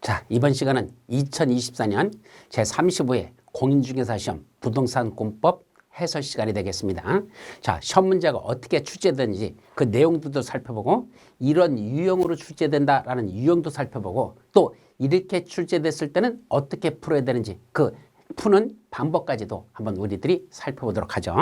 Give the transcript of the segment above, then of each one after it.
자, 이번 시간은 2024년 제35회 공인중개사 시험 부동산권법 해설 시간이 되겠습니다. 자, 시험 문제가 어떻게 출제되는지 그 내용들도 살펴보고 이런 유형으로 출제된다라는 유형도 살펴보고 또 이렇게 출제됐을 때는 어떻게 풀어야 되는지 그 푸는 방법까지도 한번 우리들이 살펴보도록 하죠.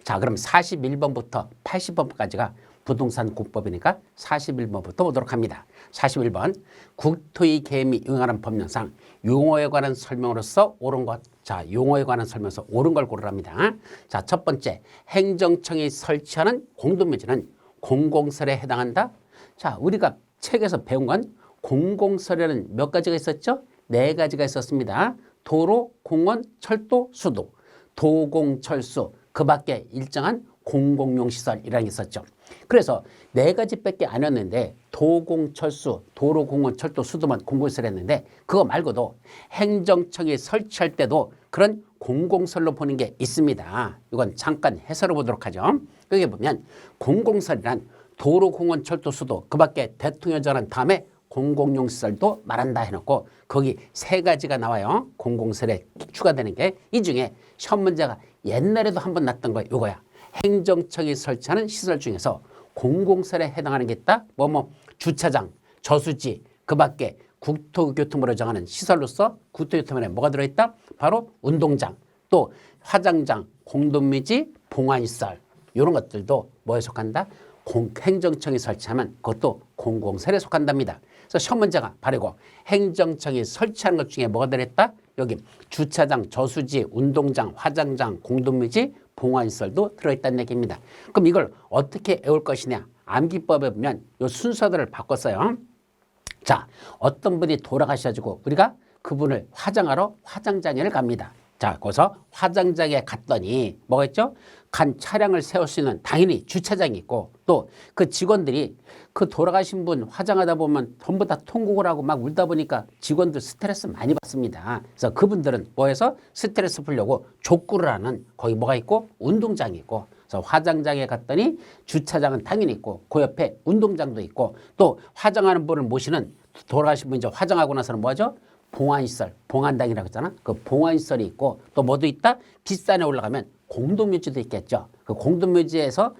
자, 그럼 41번부터 80번까지가 부동산권법이니까 41번부터 보도록 합니다. 41번 국토의 계획이 응하는 법령상 용어에 관한 설명으로서 옳은 것. 자, 용어에 관한 설명에서 옳은 걸 고르랍니다. 자, 첫 번째 행정청이 설치하는 공동묘지는 공공설에 해당한다. 자, 우리가 책에서 배운 건 공공설에는 몇 가지가 있었죠? 네 가지가 있었습니다. 도로, 공원, 철도, 수도, 도공철수, 그 밖에 일정한 공공용 시설이라는 게 있었죠. 그래서 네 가지밖에 안 했는데 도공철수, 도로, 공원, 철도, 수도만 공공시설 했는데 그거 말고도 행정청이 설치할 때도 그런 공공설로 보는 게 있습니다. 이건 잠깐 해설해 보도록 하죠. 여기 보면 공공설이란 도로, 공원, 철도, 수도, 그 밖에 대통령 전환 다음에 공공용 시설도 말한다 해놓고 거기 세 가지가 나와요. 공공설에 추가되는 게 이 중에 시험 문제가 옛날에도 한번 났던 거 이거야. 행정청이 설치하는 시설 중에서 공공설에 해당하는 게 있다. 주차장, 저수지, 그 밖에 국토교통부로 정하는 시설로서 국토교통부에 뭐가 들어있다? 바로 운동장, 또 화장장, 공동묘지, 봉안시설 이런 것들도 뭐에 속한다? 행정청이 설치하면 그것도 공공설에 속한답니다. 그래서 시험 문제가 바르고 행정청이 설치하는 것 중에 뭐가 들어있다? 여기 주차장, 저수지, 운동장, 화장장, 공동묘지, 봉안시설도 들어있다는 얘기입니다. 그럼 이걸 어떻게 외울 것이냐? 암기법에 보면 이 순서들을 바꿨어요. 자, 어떤 분이 돌아가셔가지고 우리가 그분을 화장하러 화장장에를 갑니다. 자, 거기서 화장장에 갔더니 뭐가 있죠? 간 차량을 세울 수 있는 당연히 주차장이 있고 또 그 직원들이 그 돌아가신 분 화장하다 보면 전부 다 통곡을 하고 막 울다 보니까 직원들 스트레스 많이 받습니다. 그래서 그분들은 뭐해서 스트레스 풀려고 족구를 하는 거기 뭐가 있고 운동장이 있고 그래서 화장장에 갔더니 주차장은 당연히 있고 그 옆에 운동장도 있고 또 화장하는 분을 모시는 돌아가신 분 이제 화장하고 나서는 뭐하죠? 봉안시설, 봉안당이라고 했잖아. 그 봉안시설이 있고 또 뭐도 있다? 뒷산에 올라가면 공동묘지도 있겠죠. 그 공동묘지에서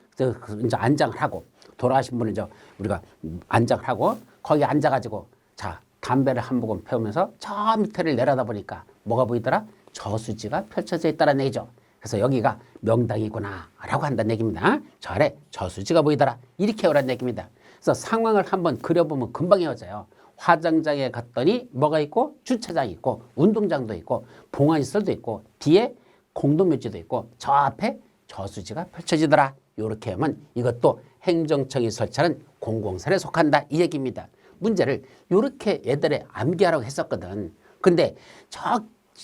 이제 안장을 하고 돌아가신 분은 이제 우리가 안장을 하고 거기 앉아가지고 자 담배를 한 모금 피우면서 저 밑에를 내려다 보니까 뭐가 보이더라? 저수지가 펼쳐져 있다는 얘기죠. 그래서 여기가 명당이구나 라고 한다는 얘기입니다. 저 아래 저수지가 보이더라. 이렇게 오라는 얘기입니다. 그래서 상황을 한번 그려보면 금방 헤어져요. 화장장에 갔더니 뭐가 있고 주차장이 있고 운동장도 있고 봉안시설도 있고 뒤에 공동묘지도 있고 저 앞에 저수지가 펼쳐지더라. 이렇게 하면 이것도 행정청이 설치하는 공공설에 속한다 이 얘기입니다. 문제를 이렇게 얘들에 암기하라고 했었거든. 근데 저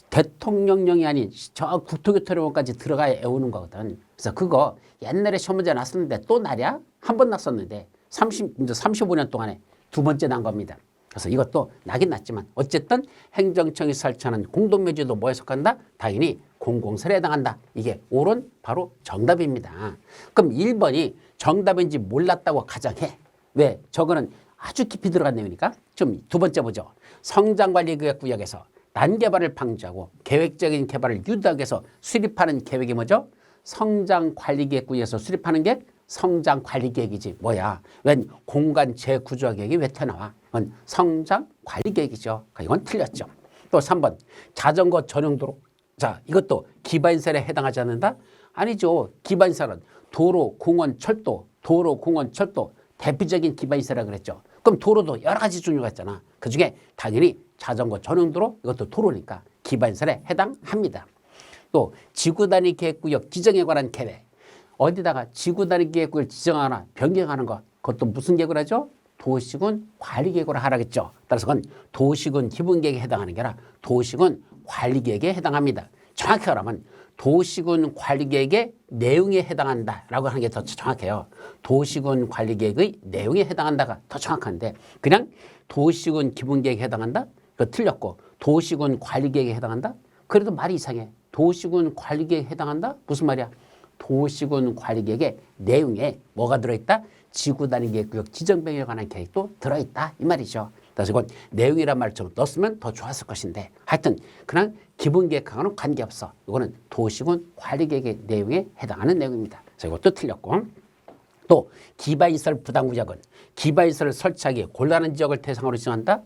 대통령령이 아닌 저 국토교통부까지 들어가야 외우는 거거든. 그래서 그거 옛날에 시험 문제 났었는데 또 나랴? 한 번 났었는데 35년 동안에 두 번째 난 겁니다. 그래서 이것도 나긴 났지만 어쨌든 행정청이 설치하는 공동묘지도 뭐에 속한다? 당연히 공공설에 해당한다. 이게 옳은 바로 정답입니다. 그럼 1번이 정답인지 몰랐다고 가정해. 왜? 저거는 아주 깊이 들어간 내용이니까. 좀 두 번째 보죠. 성장관리구역에서 난개발을 방지하고 계획적인 개발을 유도하기 위해서 수립하는 계획이 뭐죠? 성장관리계획구역에서 수립하는 계획? 성장관리계획이지 뭐야. 웬 공간 재구조화 계획이 왜 튀어나와? 이건 성장관리계획이죠. 이건 틀렸죠. 또 3번 자전거 전용도로. 자, 이것도 기반시설에 해당하지 않는다? 아니죠. 기반시설은 도로, 공원, 철도, 도로, 공원, 철도 대표적인 기반시설이라고 그랬죠. 그럼 도로도 여러 가지 종류가 있잖아. 그중에 당연히 자전거 전용도로 이것도 도로니까 기반시설에 해당합니다. 또 지구단위 계획구역 지정에 관한 계획. 어디다가 지구단위 계획구역을 지정하거나 변경하는 것. 그것도 무슨 계획을 하죠? 도시군 관리계획으로 하라겠죠. 따라서 그건 도시군 기본계획에 해당하는 게 아니라 도시군 관리계획에 해당합니다. 정확히 말하면 도시군 관리계획의 내용에 해당한다라고 하는 게 더 정확해요. 도시군 관리계획의 내용에 해당한다가 더 정확한데 그냥 도시군 기본계획에 해당한다? 그거 틀렸고 도시군 관리계획에 해당한다? 그래도 말이 이상해. 도시군 관리계획에 해당한다? 무슨 말이야? 도시군 관리계획의 내용에 뭐가 들어있다? 지구단위 계획구역 지정변경에 관한 계획도 들어있다 이 말이죠. 그래서 이건 내용이란 말을 좀 넣었으면 더 좋았을 것인데 하여튼 그냥 기본계획하고는 관계없어. 이거는 도시군 관리계획의 내용에 해당하는 내용입니다. 그래서 이것도 틀렸고 또 기반시설 부담구역은 기반시설을 설치하기 곤란한 지역을 대상으로 지정한다.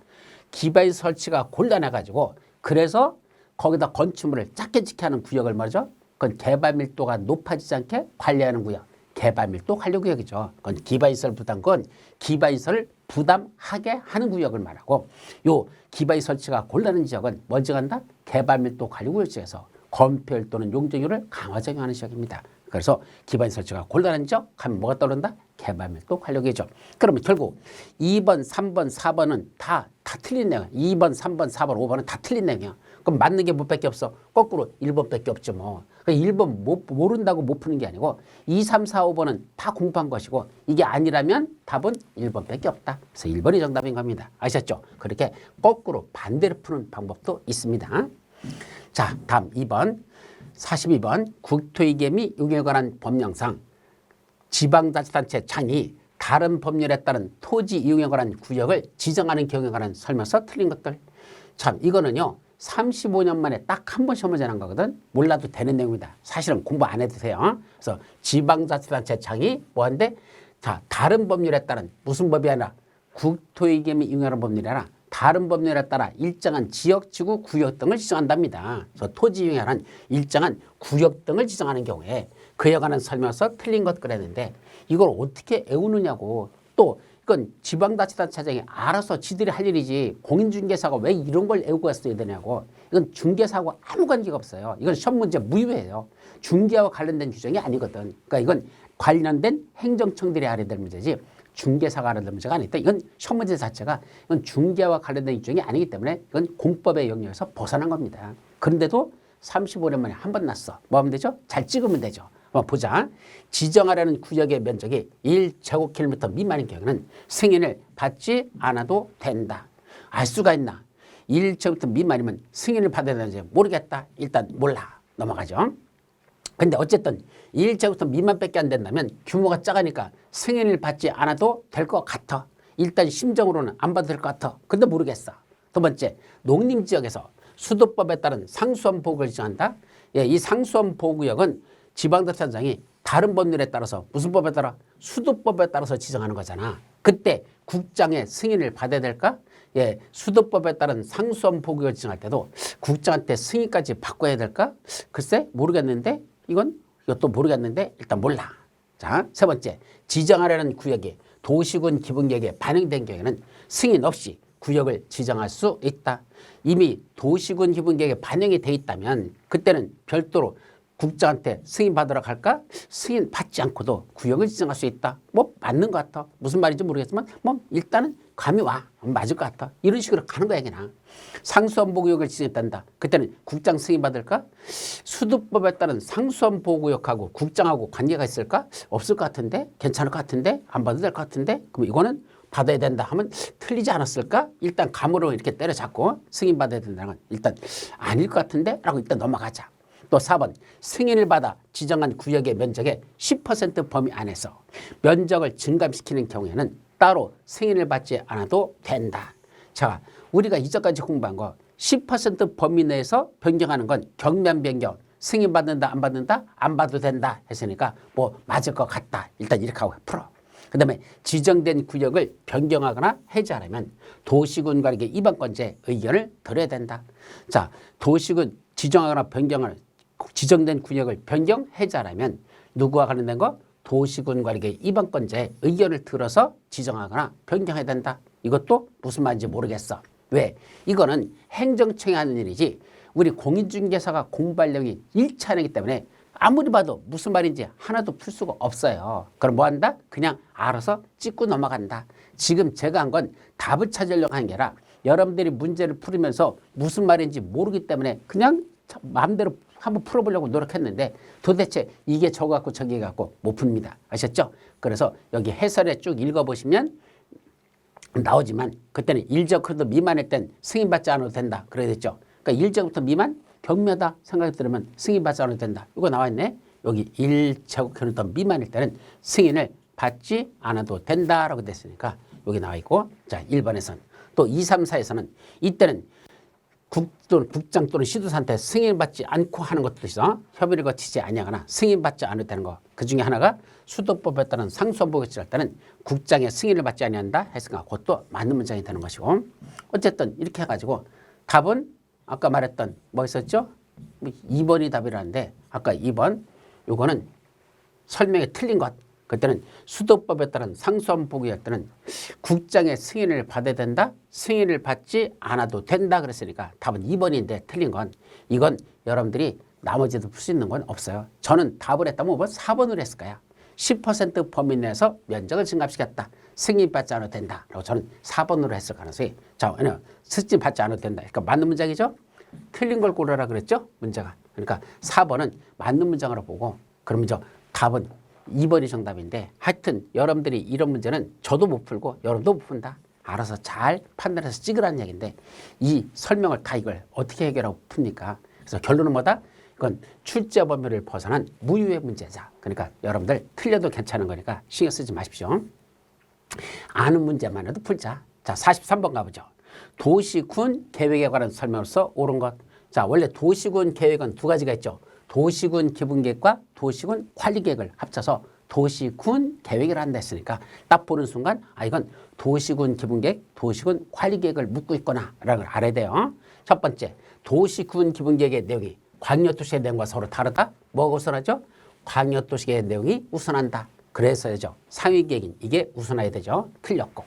기반시설 설치가 곤란해가지고 그래서 거기다 건축물을 작게 짓게 하는 구역을 말이죠. 그건 개발밀도가 높아지지 않게 관리하는 구역. 개발밀도 관리구역이죠. 그건 기반시설 부담권, 기반시설을 부담하게 하는 구역을 말하고 요 기반시설 설치가 곤란한 지역은 뭘 정한다? 개발밀도 관리구역 지역에서 건폐율 또는 용적률을 강화 적용하는 지역입니다. 그래서 기반시설 설치가 곤란한 지역 하면 뭐가 떠오른다? 개발밀도 관리구역이죠. 그러면 결국 2번, 3번, 4번은 다 틀린 내용. 2번, 3번, 4번, 5번은 다 틀린 내용이야. 그럼 맞는 게 뭐밖에 없어? 거꾸로 1번밖에 없죠 뭐. 그러니까 1번 모른다고 못 푸는 게 아니고 2, 3, 4, 5번은 다 공부한 것이고 이게 아니라면 답은 1번밖에 없다. 그래서 1번이 정답인 겁니다. 아셨죠? 그렇게 거꾸로 반대로 푸는 방법도 있습니다. 자, 다음 2번. 42번 국토이계 및 용역에 관한 법령상 지방자치단체 장이 다른 법률에 따른 토지 이용에 관한 구역을 지정하는 경우에 관한 설명서 틀린 것들. 참 이거는요. 35년 만에 딱 한 번 시험을 난 거거든. 몰라도 되는 내용입니다. 사실은 공부 안 해도 돼요. 그래서 지방자치단체 장이 뭐한데 자 다른 법률에 따른 무슨 법이 아니라 국토이계 및 용역하는 법률이 아니라 다른 법률에 따라 일정한 지역, 지구, 구역 등을 지정한답니다. 그래서 토지 이용에 관한 일정한 구역 등을 지정하는 경우에 그에 관한 설명서 틀린 것 그랬는데 이걸 어떻게 외우느냐고. 또 이건 지방자치단체장이 알아서 지들이 할 일이지 공인중개사가 왜 이런 걸 외우고 왔어야 되냐고. 이건 중개사하고 아무 관계가 없어요. 이건 시험 문제 무효예요. 중개와 관련된 규정이 아니거든. 그러니까 이건 관련된 행정청들이 알아야 될 문제지 중개사가 알아야 될 문제가 아니다. 이건 시험 문제 자체가 이건 중개와 관련된 규정이 아니기 때문에 이건 공법의 영역에서 벗어난 겁니다. 그런데도 35년 만에 한 번 났어. 뭐 하면 되죠? 잘 찍으면 되죠. 보자. 지정하려는 구역의 면적이 1제곱킬로미터 미만인 경우는 승인을 받지 않아도 된다. 알 수가 있나? 1제곱킬로미터 미만이면 승인을 받아야 되는지 모르겠다. 일단 몰라. 넘어가죠. 근데 어쨌든 1제곱킬로미터 미만밖에 안 된다면 규모가 작으니까 승인을 받지 않아도 될 것 같아. 일단 심정으로는 안 받아도 될 것 같아. 근데 모르겠어. 두 번째, 농림지역에서 수도법에 따른 상수원 보호구역을 지정한다. 예, 이 상수원 보호구역은 지방자치단체장이 다른 법률에 따라서 무슨 법에 따라? 수도법에 따라서 지정하는 거잖아. 그때 국장의 승인을 받아야 될까? 예, 수도법에 따른 상수원 보호구역을 지정할 때도 국장한테 승인까지 바꿔야 될까? 글쎄 모르겠는데 이것도 모르겠는데 일단 몰라. 자, 세 번째, 지정하려는 구역이 도시군 기본계획에 반영된 경우에는 승인 없이 구역을 지정할 수 있다. 이미 도시군 기본계획에 반영이 돼 있다면 그때는 별도로 국장한테 승인 받으러 갈까? 승인 받지 않고도 구역을 지정할 수 있다. 뭐 맞는 것 같아. 무슨 말인지 모르겠지만 뭐 일단은 감이 와. 맞을 것 같아. 이런 식으로 가는 거야 그냥. 상수원보호구역을 지정했단다. 그때는 국장 승인 받을까? 수도법에 따른 상수원보호구역하고 국장하고 관계가 있을까? 없을 것 같은데? 괜찮을 것 같은데? 안 받아도 될 것 같은데? 그럼 이거는 받아야 된다 하면 틀리지 않았을까? 일단 감으로 이렇게 때려잡고 승인 받아야 된다는 건 일단 아닐 것 같은데? 라고 일단 넘어가자. 또 4번 승인을 받아 지정한 구역의 면적의 10% 범위 안에서 면적을 증감시키는 경우에는 따로 승인을 받지 않아도 된다. 자, 우리가 이전까지 공부한 거 10% 범위 내에서 변경하는 건 경면 변경, 승인 받는다 안 받는다 안 받아도 된다 했으니까 뭐 맞을 것 같다. 일단 이렇게 하고 풀어. 그 다음에 지정된 구역을 변경하거나 해제하려면 도시군 관계 이반권자의 의견을 들어야 된다. 자, 도시군 지정하거나 변경을 지정된 구역을 변경 해제하려면 누구와 관련된 거? 도시군 관계 이반권자의 의견을 들어서 지정하거나 변경해야 된다. 이것도 무슨 말인지 모르겠어. 왜? 이거는 행정청이 하는 일이지 우리 공인중개사가 공부할 내용이 일차이기 때문에 아무리 봐도 무슨 말인지 하나도 풀 수가 없어요. 그럼 뭐 한다? 그냥 알아서 찍고 넘어간다. 지금 제가 한 건 답을 찾으려고 하는 게 아니라 여러분들이 문제를 풀으면서 무슨 말인지 모르기 때문에 그냥 마음대로 한번 풀어보려고 노력했는데 도대체 이게 저거 갖고 저기 갖고 못 풉니다. 아셨죠? 그래서 여기 해설에 쭉 읽어보시면 나오지만 그때는 1제곱킬로미터 미만일 땐 승인받지 않아도 된다. 그래야 됐죠. 그러니까 1제곱킬로미터 미만 경매다 생각이 들으면 승인받지 않아도 된다. 이거 나와 있네. 여기 1제곱킬로미터 미만일 때는 승인을 받지 않아도 된다라고 됐으니까 여기 나와 있고 자 1번에선 또 2, 3, 4에서는 이때는 국장 또는 시도사한테 승인받지 않고 하는 것도 있어. 협의를 거치지 아니하거나 승인받지 않았다는 거. 그 중에 하나가 수도법에 따른 상수원부결정할 때는 국장의 승인을 받지 아니한다 했으니까 그것도 맞는 문장이 되는 것이고. 어쨌든 이렇게 해가지고 답은 아까 말했던 뭐 있었죠? 2번이 답이라는데 아까 2번 요거는 설명이 틀린 것. 그때는 수도법에 따른 상수원부결정할 때는 국장의 승인을 받아야 된다. 승인을 받지 않아도 된다 그랬으니까 답은 2번인데 틀린 건 이건 여러분들이 나머지도 풀 수 있는 건 없어요. 저는 답을 했다면 4번으로 했을 거야. 10% 범위 내에서 면적을 증가시켰다. 승인받지 않아도 된다. 라고 저는 4번으로 했을 가능성이. 자, 승인받지 않아도 된다. 그러니까 맞는 문장이죠. 틀린 걸 고르라 그랬죠. 문제가. 그러니까 4번은 맞는 문장으로 보고 그러면 답은 2번이 정답인데 하여튼 여러분들이 이런 문제는 저도 못 풀고 여러분도 못 푼다. 알아서 잘 판단해서 찍으라는 얘기인데 이 설명을 다 이걸 어떻게 해결하고 풉니까? 그래서 결론은 뭐다? 이건 출제 범위를 벗어난 무유의 문제자. 그러니까 여러분들 틀려도 괜찮은 거니까 신경 쓰지 마십시오. 아는 문제만 해도 풀자. 자, 43번 가보죠. 도시군 계획에 관한 설명으로서 옳은 것. 자, 원래 도시군 계획은 두 가지가 있죠. 도시군 기본계획과 도시군 관리계획을 합쳐서 도시군 계획을 한다 했으니까 딱 보는 순간 이건 도시군 기본계획, 도시군 관리계획을 묻고 있구나 라는 걸 알아야 돼요. 첫 번째, 도시군 기본계획의 내용이 광역도시의 내용과 서로 다르다? 뭐가 우선하죠? 광역도시의 내용이 우선한다. 그래서죠. 상위계획인 이게 우선해야 되죠. 틀렸고.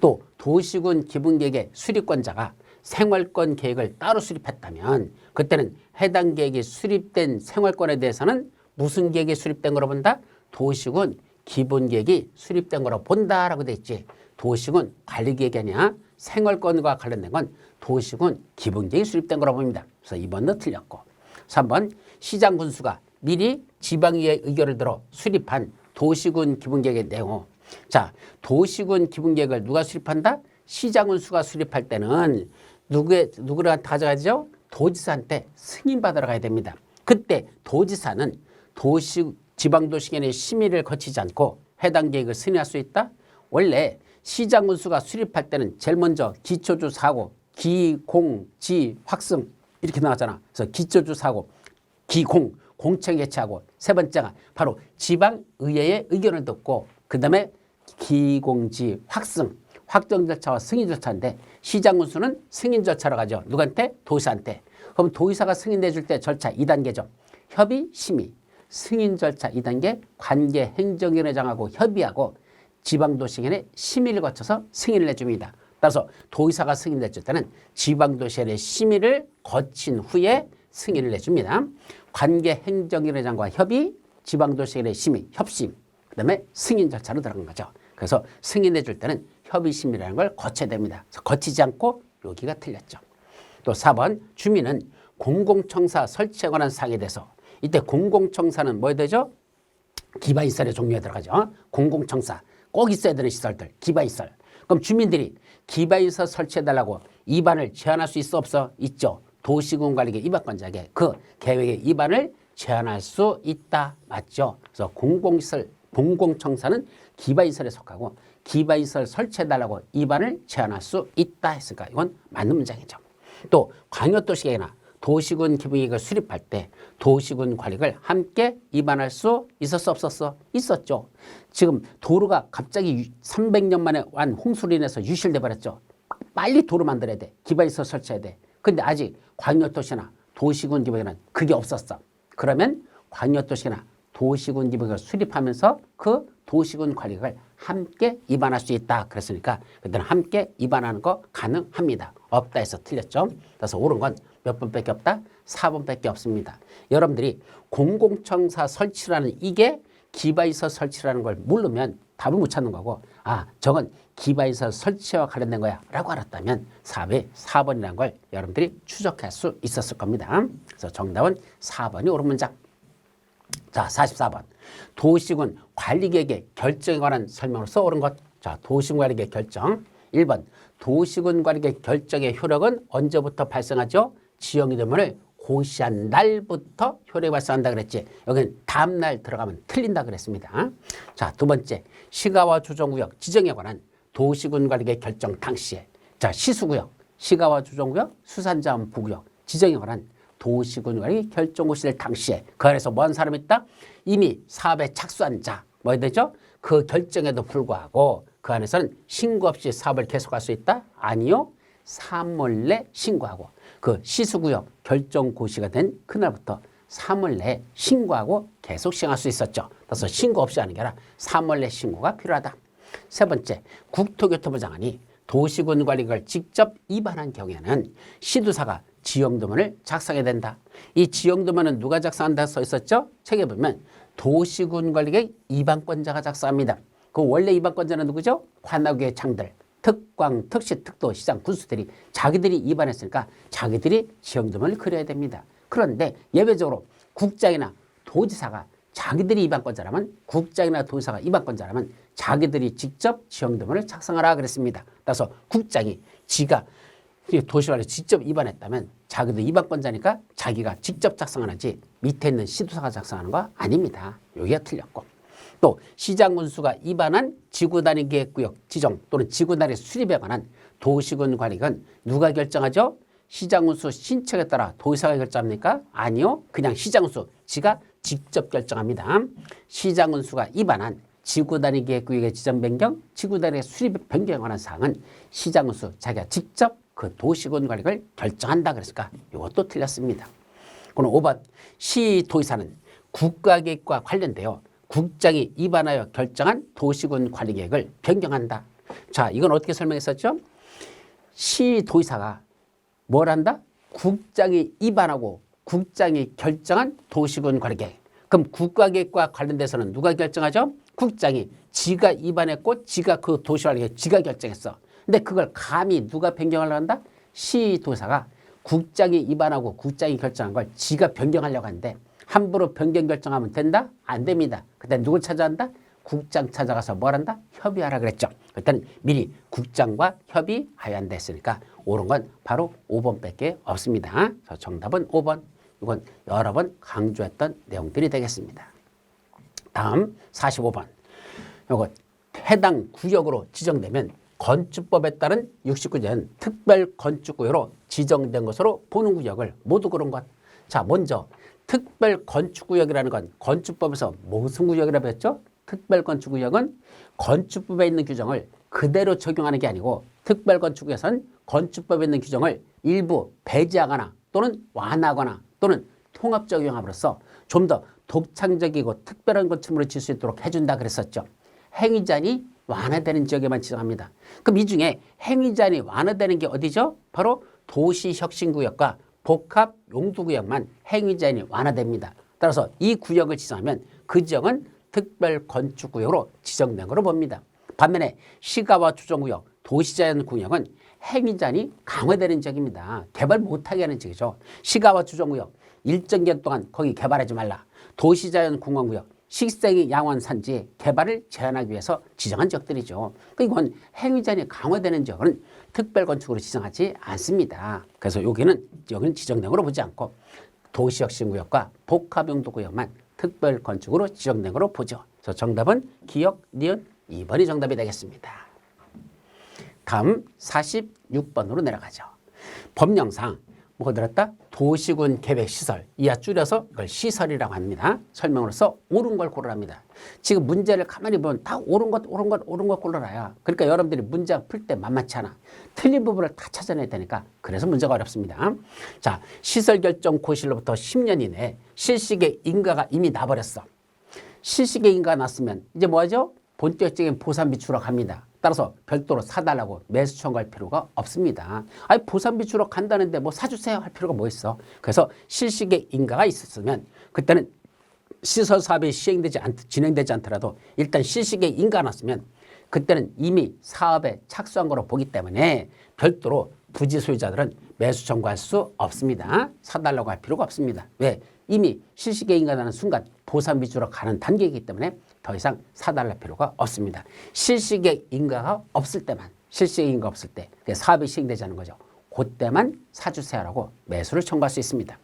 또 도시군 기본계획의 수립권자가 생활권 계획을 따로 수립했다면 그때는 해당 계획이 수립된 생활권에 대해서는 무슨 계획이 수립된 거로 본다? 도시군 기본계획이 수립된 거로 본다라고 돼 있지. 도시군 관리계획이 아니야. 생활권과 관련된 건 도시군 기본계획이 수립된 거로 봅니다. 그래서 2번도 틀렸고. 3번 시장 군수가 미리 지방의회 의견을 들어 수립한 도시군 기본계획의 내용. 자, 도시군 기본계획을 누가 수립한다? 시장 군수가 수립할 때는 누구한테 가져가죠? 도지사한테 승인받으러 가야 됩니다. 그때 도지사는 지방도시계획의 심의를 거치지 않고 해당 계획을 승인할 수 있다? 원래 시장 군수가 수립할 때는 제일 먼저 기초주 사고, 기공지 확승 이렇게 나왔잖아. 그래서 기초주 사고, 기공, 공청 개최하고 세 번째가 바로 지방의회의 의견을 듣고 그 다음에 기공지 확승, 확정 절차와 승인 절차인데 시장 군수는 승인 절차로 가죠. 누구한테? 도지사한테. 그럼 도지사가 승인해 줄 때 절차 2단계죠. 협의, 심의. 승인 절차 2단계 관계 행정위원회장하고 협의하고 지방도시계획의 심의를 거쳐서 승인을 해줍니다. 따라서 도지사가 승인해 줄 때는 지방도시계획의 심의를 거친 후에 승인을 해줍니다. 관계 행정위원회장과 협의, 지방도시계획의 심의, 협심, 그 다음에 승인 절차로 들어간 거죠. 그래서 승인해 줄 때는 협의심의라는 걸 거쳐야 됩니다. 그래서 거치지 않고 여기가 틀렸죠. 또 4번 주민은 공공청사 설치에 관한 사항에 대해서 이때 공공청사는 뭐 되죠? 기반시설의 종류에 들어가죠. 공공청사 꼭 있어야 되는 시설들 기반시설. 그럼 주민들이 기반시설 설치해달라고 입안을 제한할 수 있어 없어? 있죠. 도시군관리계획 입안권자에게 그 계획의 입안을 제한할 수 있다. 맞죠? 그래서 공공청사는 기반시설에 속하고 기반시설 설치해달라고 입안을 제한할 수 있다 했으니까 이건 맞는 문장이죠. 또 광역도시계획이나 도시군 기본계획을 수립할 때 도시군 관리를 함께 입안할 수 있었어 없었어? 있었죠. 지금 도로가 갑자기 300년 만에 완 홍수로 인해서 유실돼 버렸죠. 빨리 도로 만들어야 돼. 기반시설 설치해야 돼. 근데 아직 광역도시나 도시군 기본계획은 그게 없었어. 그러면 광역도시나 도시군 기본계획을 수립하면서 그 도시군 관리를 함께 입안할 수 있다. 그랬으니까 그때는 함께 입안하는 거 가능합니다. 없다 해서 틀렸죠. 그래서 옳은 건 몇 번밖에 없다? 4번밖에 없습니다. 여러분들이 공공청사 설치라는 이게 기반시설 설치라는 걸 모르면 답을 못 찾는 거고 저건 기반시설 설치와 관련된 거야 라고 알았다면 4번이라는 걸 여러분들이 추적할 수 있었을 겁니다. 그래서 정답은 4번이 옳은 문장. 자, 44번. 도시군 관리계획의 결정에 관한 설명으로서 옳은 것. 자, 도시군 관리계획 결정. 1번. 도시군 관리계획 결정의 효력은 언제부터 발생하죠? 지역 이름을 고시한 날부터 효력이 발생한다 그랬지. 여기는 다음 날 들어가면 틀린다 그랬습니다. 자, 두 번째. 시가와 조정구역 지정에 관한 도시군 관리계획 결정 당시에 자, 시수구역, 시가와 조정구역, 수산자원 부구역 지정에 관한 도시군관리 결정고시 될 당시에 그 안에서 뭐 한 사람이 있다? 이미 사업에 착수한 자, 뭐 되죠? 그 결정에도 불구하고 그 안에서는 신고 없이 사업을 계속할 수 있다? 아니요. 사물 내 신고하고 그 시수구역 결정고시가 된 그날부터 사물 내에 신고하고 계속 시행할 수 있었죠. 그래서 신고 없이 하는 게 아니라 사물 내 신고가 필요하다. 세 번째, 국토교통부 장관이 도시군관리계획을 직접 위반한 경우에는 시도사가 지형도면을 작성해야 된다. 이 지형도면은 누가 작성한다 써 있었죠? 책에 보면 도시군관리계획 위반권자가 작성합니다. 그 원래 위반권자는 누구죠? 관할구의 장들, 특광, 특시, 특도, 시장, 군수들이 자기들이 위반했으니까 자기들이 지형도면을 그려야 됩니다. 그런데 예외적으로 국장이나 도지사가 자기들이 위반권자라면 국장이나 도지사가 위반권자라면 자기들이 직접 지형도면을 작성하라 그랬습니다. 따라서 국장이 지가 도시관리 직접 위반했다면 자기도 위반권자니까 자기가 직접 작성하는지 밑에 있는 시도사가 작성하는 거 아닙니다. 여기가 틀렸고 또 시장군수가 위반한 지구단위 계획구역 지정 또는 지구단위 수립에 관한 도시군 관리는 누가 결정하죠? 시장군수 신청에 따라 도지사가 결정합니까? 아니요. 그냥 시장군수 지가 직접 결정합니다. 시장군수가 위반한 지구단위 계획구역의 지정 변경, 지구단위 수립 변경에 관한 사항은 시장군수 자기가 직접 그 도시군 관리를 결정한다 그랬으니까 이것도 틀렸습니다. 그럼 5번 시도지사는 국가계획과 관련되어 국장이 위반하여 결정한 도시군 관리계획을 변경한다. 자, 이건 어떻게 설명했었죠? 시도지사가 뭘 한다? 국장이 위반하고 국장이 결정한 도시군 관리계획. 그럼 국가계획과 관련돼서는 누가 결정하죠? 국장이 지가 위반했고 지가 그 도시관리계획 지가 결정했어. 근데 그걸 감히 누가 변경하려고 한다? 시도지사가 국장이 위반하고 국장이 결정한 걸 지가 변경하려고 하는데 함부로 변경 결정하면 된다? 안 됩니다. 그때 누굴 찾아간다? 국장 찾아가서 뭘 한다? 협의하라 그랬죠. 그때는 미리 국장과 협의해야 한다 했으니까 옳은 건 바로 5번밖에 없습니다. 그래서 정답은 5번. 이건 여러 번 강조했던 내용들이 되겠습니다. 다음 45번. 이거 해당 구역으로 지정되면 건축법에 따른 69년 특별건축구역으로 지정된 것으로 보는 구역을 모두 그런 것. 자, 먼저 특별건축구역이라는 건 건축법에서 무슨 구역이라고 했죠? 특별건축구역은 건축법에 있는 규정을 그대로 적용하는 게 아니고 특별건축구역에서는 건축법에 있는 규정을 일부 배제하거나 또는 완화하거나 또는 통합 적용함으로써 좀 더 독창적이고 특별한 건축물을 지을 수 있도록 해준다 그랬었죠. 행위제한이 완화되는 지역에만 지정합니다. 그럼 이 중에 행위제한이 완화되는 게 어디죠? 바로 도시혁신구역과 복합용도구역만 행위제한이 완화됩니다. 따라서 이 구역을 지정하면 그 지역은 특별건축구역으로 지정된 것으로 봅니다. 반면에 시가와 조정구역, 도시자연구역은 행위제한이 강화되는 지역입니다. 개발 못하게 하는 지역이죠. 시가와 조정구역 일정 기간 동안 거기 개발하지 말라. 도시자연공원구역 식생이 양원 산지 개발을 제한하기 위해서 지정한 지역들이죠. 이건 행위제한이 강화되는 지역은 특별건축으로 지정하지 않습니다. 그래서 여기는 지정된 걸로 보지 않고 도시혁신구역과 복합용도구역만 특별건축으로 지정된 걸로 보죠. 그래서 정답은 기역, 니은 2번이 정답이 되겠습니다. 다음 46번으로 내려가죠. 법령상 뭐가 들었다? 도시군 계획시설, 이하 줄여서 이걸 시설이라고 합니다. 설명으로서 옳은 걸 고르랍니다. 지금 문제를 가만히 보면 다 옳은 것 고르라야. 그러니까 여러분들이 문제 풀 때 만만치 않아. 틀린 부분을 다 찾아내야 되니까 그래서 문제가 어렵습니다. 자, 시설 결정 고시로부터 10년 이내에 실식의 인가가 이미 나버렸어. 실식의 인가가 났으면 이제 뭐하죠? 본격적인 보상비 주러 갑니다. 따라서 별도로 사달라고 매수 청구할 필요가 없습니다. 아니 보상비 주러 간다는데 뭐 사주세요 할 필요가 뭐 있어. 그래서 실식의 인가가 있었으면 그때는 시설 사업이 진행되지 않더라도 일단 실식의 인가가 났으면 그때는 이미 사업에 착수한 거로 보기 때문에 별도로 부지 소유자들은 매수 청구할 수 없습니다. 사달라고 할 필요가 없습니다. 왜? 이미 실식의 인가가 나는 순간 보상비 주러 가는 단계이기 때문에 더 이상 사달랄 필요가 없습니다. 실식의 인가가 없을 때만, 실식의 인가가 없을 때 사업이 시행되지 않는 거죠. 그때만 사주세요라고 매수를 청구할 수 있습니다.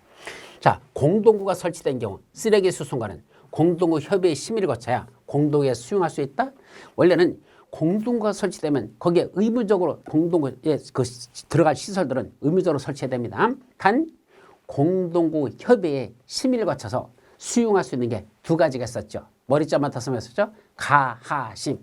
자, 공동구가 설치된 경우 쓰레기 수송과는 공동구 협의의 심의를 거쳐야 공동에 수용할 수 있다. 원래는 공동구가 설치되면 거기에 의무적으로 공동구에 들어갈 시설들은 의무적으로 설치해야 됩니다. 단 공동구 협의에 심의를 거쳐서 수용할 수 있는 게 두 가지가 있었죠. 머리자만 다섯 명 썼죠. 가하심.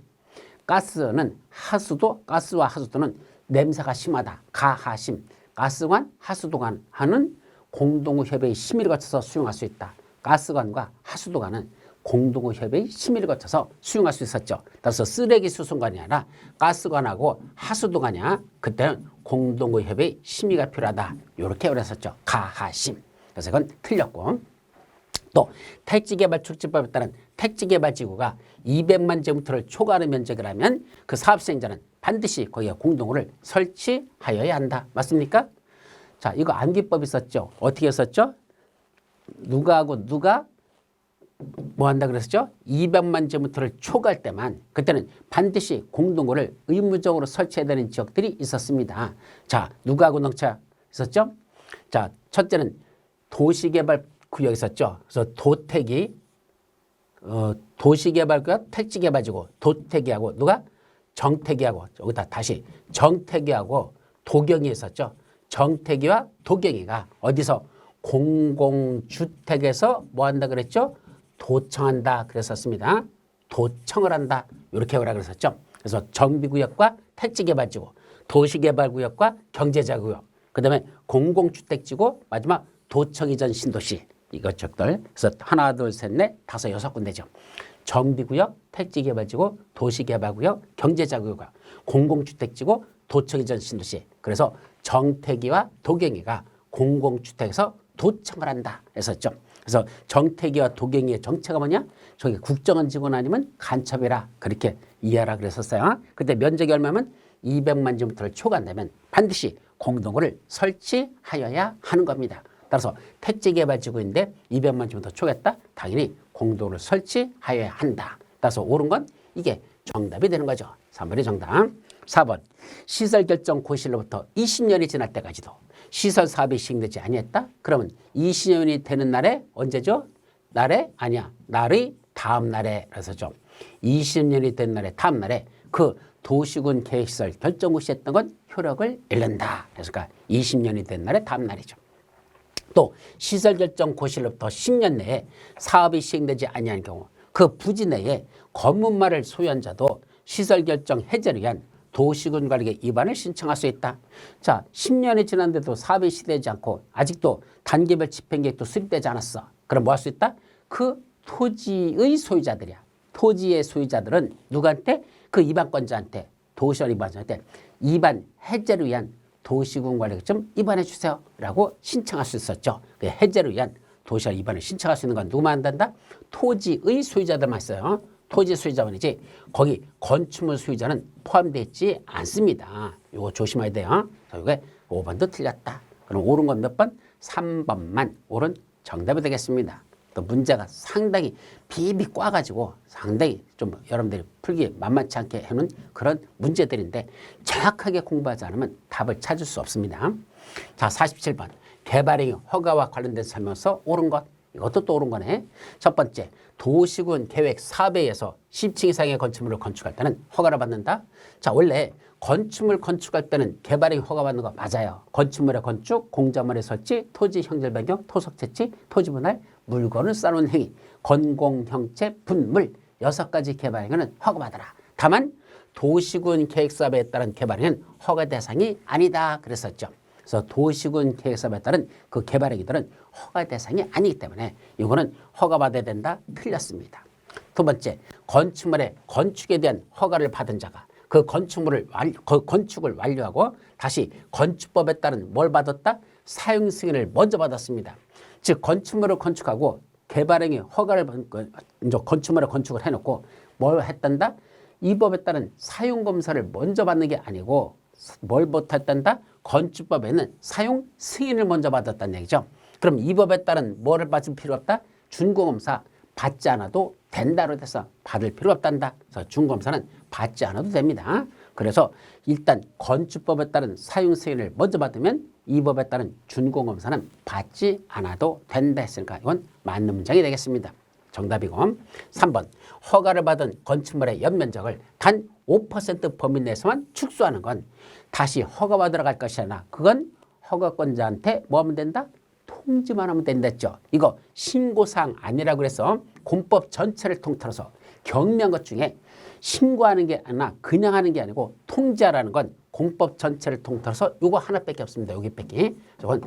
가스는 하수도, 가스와 하수도는 냄새가 심하다. 가하심. 가스관, 하수도관 하는 공동구 협의의 심의를 거쳐서 수용할 수 있다. 가스관과 하수도관은 공동구 협의의 심의를 거쳐서 수용할 수 있었죠. 따라서 쓰레기 수송관이 아니라 가스관하고 하수도관이야. 그때는 공동구 협의의 심의가 필요하다. 이렇게 그랬었죠. 가하심. 그래서 이건 틀렸고. 또 택지개발촉진법에 따른 택지개발지구가 200만 제곱미터를 초과하는 면적이라면 그 사업시행자는 반드시 거기에 공동구를 설치하여야 한다. 맞습니까? 자, 이거 암기법이 있었죠. 어떻게 했었죠? 누가하고 누가 뭐 한다 그랬었죠? 200만 제곱미터를 초과할 때만 그때는 반드시 공동구를 의무적으로 설치해야 되는 지역들이 있었습니다. 자, 누가하고 누가 있었죠? 자, 첫째는 도시개발 구역이 있었죠. 그래서 도택이 도시개발구역 택지개발지구 도택이하고 누가? 정택이하고 여기다 다시 정택이하고 도경이 있었죠. 정택이와 도경이가 어디서 공공주택에서 뭐 한다 그랬죠? 도청한다 그랬었습니다. 도청을 한다 이렇게 하라 그랬었죠. 그래서 정비구역과 택지개발지구 도시개발구역과 경제자구역 그 다음에 공공주택지구 마지막 도청 이전 신도시 이것저것들 그래서 하나 둘 셋 넷 다섯 여섯 군데죠. 정비구역, 택지개발지구, 도시개발구역, 경제자구역, 공공주택지구, 도청 이전 신도시 그래서 정택이와 도경이가 공공주택에서 도청을 한다 했었죠. 그래서 정택이와 도경이의 정체가 뭐냐? 저기 국정원 직원 아니면 간첩이라 그렇게 이해하라 그랬었어요. 그때 면적이 얼마면 200만 제곱미터를 초과한다면 반드시 공동구를 설치하여야 하는 겁니다. 따라서 택지개발지구인데 200만 제곱미터 초과했다? 당연히 공동구를 설치하여야 한다. 따라서 옳은 건 이게 정답이 되는 거죠. 3번이 정답. 4번 시설결정 고시로부터 20년이 지날 때까지도 시설 사업이 시행되지 아니했다? 그러면 20년이 되는 날에 언제죠? 날에? 아니야. 날의 다음 날에. 그래서 좀 20년이 된 날에 다음 날에 그 도시군 계획시설 결정 고시했던 건 효력을 잃는다. 그래서 20년이 된 날에 다음 날이죠. 또 시설 결정 고시로부터 10년 내에 사업이 시행되지 아니한 경우 그 부지 내에 건물마를 소유한 자도 시설 결정 해제를 위한 도시군 관리계 위반을 신청할 수 있다. 자, 10년이 지났는데도 사업이 시행되지 않고 아직도 단계별 집행계획도 수립되지 않았어. 그럼 뭐 할 수 있다? 그 토지의 소유자들이야. 토지의 소유자들은 누구한테? 그 위반권자한테 도시원 위반자한테 위반 해제를 위한 도시군 관리계획 좀 위반해 주세요 라고 신청할 수 있었죠. 그 해제를 위한 도시원 위반을 신청할 수 있는 건 누구만 한단다? 토지의 소유자들만 있어요. 토지 소유자만이지 거기 건축물 소유자는 포함되어 있지 않습니다. 이거 조심해야 돼요. 이게 5번도 틀렸다. 그럼 옳은 건 몇 번? 3번만 옳은 정답이 되겠습니다. 또 문제가 상당히 비비 꽈가지고 상당히 좀 여러분들이 풀기 만만치 않게 해놓은 그런 문제들인데 정확하게 공부하지 않으면 답을 찾을 수 없습니다. 자, 47번 개발행위 허가와 관련된 설명서 옳은 것. 이것도 또 옳은 거네. 첫 번째, 도시군 계획 4배에서 10층 이상의 건축물을 건축할 때는 허가를 받는다. 자, 원래 건축물 건축할 때는 개발행위 허가 받는 거 맞아요. 건축물의 건축, 공작물의 설치, 토지 형질 변경, 토속 채취, 토지 분할, 물건을 쌓는 행위, 건공 형체, 분물 6가지 개발행위는 허가받아라. 다만 도시군 계획 4배에 따른 개발행위는 허가 대상이 아니다 그랬었죠. 그래서 도시군 계획사업에 따른 그 개발행위들은 허가 대상이 아니기 때문에 이거는 허가받아야 된다. 틀렸습니다. 두 번째, 건축물의 건축에 대한 허가를 받은 자가 그 건축을 완료하고 다시 건축법에 따른 뭘 받았다? 사용 승인을 먼저 받았습니다. 즉 건축물을 건축하고 개발행위 허가를 이제 건축물을 건축을 해놓고 뭘 했단다? 이 법에 따른 사용 검사를 먼저 받는 게 아니고 뭘 못했단다? 건축법에는 사용 승인을 먼저 받았다는 얘기죠. 그럼 이 법에 따른 뭐를 받을 필요 없다? 준공검사 받지 않아도 된다로 돼서 받을 필요 없단다. 그래서 준공검사는 받지 않아도 됩니다. 그래서 일단 건축법에 따른 사용 승인을 먼저 받으면 이 법에 따른 준공검사는 받지 않아도 된다 했으니까 이건 맞는 문장이 되겠습니다. 정답이고 3번 허가를 받은 건축물의 연면적을 단 5% 범위 내에서만 축소하는 건 다시 허가받으러 갈 것이 아니라 그건 허가권자한테 뭐 하면 된다? 통지만 하면 된댔죠. 이거 신고사항 아니라고 그래서 공법 전체를 통틀어서 경미한 것 중에 신고하는 게 아니라 그냥 하는 게 아니고 통지하라는 건 공법 전체를 통틀어서 이거 하나밖에 없습니다. 여기밖에. 저건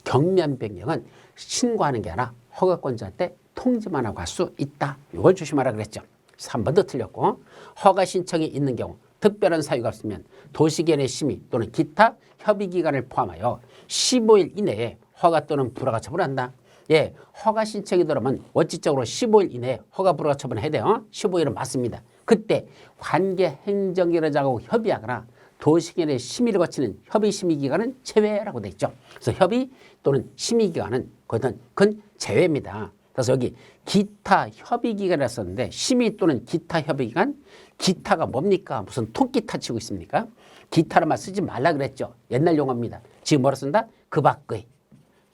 경미한 변경은 신고하는 게 아니라 허가권자한테 통지만 하고 할 수 있다. 이걸 조심하라 그랬죠. 3번도 틀렸고 허가 신청이 있는 경우 특별한 사유가 없으면 도시계획 심의 또는 기타 협의기간을 포함하여 15일 이내에 허가 또는 불허가 처분한다. 예, 허가 신청이 들어오면 원칙적으로 15일 이내에 허가 불허가 처분해야 돼요. 15일은 맞습니다. 그때 관계 행정기관하고 협의하거나 도시계획 심의를 거치는 협의 심의 기간은 제외라고 돼 있죠. 그래서 협의 또는 심의 기간은 그건 제외입니다. 그래서 여기 기타 협의 기간이라 썼는데 심의 또는 기타 협의 기간, 기타가 뭡니까? 무슨 통기타 치고 있습니까? 기타란 말 쓰지 말라 그랬죠. 옛날 용어입니다. 지금 뭐라 쓴다? 그 밖의,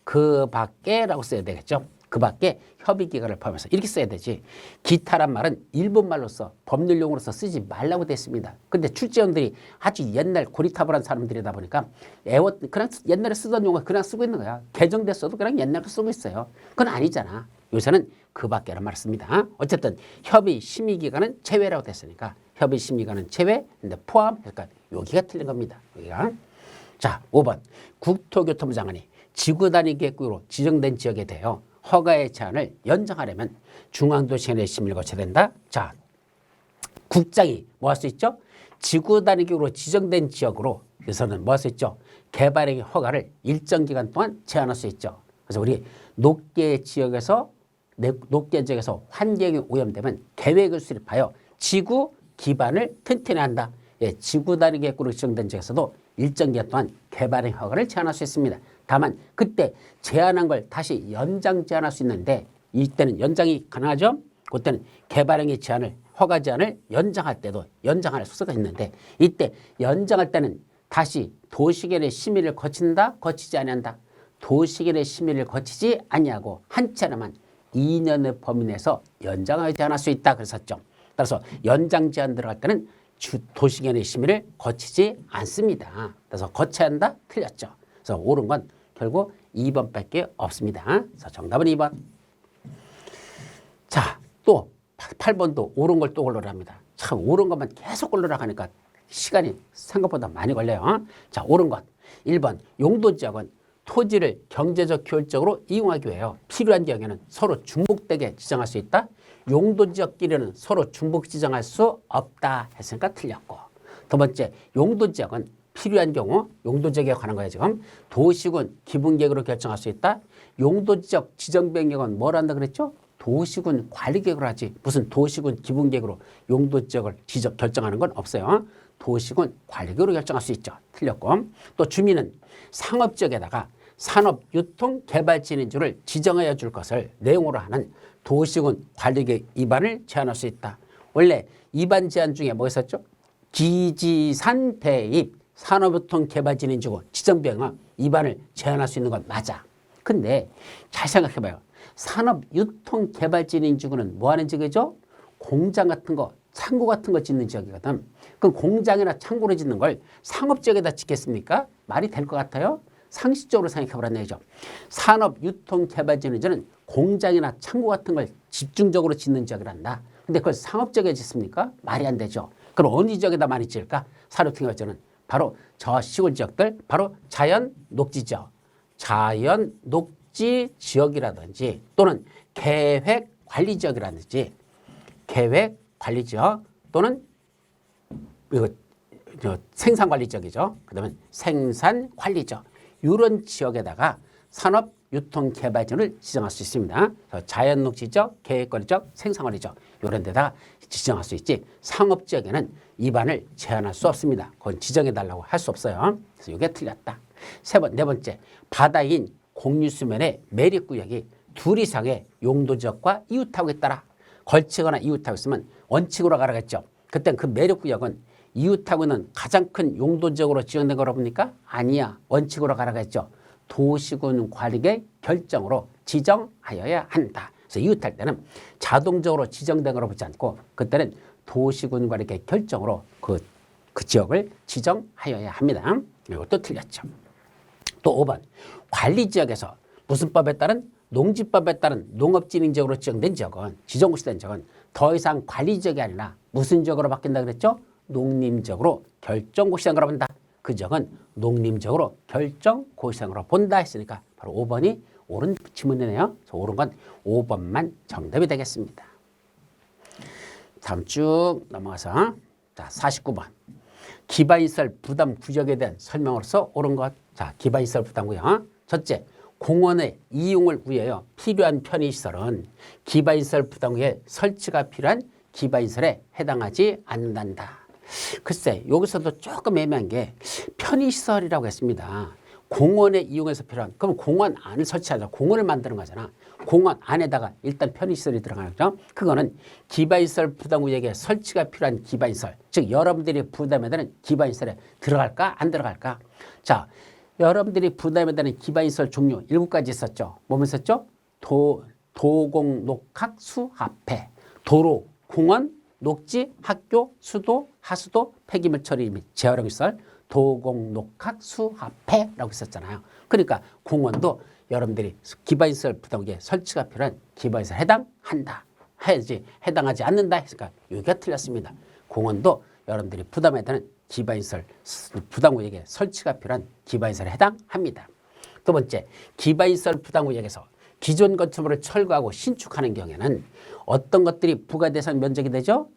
그 밖에라고 써야 되겠죠. 그 밖에 협의 기간을 포함해서 이렇게 써야 되지. 기타란 말은 일본말로서 법률용어로서 쓰지 말라고 됐습니다. 근데 출제원들이 아주 옛날 고리타불한 사람들이다 보니까 그냥 옛날에 쓰던 용어 그냥 쓰고 있는 거야. 개정됐어도 그냥 옛날 거 쓰고 있어요. 그건 아니잖아. 요새는 그 밖에란 말을 씁니다. 어쨌든 협의 심의 기간은 제외라고 됐으니까 협의 심의 기간은 제외, 근데 포함, 그러니까 여기가 틀린 겁니다. 여기가. 자, 5번 국토교통부 장관이 지구 단위 계획구로 지정된 지역에 대하여 허가의 제한을 연장하려면 중앙도시계획 심의를 거쳐야 된다. 자, 국장이 뭐 할 수 있죠? 지구 단위 계획으로 지정된 지역으로 그래서는 뭐 할 수 있죠? 개발행위 허가를 일정 기간 동안 제한할 수 있죠. 그래서 우리 녹계 지역에서 환경이 오염되면 계획을 수립하여 지구 기반을 튼튼히 한다. 예, 지구 단위 계획으로 지정된 지역에서도 일정 기간 동안 개발행 허가를 제한할 수 있습니다. 다만 그때 제한한 걸 다시 연장 제한할 수 있는데 이때는 연장이 가능하죠. 그때는 개발행위 제한을 허가 제한을 연장할 때도 연장할 수가 있는데 이때 연장할 때는 다시 도시계획 심의를 거친다, 거치지 아니한다. 도시계획 심의를 거치지 아니하고 한 차례만 2년의 범위 내에서 연장을 제한할 수 있다 그랬었죠. 따라서 연장 제한 들어갈 때는 도시계획 심의를 거치지 않습니다. 그래서 거쳐야 한다? 틀렸죠. 그래서 옳은 건 결국 2번밖에 없습니다. 그래서 정답은 2번. 자, 또 8번도 옳은 걸 또 골라랍니다. 참 옳은 것만 계속 골라라 하니까 시간이 생각보다 많이 걸려요. 자, 옳은 것. 1번 용도지역은 토지를 경제적 효율적으로 이용하기 위해 필요한 지역에는 서로 중복되게 지정할 수 있다. 용도지역끼리는 서로 중복 지정할 수 없다 했으니까 틀렸고. 두 번째 용도지역은 필요한 경우 용도지역에 관한 거예요. 지금 도시군 기본계획으로 결정할 수 있다. 용도지역 지정 변경은 뭘 한다 그랬죠? 도시군 관리계획으로 하지 무슨 도시군 기본계획으로 용도지역을 결정하는 건 없어요. 도시군 관리계획으로 결정할 수 있죠. 틀렸고. 또 주민은 상업지역에다가 산업유통개발진인주를 지정하여 줄 것을 내용으로 하는 도시군 관리계획 위반을 제한할 수 있다. 원래 위반 제한 중에 뭐 있었죠? 기지산 대입 산업유통개발진인주 지정변경 위반을 제한할 수 있는 건 맞아. 근데 잘 생각해봐요. 산업유통개발진인주는 뭐 하는 지역이죠? 공장 같은 거, 창고 같은 거 짓는 지역이거든. 그럼 공장이나 창고를 짓는 걸 상업지역에다 짓겠습니까? 말이 될 것 같아요? 상식적으로 생각해보라는 얘기죠. 산업유통개발진인주는 공장이나 창고 같은 걸 집중적으로 짓는 지역이란다. 근데 그걸 상업지역에 짓습니까? 말이 안 되죠. 그럼 어느 지역에다 많이 지을까? 산업유통개발진은 바로 저 시골 지역들, 바로 자연 녹지 지역, 자연 녹지 지역이라든지 또는 계획 관리 지역이라든지 계획 관리 지역 또는 이거 생산 관리 지역이죠. 그다음에 생산 관리 지역 이런 지역에다가 산업 유통 개발지를 지정할 수 있습니다. 자연 녹지 지역, 계획 관리 지역, 생산 관리 지역 이런 데다가 지정할 수 있지 상업 지역에는 위반을 제한할 수 없습니다. 그건 지정해 달라고 할 수 없어요. 그래서 이게 틀렸다. 네 번째 바다인 공유수면의 매립구역이 둘 이상의 용도지역과 이웃하고에 따라 걸치거나 이웃하고 있으면 원칙으로 가라겠죠. 그땐 그 매립구역은 이웃하고 있는 가장 큰 용도지역으로 지정된 거라 봅니까? 아니야. 원칙으로 가라겠죠. 도시군 관리계획 결정으로 지정하여야 한다. 그래서 이웃할 때는 자동적으로 지정된 거로 보지 않고 그때는 도시군관리의 결정으로 그 지역을 지정하여야 합니다. 이것도 틀렸죠. 또 5번 관리지역에서 무슨 법에 따른 농지법에 따른 농업진흥지역으로 지정된 지역은 지정고시된 지역은 더 이상 관리지역이 아니라 무슨 지역으로 바뀐다 그랬죠? 농림지역으로 결정고시장으로 본다. 그 지역은 농림지역으로 결정고시장으로 본다 했으니까 바로 5번이 옳은 지문이네요. 그래서 옳은 건 5번만 정답이 되겠습니다. 다음 쭉 넘어가서 자 49번 기반시설 부담 구역에 대한 설명으로서 옳은 것. 자 기반시설 부담 구역 첫째 공원의 이용을 위하여 필요한 편의시설은 기반시설 부담 구역에 설치가 필요한 기반시설에 해당하지 않는다. 글쎄 여기서도 조금 애매한 게 편의시설이라고 했습니다. 공원의 이용에서 필요한 그럼 공원 안을 설치하자 공원을 만드는 거잖아. 공원 안에다가 일단 편의시설이 들어가는 거죠. 그거는 기반시설 부담구역에 설치가 필요한 기반시설 즉 여러분들이 부담에 되는 기반시설에 들어갈까 안 들어갈까. 자 여러분들이 부담에 되는 기반시설 종류 7가지 있었죠. 뭐뭐 있었죠? 도공, 녹학, 수, 합해 도로, 공원, 녹지, 학교, 수도, 하수도, 폐기물 처리 및 재활용시설 도공, 녹학, 수, 합해라고 있었잖아요. 그러니까 공원도 여러분들이 기반시설 부담구역에 설치가 필요한 기반시설에 해당한다. 해야지 해당하지 않는다 했으니까 여기가 틀렸습니다. 공원도 여러분들이 부담에 되는 기반시설 부담구역에 설치가 필요한 기반시설에 해당합니다. 두 번째 기반시설 부담구역에서 기존 건축물을 철거하고 신축하는 경우에는 어떤 것들이 부가대상 면적이 되죠?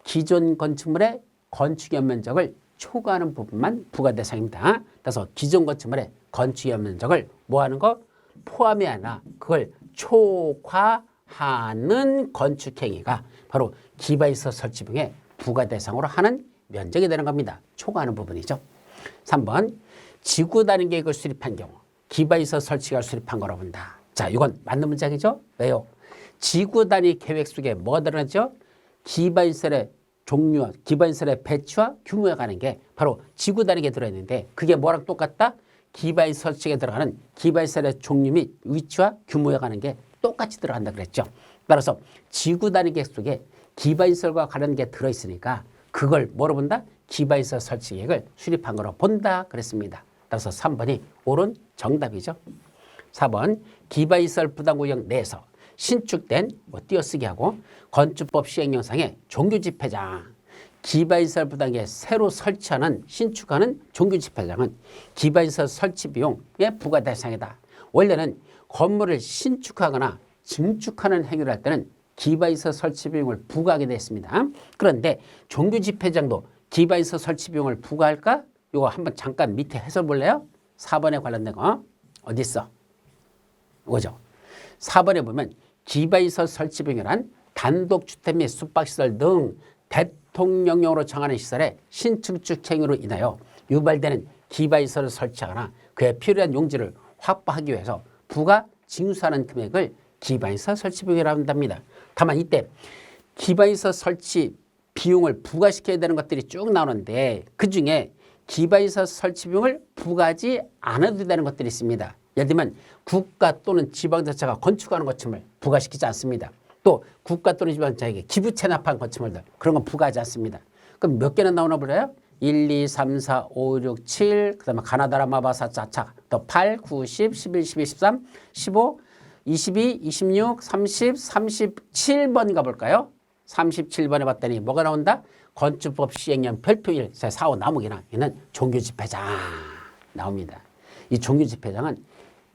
기존 건축물의 건축연 면적을 초과하는 부분만 부가대상입니다. 따라서 기존 건축물의 건축연 면적을 뭐하는 거? 포함이 아니라 그걸 초과하는 건축행위가 바로 기반시설 설치 등의 부가대상으로 하는 면적이 되는 겁니다. 초과하는 부분이죠. 3번 지구 단위 계획을 수립한 경우 기반시설 설치가 수립한 거로 본다. 자, 이건 맞는 문장이죠. 왜요? 지구 단위 계획 속에 뭐가 들어가죠? 기반시설의 종류와 기반시설의 배치와 규모에 관한 게 바로 지구 단위에 들어있는데 그게 뭐랑 똑같다? 기반시설 설치에 들어가는 기반시설의 종류 및 위치와 규모에 관한 게 똑같이 들어간다 그랬죠. 따라서 지구 단위 계획 속에 기반시설과 관련된 게 들어있으니까 그걸 뭐로 본다? 기반시설 설치 계획을 수립한 거로 본다 그랬습니다. 따라서 3번이 옳은 정답이죠. 4번 기반시설 부담구역 내에서 신축된 띄어쓰기 하고 건축법 시행령상의 종교집회장 기반시설 부담구역에 새로 설치하는 신축하는 종교집회장은 기반시설 설치 비용의 부가대상이다. 원래는 건물을 신축하거나 증축하는 행위를 할 때는 기반시설 설치 비용을 부과하게 되어 있습니다. 그런데 종교집회장도 기반시설 설치 비용을 부과할까? 이거 한번 잠깐 밑에 해설 볼래요? 4번에 관련된 거 어디 있어? 이거죠. 4번에 보면 기반시설 설치 비용이란 단독주택 및 숙박시설 등 대통령령으로 정하는 시설의 신축축 행위로 인하여 유발되는 기반시설을 설치하거나 그에 필요한 용지를 확보하기 위해서 부가 징수하는 금액을 기반시설 설치 비용이라고 한답니다. 다만 이때 기반시설 설치 비용을 부과시켜야 되는 것들이 쭉 나오는데 그중에 기반시설 설치 비용을 부과하지 않아도 되는 것들이 있습니다. 예를 들면 국가 또는 지방자치가 건축하는 건축물 부과시키지 않습니다. 또 국가 또는 지방자치에게 기부 체납한 건축물들 그런 건 부과하지 않습니다. 그럼 몇 개나 나오나 보래요? 1, 2, 3, 4, 5, 6, 7, 그 다음에 가나다라 마바사 짜차 또 8, 9, 10, 11, 12, 13, 15, 22, 26, 30, 37번 가볼까요? 37번에 봤더니 뭐가 나온다? 건축법 시행령 별표 1, 4, 5 나무기나 얘는 종교집회장 나옵니다. 이 종교집회장은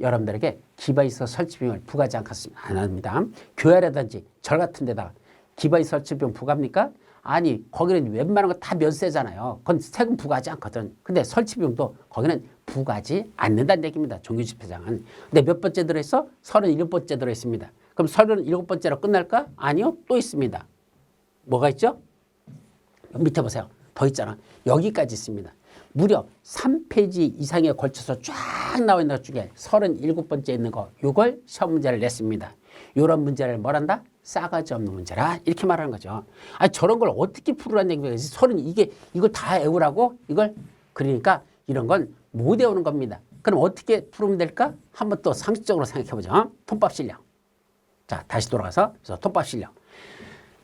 여러분들에게 기반시설 설치 비용을 부과하지 않습니다. 교회라든지 절 같은 데다가 기반시설 설치 비용 부과합니까? 아니 거기는 웬만한 거 다 면세잖아요. 그건 세금 부과하지 않거든. 근데 설치 비용도 거기는 부과하지 않는다는 얘기입니다. 종교집회장은. 근데 몇 번째 들어있어? 37번째 들어있습니다. 그럼 37번째로 끝날까? 아니요. 또 있습니다. 뭐가 있죠? 밑에 보세요. 더 있잖아. 여기까지 있습니다. 무려 3페이지 이상에 걸쳐서 쫙 나와 있는 것 중에 37번째 있는 거 이걸 시험 문제를 냈습니다. 이런 문제를 뭐란다? 싸가지 없는 문제라 이렇게 말하는 거죠. 아 저런 걸 어떻게 풀으라는 얘기예요. 이걸 다 외우라고? 이걸 그러니까 이런 건 못 외우는 겁니다. 그럼 어떻게 풀으면 될까? 한번 또 상식적으로 생각해 보죠. 통밥 실력. 자, 다시 돌아가서 그래서 통밥 실력.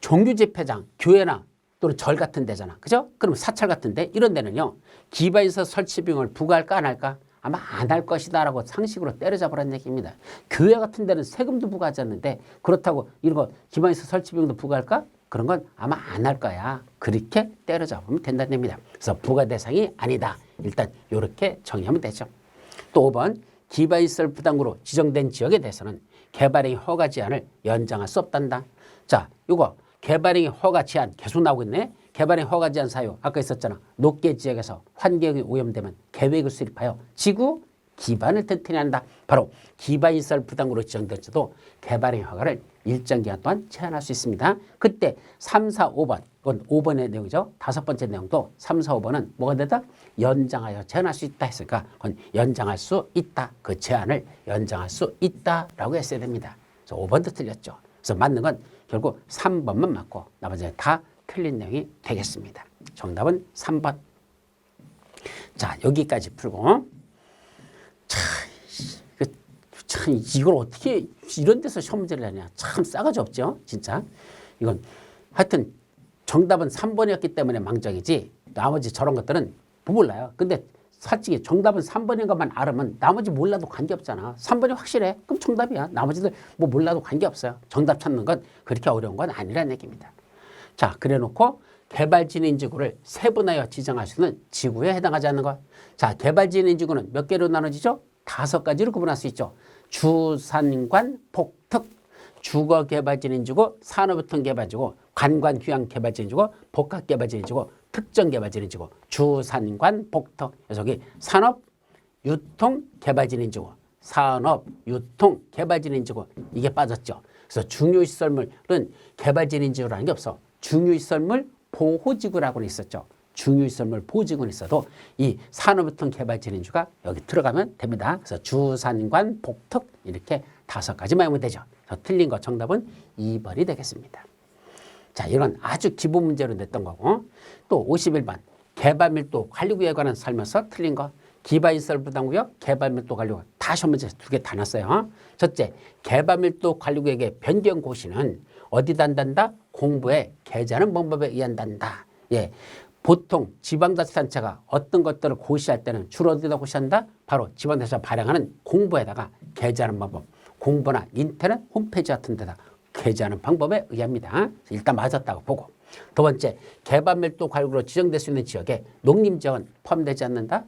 종교 집회장, 교회나 또는 절 같은 데잖아. 그죠? 그럼 사찰 같은데 이런 데는요. 기반시설 설치 비용을 부과할까 안 할까? 아마 안 할 것이다 라고 상식으로 때려잡으라는 얘기입니다. 교회 같은 데는 세금도 부과하지 않는데 그렇다고 이런 거 기반시설 설치 비용도 부과할까? 그런 건 아마 안 할 거야. 그렇게 때려잡으면 된다는 얘기입니다. 그래서 부과 대상이 아니다. 일단 이렇게 정의하면 되죠. 또 5번 기반시설 부담으로 지정된 지역에 대해서는 개발행위 허가 제한을 연장할 수 없단다. 자, 이거 개발행위 허가 제한 계속 나오고 있네. 개발행위 허가 제한 사유 아까 있었잖아. 녹계 지역에서 환경이 오염되면 계획을 수립하여 지구 기반을 튼튼히 한다. 바로 기반시설 부담으로 지정될지도 개발행위 허가를 일정 기간 동안 제한할 수 있습니다. 그때 3, 4, 5번 이건 5번의 내용이죠. 다섯 번째 내용도 3, 4, 5번은 뭐가 되다? 연장하여 제한할 수 있다 했으니까 그건 연장할 수 있다. 그 제한을 연장할 수 있다라고 했어야 됩니다. 그래서 5번도 틀렸죠. 그래서 맞는 건 결국 3번만 맞고 나머지는 다 틀린 내용이 되겠습니다. 정답은 3번. 자, 여기까지 풀고 참 이걸 어떻게 이런 데서 시험 문제를 내냐. 참 싸가지 없죠. 진짜. 이건 하여튼 정답은 3번이었기 때문에 망정이지 나머지 저런 것들은 몰라요. 근데 솔직히 정답은 3번인 것만 알으면 나머지 몰라도 관계없잖아. 3번이 확실해. 그럼 정답이야. 나머지들 뭐 몰라도 관계없어요. 정답 찾는 건 그렇게 어려운 건 아니라는 얘기입니다. 자, 그래놓고 개발진인지구를 세분하여 지정할 수 있는 지구에 해당하지 않는 것. 자, 개발진인지구는 몇 개로 나눠지죠? 5가지로 구분할 수 있죠. 주산관, 폭특, 주거개발진인지구, 산업유통개발지구, 관광휴양개발진인지구, 복합개발진인지구, 특정개발진인지구, 주산관, 폭특. 그래서 여기 산업유통개발진인지구, 산업유통개발진인지구 이게 빠졌죠. 그래서 중요시설물은 개발진인지구라는 게 없어. 중요시설물 보호지구라고는 있었죠. 중요시설물 보호지구는 있어도 이 산업유통개발진인지구가 여기 들어가면 됩니다. 그래서 주산관, 복특 이렇게 5가지만 하면 되죠. 그래서 틀린 거 정답은 2번이 되겠습니다. 자, 이건 아주 기본 문제로 냈던 거고 또 51번 개발밀도 관리구역에 관한 설명서 틀린 거. 기반시설 부담구역, 개발밀도 관리구역 다 시험 문제 2개 다 났어요. 첫째, 개발밀도 관리구역의 변경 고시는 어디다 한단다? 공부에 게재하는 방법에 의한단다. 예, 보통 지방자치단체가 어떤 것들을 고시할 때는 주로 어디다 고시한다? 바로 지방자치가 발행하는 공부에다가 게재하는 방법. 공부나 인터넷 홈페이지 같은 데다 게재하는 방법에 의합니다. 일단 맞았다고 보고. 두 번째, 개발밀도 관리구역으로 지정될 수 있는 지역에 농림지역은 포함되지 않는다.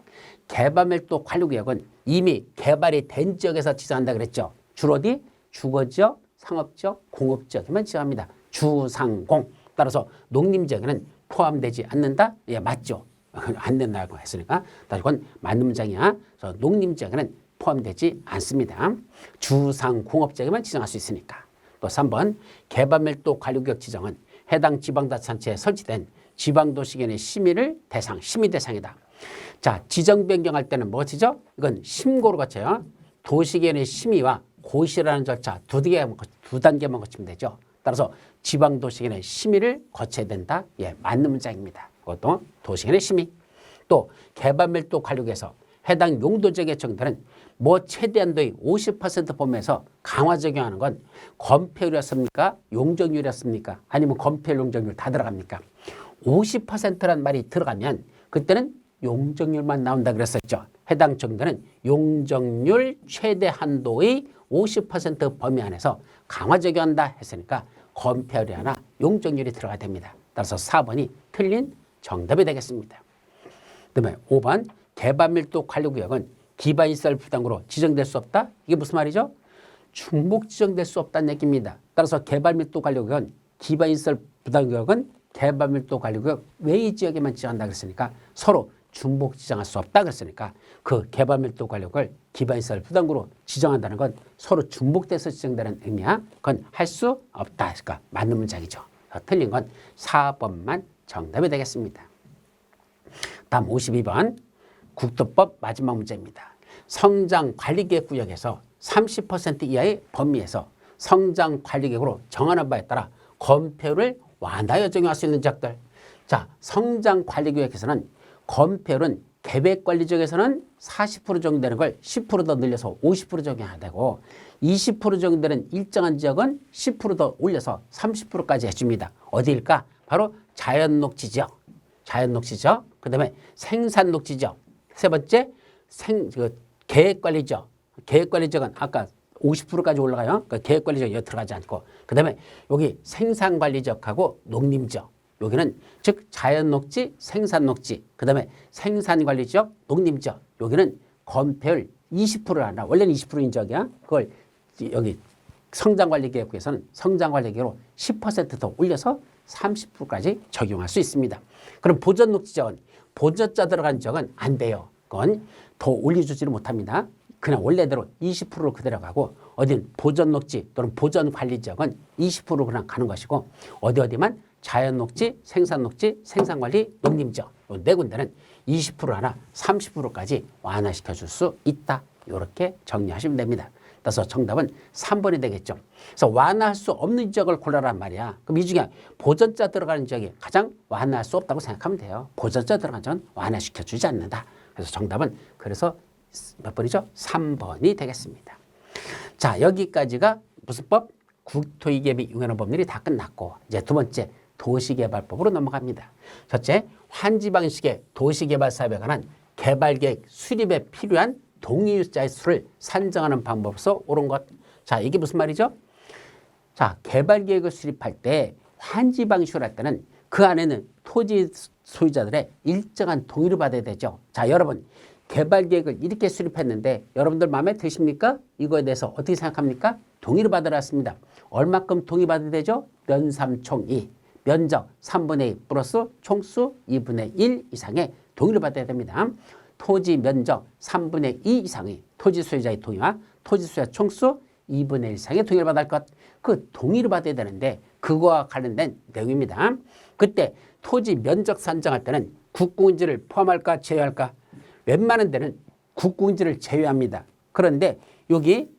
개발밀도 관리구역은 이미 개발이 된 지역에서 지정한다 그랬죠. 주로 어디? 주거지역, 상업지역, 공업지역에만 지정합니다. 주상공. 따라서 농림지역에는 포함되지 않는다? 예, 맞죠. 안 된다고 했으니까 그건 맞는 문장이야. 그래서 농림지역에는 포함되지 않습니다. 주상공업지역에만 지정할 수 있으니까. 또 3번 개발밀도 관리구역 지정은 해당 지방자치단체에 설치된 지방도시圏의 심의 대상이다. 자, 지정 변경할 때는 뭐지죠? 이건 심고로 거쳐요. 도시계획의 심의와 고시라는 절차 두 단계만 거치면 되죠. 따라서 지방도시계획의 심의를 거쳐야 된다. 예, 맞는 문장입니다. 그것도 도시계획의 심의. 또 개발밀도 관리구역에서 해당 용도지역에 정되는 뭐 최대한도의 50% 범위에서 강화 적용하는 건 건폐율이었습니까? 용적률이었습니까? 아니면 건폐율, 용적률 다 들어갑니까? 50%란 말이 들어가면 그때는 용적률만 나온다 그랬었죠. 해당 정도는 용적률 최대 한도의 50% 범위 안에서 강화 적용한다 했으니까 건폐율이 하나 용적률이 들어가야 됩니다. 따라서 4번이 틀린 정답이 되겠습니다. 그다음에 5번 개발밀도 관리구역은 기반시설 부담으로 지정될 수 없다? 이게 무슨 말이죠? 중복 지정될 수 없다는 얘기입니다. 따라서 개발밀도 관리구역은 기반시설 부담구역은 개발밀도 관리구역 외의 지역에만 지정한다 그랬으니까 서로 중복 지정할 수 없다 그랬으니까 그 개발밀도 관리구역을 기반시설 부담구로 지정한다는 건 서로 중복돼서 지정되는 의미야. 그건 할 수 없다. 그러니까 맞는 문장이죠. 틀린 건 4번만 정답이 되겠습니다. 다음 52번 국토법 마지막 문제입니다. 성장관리계획 구역에서 30% 이하의 범위에서 성장관리계획으로 정하는 바에 따라 건폐율을 완화하여 적용할 수 있는 지역들. 자, 성장관리계획에서는 건폐율은 계획관리지역에서는 40% 정도 되는 걸 10%더 늘려서 50% 적용해야 되고 20% 정도 되는 일정한 지역은 10%더 올려서 30%까지 해줍니다. 어디일까? 바로 자연녹지죠. 자연녹지죠. 그 다음에 생산녹지죠. 세 번째 계획관리죠. 계획관리적은 아까 50%까지 올라가요. 그러니까 계획관리적 여기 들어가지 않고 그 다음에 여기 생산관리적하고 농림지역 여기는 즉 자연녹지, 생산녹지 그 다음에 생산관리지역, 농림지역 여기는 건폐율 20%를 한다. 원래는 20%인 지역이야. 그걸 여기 성장관리계획부에서는 성장관리계획으로 10% 더 올려서 30%까지 적용할 수 있습니다. 그럼 보전녹지지역은 보전자 들어간 지역은 안 돼요. 그건 더 올려주지를 못합니다. 그냥 원래대로 20%로 그대로 가고 어딘 보전녹지 또는 보전관리지역은 20% 그냥 가는 것이고 어디만 자연녹지, 생산녹지, 생산관리, 농림지역 이 네 군데는 20% 하나 30%까지 완화시켜 줄 수 있다. 이렇게 정리하시면 됩니다. 그래서 정답은 3번이 되겠죠. 그래서 완화할 수 없는 지역을 골라란 말이야. 그럼 이 중에 보전자 들어가는 지역이 가장 완화할 수 없다고 생각하면 돼요. 보전자 들어가는 지역은 완화시켜 주지 않는다. 그래서 정답은 그래서 몇 번이죠? 3번이 되겠습니다. 자, 여기까지가 무슨 법? 국토위계비 융연한 법률이 다 끝났고 이제 두 번째 도시개발법으로 넘어갑니다. 첫째, 환지 방식의 도시개발 사업에 관한 개발계획 수립에 필요한 동의유자의 수를 산정하는 방법으로서 옳은 것. 자, 이게 무슨 말이죠? 자, 개발계획을 수립할 때 환지 방식을 할 때는 그 안에는 토지 소유자들의 일정한 동의를 받아야 되죠. 자, 여러분 개발계획을 이렇게 수립했는데 여러분들 마음에 드십니까? 이거에 대해서 어떻게 생각합니까? 동의를 받으러 왔습니다. 얼마큼 동의받아야 되죠? 면삼총이 면적 3분의 2 플러스 총수 2분의 1 이상의 동의를 받아야 됩니다. 토지 면적 3분의 2 이상의 토지 소유자의 동의와 토지 소유자 총수 2분의 1 이상의 동의를 받을 것. 그 동의를 받아야 되는데 그거와 관련된 내용입니다. 그때 토지 면적 산정할 때는 국공지를 포함할까 제외할까? 웬만한 데는 국공지를 제외합니다. 그런데 여기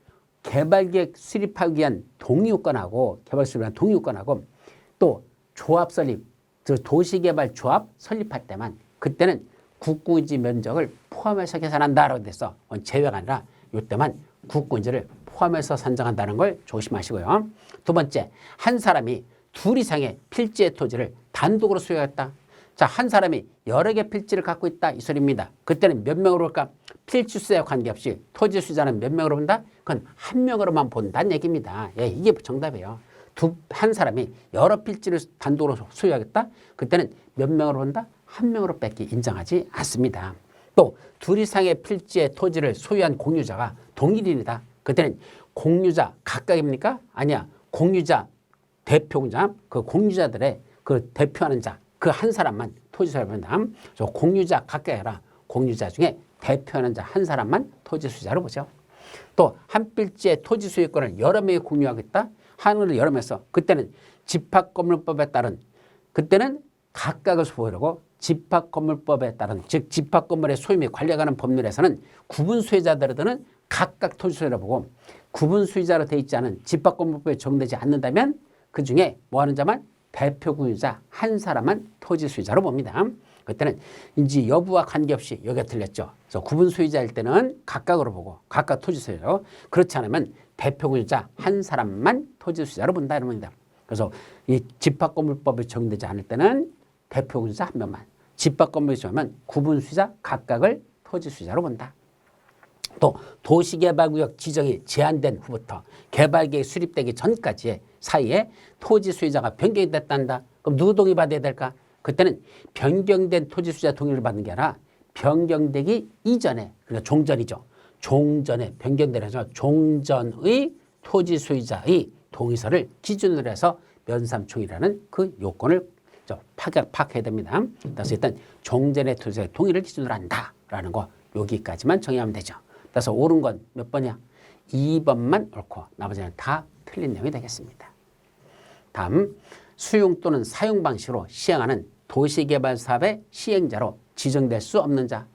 개발계획 수립하기 위한 동의요건하고 개발 수립을 위한 동의요건하고 또 조합 설립, 도시개발 조합 설립할 때만 그때는 국공지 면적을 포함해서 계산한다라고 돼서 제외가 아니라 이때만 국공지를 포함해서 산정한다는 걸 조심하시고요. 두 번째, 한 사람이 둘 이상의 필지의 토지를 단독으로 소유했다. 자, 한 사람이 여러 개 필지를 갖고 있다 이 소리입니다. 그때는 몇 명으로 볼까? 필지 수에 관계없이 토지 수자는 몇 명으로 본다? 그건 한 명으로만 본다는 얘기입니다. 예, 이게 정답이에요. 한 사람이 여러 필지를 단독으로 소유하겠다? 그때는 몇 명으로 본다? 한 명으로 밖에 인정하지 않습니다. 또 둘 이상의 필지의 토지를 소유한 공유자가 동일인이다. 그때는 공유자 각각입니까? 아니야. 공유자 대표자, 그 공유자들의 그 대표하는 자, 그 한 사람만 토지 소유한다. 그래서 공유자 각각이 아니라 공유자 중에 대표하는 자 한 사람만 토지 소유자로 보죠. 또 한 필지의 토지 소유권을 여러 명이 공유하겠다. 하늘을 여러 명에서 그때는 집합건물법에 따른 그때는 각각을 소유하고 집합건물법에 따른 즉 집합건물의 소유 및 관리에 관한 법률에서는 구분 소유자들은 각각 토지 소유를 보고 구분 소유자로 되어 있지 않은 집합건물법에 적용되지 않는다면 그중에 뭐 하는 자만 대표 공유자 한 사람만 토지 소유자로 봅니다. 그때는 인지 여부와 관계없이 여기가 틀렸죠. 그래서 구분 소유자일 때는 각각으로 보고 각각 토지 소유자로 그렇지 않으면 대표 공유자 한 사람만 토지 소유자로 본다 이런 겁니다. 그래서 이 집합건물법에 적용되지 않을 때는 대표 공유자 한 명만 집합건물에 적용하면 구분 소유자 각각을 토지 소유자로 본다. 또 도시개발구역 지정이 제한된 후부터 개발계획 수립되기 전까지의 사이에 토지 소유자가 변경이 됐단다. 그럼 누구 동의 받아야 될까? 그때는 변경된 토지 소유자 동의를 받는 게 아니라 변경되기 이전에 그러니까 종전이죠. 종전에 변경되면서 종전의 토지 소유자의 동의서를 기준으로 해서 면삼총이라는 그 요건을 파악해야 됩니다. 그래서 일단 종전의 토지의 동의를 기준으로 한다라는 거 여기까지만 정의하면 되죠. 그래서 옳은 건 몇 번이야? 2번만 옳고 나머지는 다 틀린 내용이 되겠습니다. 다음 수용 또는 사용 방식으로 시행하는 도시개발 사업의 시행자로 지정될 수 없는 자.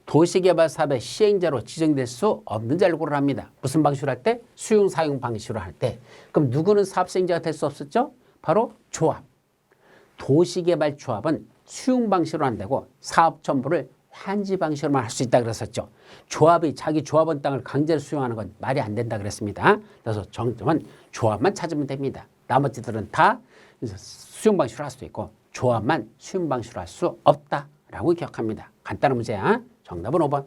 도시개발 사업의 시행자로 지정될 수 없는 자를 고르랍니다. 무슨 방식으로 할 때? 수용 사용 방식으로 할 때. 그럼 누구는 사업 시행자가 될 수 없었죠? 바로 조합. 도시개발 조합은 수용 방식으로 안 되고 사업 전부를 환지 방식으로만 할 수 있다 그랬었죠. 조합이 자기 조합원 땅을 강제로 수용하는 건 말이 안 된다 그랬습니다. 그래서 정점은 조합만 찾으면 됩니다. 나머지들은 다 수용 방식으로 할 수도 있고 조합만 수용 방식으로 할 수 없다라고 기억합니다. 간단한 문제야. 정답은 5번.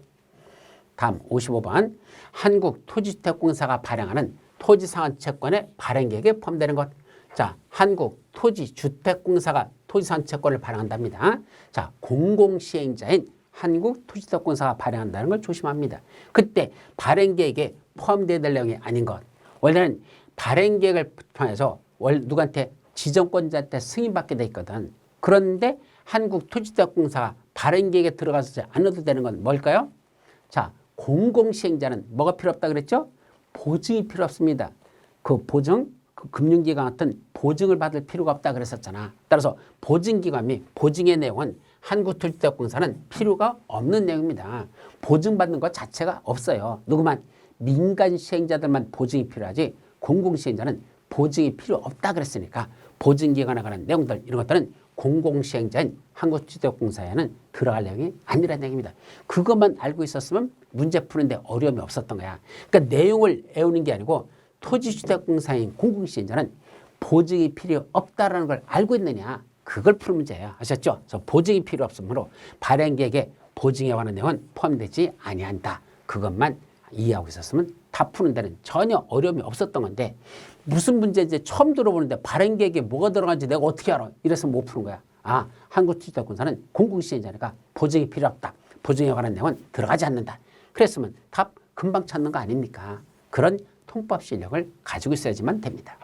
다음 55번. 한국토지주택공사가 발행하는 토지상환채권의 발행계획에 포함되는 것. 자, 한국토지주택공사가 토지상환채권을 발행한답니다. 자, 공공시행자인 한국토지주택공사가 발행한다는 걸 조심합니다. 그때 발행계획에 포함되어야 될 내용이 아닌 것. 원래는 발행계획을 통해서 누구한테 지정권자한테 승인받게 돼 있거든. 그런데 한국토지주택공사가 발행계획에 들어가서 안 해도 되는 건 뭘까요? 자, 공공시행자는 뭐가 필요 없다 그랬죠? 보증이 필요 없습니다. 그 보증, 그 금융기관 같은 보증을 받을 필요가 없다 그랬었잖아. 따라서 보증기관 및 보증의 내용은 한국토지주택공사는 필요가 없는 내용입니다. 보증받는 것 자체가 없어요. 누구만 민간 시행자들만 보증이 필요하지 공공시행자는 보증이 필요 없다 그랬으니까 보증기관에 관한 내용들 이런 것들은 공공시행자인 한국토지주택공사에는 들어갈 내용이 아니라는 얘기입니다. 그것만 알고 있었으면 문제 푸는데 어려움이 없었던 거야. 그러니까 내용을 외우는 게 아니고 토지주택공사인 공공시행자는 보증이 필요 없다라는 걸 알고 있느냐. 그걸 푸는 문제예요. 아셨죠? 그래서 보증이 필요 없으므로 발행계획에 보증에 관한 내용은 포함되지 아니한다. 그것만 이해하고 있었으면 다 푸는 데는 전혀 어려움이 없었던 건데 무슨 문제인지 처음 들어보는데 발행계획에 뭐가 들어간지 내가 어떻게 알아? 이래서 못 푸는 거야. 아, 한국토지주택공사는 공공시행자니까 보증이 필요 없다. 보증에 관한 내용은 들어가지 않는다. 그랬으면 답 금방 찾는 거 아닙니까? 그런 통법 실력을 가지고 있어야지만 됩니다.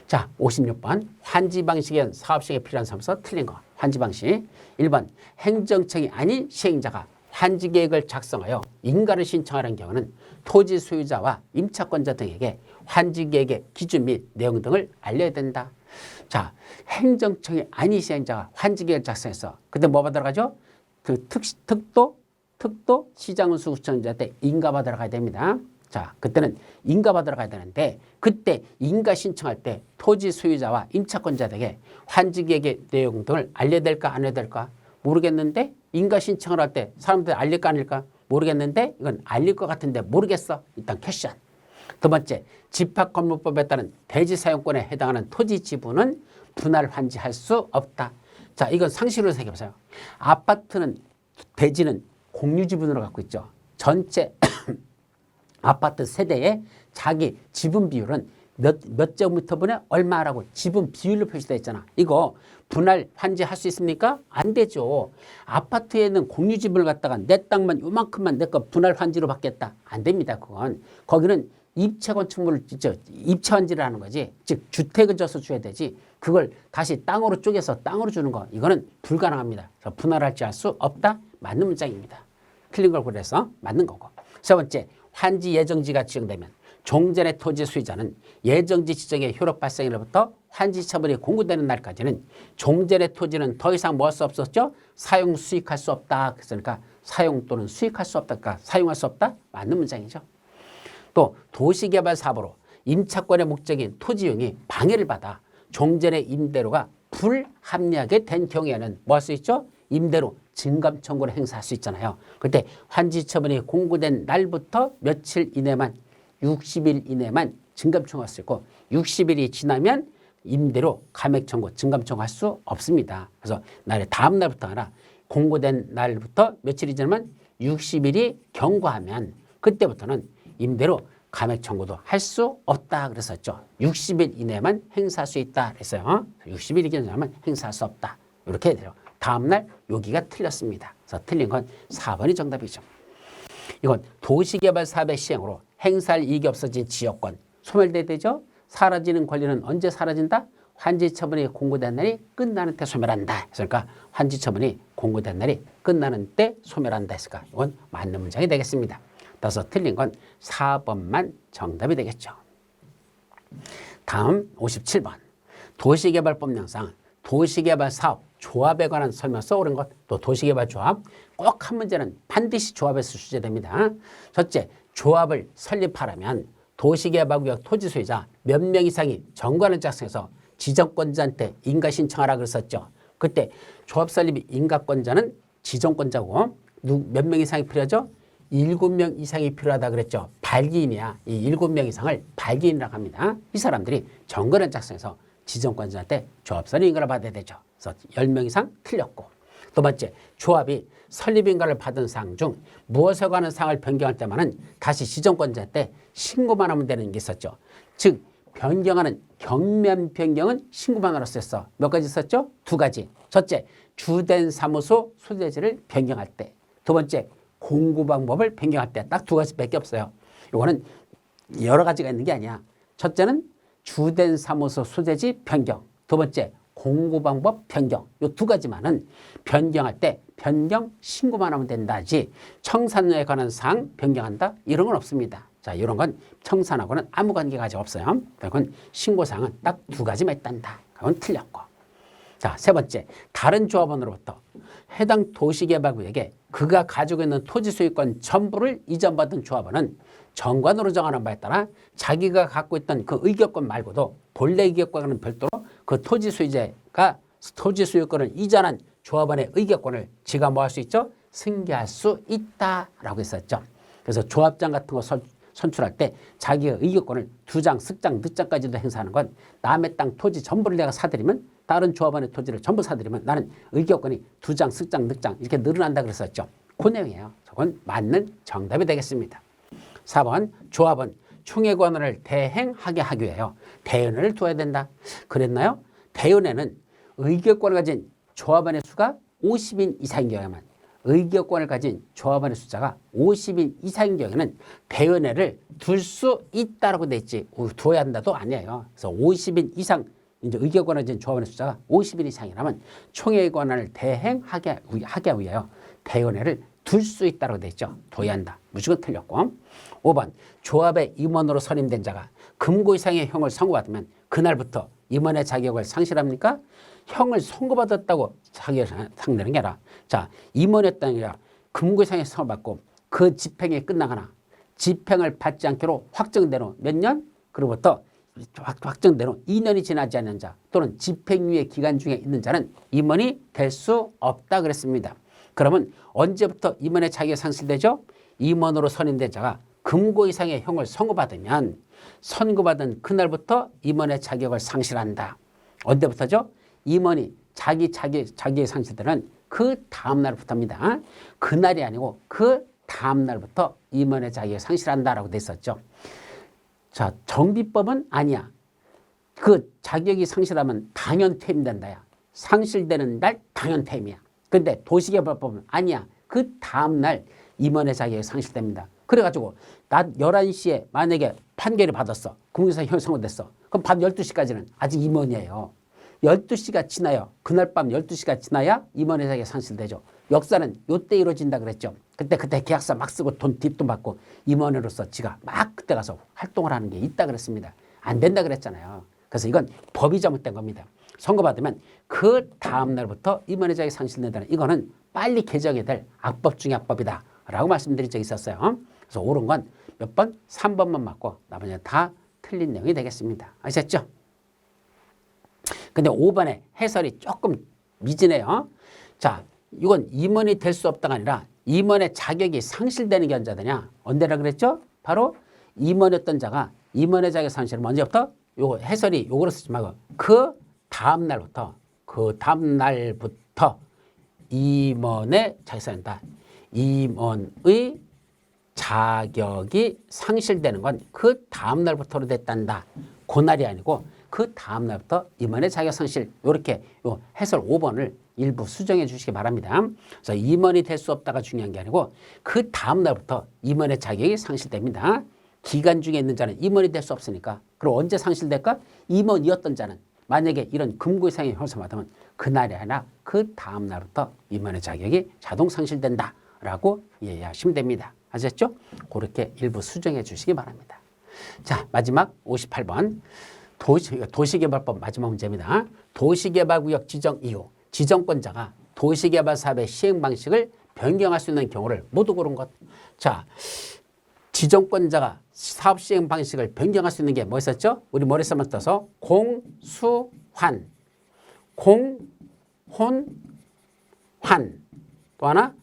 자, 56번 환지 방식의 사업시행에 필요한 사무소 틀린 거. 환지 방식 1번 행정청이 아닌 시행자가 환지 계획을 작성하여 인가를 신청하는 경우는 토지 소유자와 임차권자 등에게 환지 계획의 기준 및 내용 등을 알려야 된다. 자, 행정청이 아닌 시행자가 환지 계획을 작성해서 그때 뭐 받으러 가죠? 그 특도 시장운수구청장한테 인가 받으러 가야 됩니다. 자, 그때는 인가 받으러 가야 되는데 그때 인가 신청할 때 토지 소유자와 임차권자에게 환지 계획의 내용 등을 알려야 될까 안 알려야 될까 모르겠는데 인가 신청을 할 때 사람들 알릴까 아닐까 모르겠는데 이건 알릴 것 같은데 모르겠어. 일단 퀘션. 두 번째, 집합건물법에 따른 대지 사용권에 해당하는 토지 지분은 분할 환지할 수 없다. 자, 이건 상식으로 생각해보세요. 아파트는 대지는 공유 지분으로 갖고 있죠. 전체 아파트 세대의 자기 지분 비율은 몇 제곱미터분에 얼마라고 지분 비율로 표시되어 있잖아. 이거 분할 환지할 수 있습니까? 안 되죠. 아파트에 있는 공유 지분을 갖다가 내 땅만 요만큼만 내 거 분할 환지로 받겠다. 안 됩니다. 그건. 거기는 입체 건축물을 입체 환지를 하는 거지. 즉 주택을 져서 줘야 되지. 그걸 다시 땅으로 쪼개서 땅으로 주는 거. 이거는 불가능합니다. 그래서 분할할지 할 수 없다. 맞는 문장입니다. 틀린 걸 고려해서 맞는 거고. 세 번째, 환지 예정지가 지정되면 종전의 토지 소유자는 예정지 지정의 효력 발생일로부터 환지 처분이 공고되는 날까지는 종전의 토지는 더 이상 뭐 할 수 없었죠? 사용 수익할 수 없다. 그러니까 사용 또는 수익할 수 없다. 그러니까 사용할 수 없다. 맞는 문장이죠. 또 도시개발 사업으로 임차권의 목적인 토지용이 방해를 받아 종전의 임대료가 불합리하게 된 경우에는 뭐 할 수 있죠? 임대료 증감 청구를 행사할 수 있잖아요. 그때 환지 처분이 공고된 날부터 며칠 이내만 60일 이내만 증감 청구할 수 있고 60일이 지나면 임대료 감액 청구, 증감 청구할 수 없습니다. 그래서 다음 날부터 아니라 공고된 날부터 며칠이 지나면 60일이 경과하면 그때부터는 임대료 감액 청구도 할 수 없다 그랬었죠. 60일 이내만 행사할 수 있다 그랬어요. 60일이 지나면 행사할 수 없다. 이렇게 해야 돼요. 다음 날 여기가 틀렸습니다. 그래서 틀린 건 4번이 정답이죠. 이건 도시개발 사업의 시행으로 행사할 이익이 없어진 지역권 소멸돼야 되죠. 사라지는 권리는 언제 사라진다? 환지 처분이 공고된 날이 끝나는 때 소멸한다. 그러니까 환지 처분이 공고된 날이 끝나는 때 소멸한다 했으니까 이건 맞는 문장이 되겠습니다. 따라서 틀린 건 4번만 정답이 되겠죠. 다음 57번. 도시개발법령상 도시개발 사업 조합에 관한 설명서 옳은 것. 또 도시개발 조합 꼭 한 문제는 반드시 조합에서 출제됩니다. 첫째, 조합을 설립하려면 도시개발구역 토지 소유자 몇 명 이상이 정관을 작성해서 지정권자한테 인가 신청하라 그랬었죠. 그때 조합 설립 인가권자는 지정권자고 몇 명 이상이 필요하죠? 7명 이상이 필요하다 그랬죠. 발기인이야. 이 7명 이상을 발기인이라고 합니다. 이 사람들이 정거를 작성해서 지정권자한테 조합선 인가를 받아야 되죠. 그래서 10명 이상 틀렸고. 두 번째, 조합이 설립인가를 받은 사항 중 무엇에 관한 사항을 변경할 때만은 다시 지정권자한테 신고만 하면 되는 게 있었죠. 즉 변경하는 경면 변경은 신고만 하러 썼어. 몇 가지 썼죠? 2가지. 첫째, 주된 사무소 소재지를 변경할 때. 두 번째, 공고 방법을 변경할 때. 딱 2가지밖에 없어요. 이거는 여러 가지가 있는 게 아니야. 첫째는 주된 사무소 소재지 변경. 두 번째, 공고 방법 변경. 이 2가지만은 변경할 때 변경 신고만 하면 된다지 청산에 관한 사항 변경한다 이런 건 없습니다. 자, 이런 건 청산하고는 아무 관계가 없어요. 그건 신고사항은 딱 2가지만 있단다. 그건 틀렸고. 자, 세 번째, 다른 조합원으로부터 해당 도시개발구역에 그가 가지고 있는 토지 소유권 전부를 이전받은 조합원은 정관으로 정하는 바에 따라 자기가 갖고 있던 그 의결권 말고도 본래 의결권과는 별도로 그 토지 소유자가 토지 소유권을 이전한 조합원의 의결권을 지가 뭐 할 수 있죠? 승계할 수 있다라고 했었죠. 그래서 조합장 같은 거 선출할 때 자기의 의결권을 2장, 습장, 늑장까지도 행사하는 건 남의 땅 토지 전부를 내가 사들이면 다른 조합원의 토지를 전부 사들이면 나는 의결권이 2장, 습장, 늑장 이렇게 늘어난다 그랬었죠. 그 내용이에요. 그건 맞는 정답이 되겠습니다. 4번, 조합은 총회 권한을 대행하게 하기 위하여 대연회를 두어야 된다. 그랬나요? 대연회는 의결권을 가진 조합원의 수가 50인 이상인 경우에만, 의결권을 가진 조합원의 숫자가 50인 이상인 경우에는 대연회를 둘 수 있다라고 돼 있지 두어야 한다도 아니에요. 그래서 50인 이상 이제 의결권을 가진 조합원의 숫자가 50인 이상이라면 총회 권한을 대행하게 위하여 대연회를 둘 수 있다고 돼 있죠. 둬야 한다. 무조건 틀렸고. 5번, 조합의 임원으로 선임된 자가 금고 이상의 형을 선고받으면 그날부터 임원의 자격을 상실합니까? 형을 선고받았다고 자격을 상대는 게 아니라, 자, 임원이었다는 게 아니라 금고 이상의 선을 받고 그 집행이 끝나거나 집행을 받지 않기로 확정된 후 몇 년? 그로부터 확정된 후 2년이 지나지 않는 자 또는 집행유예 기간 중에 있는 자는 임원이 될 수 없다 그랬습니다. 그러면 언제부터 임원의 자격이 상실되죠? 임원으로 선임된 자가 금고 이상의 형을 선고받으면 선고받은 그날부터 임원의 자격을 상실한다. 언제부터죠? 임원이 자격이 상실되는 그 다음 날부터입니다. 그날이 아니고 그 다음 날부터 임원의 자격이 상실한다라고 돼 있었죠. 자, 정비법은 아니야. 그 자격이 상실하면 당연 퇴임된다야. 상실되는 날 당연 퇴임이야. 근데 도시개발법은 아니야. 그 다음 날 임원의 자격이 상실됩니다. 그래가지고 낮 11시에 만약에 판결을 받았어. 국무회사 형 선고됐어. 그럼 밤 12시까지는 아직 임원이에요. 12시가 지나요. 그날 밤 12시가 지나야 임원의 자격이 상실되죠. 역사는 요때 이루어진다 그랬죠. 그때 계약서 막 쓰고 뒷돈 받고 임원으로서 지가 막 그때 가서 활동을 하는 게 있다 그랬습니다. 안 된다 그랬잖아요. 그래서 이건 법이 잘못된 겁니다. 선고받으면 그 다음 날부터 임원의 자격이 상실된다는 이거는 빨리 개정해야 될 악법 중의 악법이다 라고 말씀드린 적이 있었어요. 그래서 옳은 건 몇 번? 3번만 맞고 나머지는 다 틀린 내용이 되겠습니다. 아셨죠? 근데 5번의 해설이 조금 미지네요. 자, 이건 임원이 될 수 없다가 아니라 임원의 자격이 상실되는 게 언제되냐? 언제라 그랬죠? 바로 임원이었던 자가 임원의 자격 상실은 언제부터? 요거 해설이 요거로 쓰지 말고 그 다음 날부터 임원의 자격이 상실된다. 임원의 자격이 상실되는 건 그 다음 날부터로 됐단다. 그날이 아니고 그 다음 날부터 임원의 자격 상실. 이렇게 요 해설 5번을 일부 수정해 주시기 바랍니다. 그래서 임원이 될 수 없다가 중요한 게 아니고 그 다음 날부터 임원의 자격이 상실됩니다. 기간 중에 있는 자는 임원이 될 수 없으니까. 그럼 언제 상실될까? 임원이었던 자는 만약에 이런 금고 이상의 형사 받으면 그날이 아니라 그 다음 날부터 임원의 자격이 자동 상실된다라고 이해하시면 됩니다. 아셨죠? 그렇게 일부 수정해 주시기 바랍니다. 자, 마지막 58번. 도시개발법 마지막 문제입니다. 도시개발구역 지정 이후 지정권자가 도시개발 사업의 시행 방식을 변경할 수 있는 경우를 모두 고른 것. 자, 지정권자가 사업 시행 방식을 변경할 수 있는 게 뭐 있었죠? 우리 머릿속만 떠서 공수환, 공혼환, 또 하나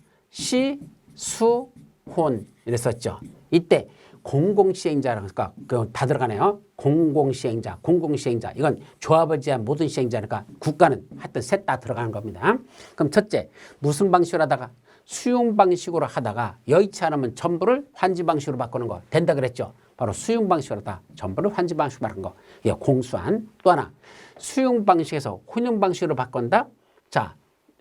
시, 수, 혼 이랬었죠. 이때 공공시행자라니까 다 들어가네요. 공공시행자, 공공시행자. 이건 조합을 제한 모든 시행자니까 국가는 하여튼 셋 다 들어가는 겁니다. 그럼 첫째, 무슨 방식으로 하다가 수용 방식으로 하다가 여의치 않으면 전부를 환지 방식으로 바꾸는 거 된다 그랬죠. 바로 수용 방식으로 하다 전부를 환지 방식으로 바꾸는 거. 이게 공수한. 또 하나, 수용 방식에서 혼용 방식으로 바꾼다. 자,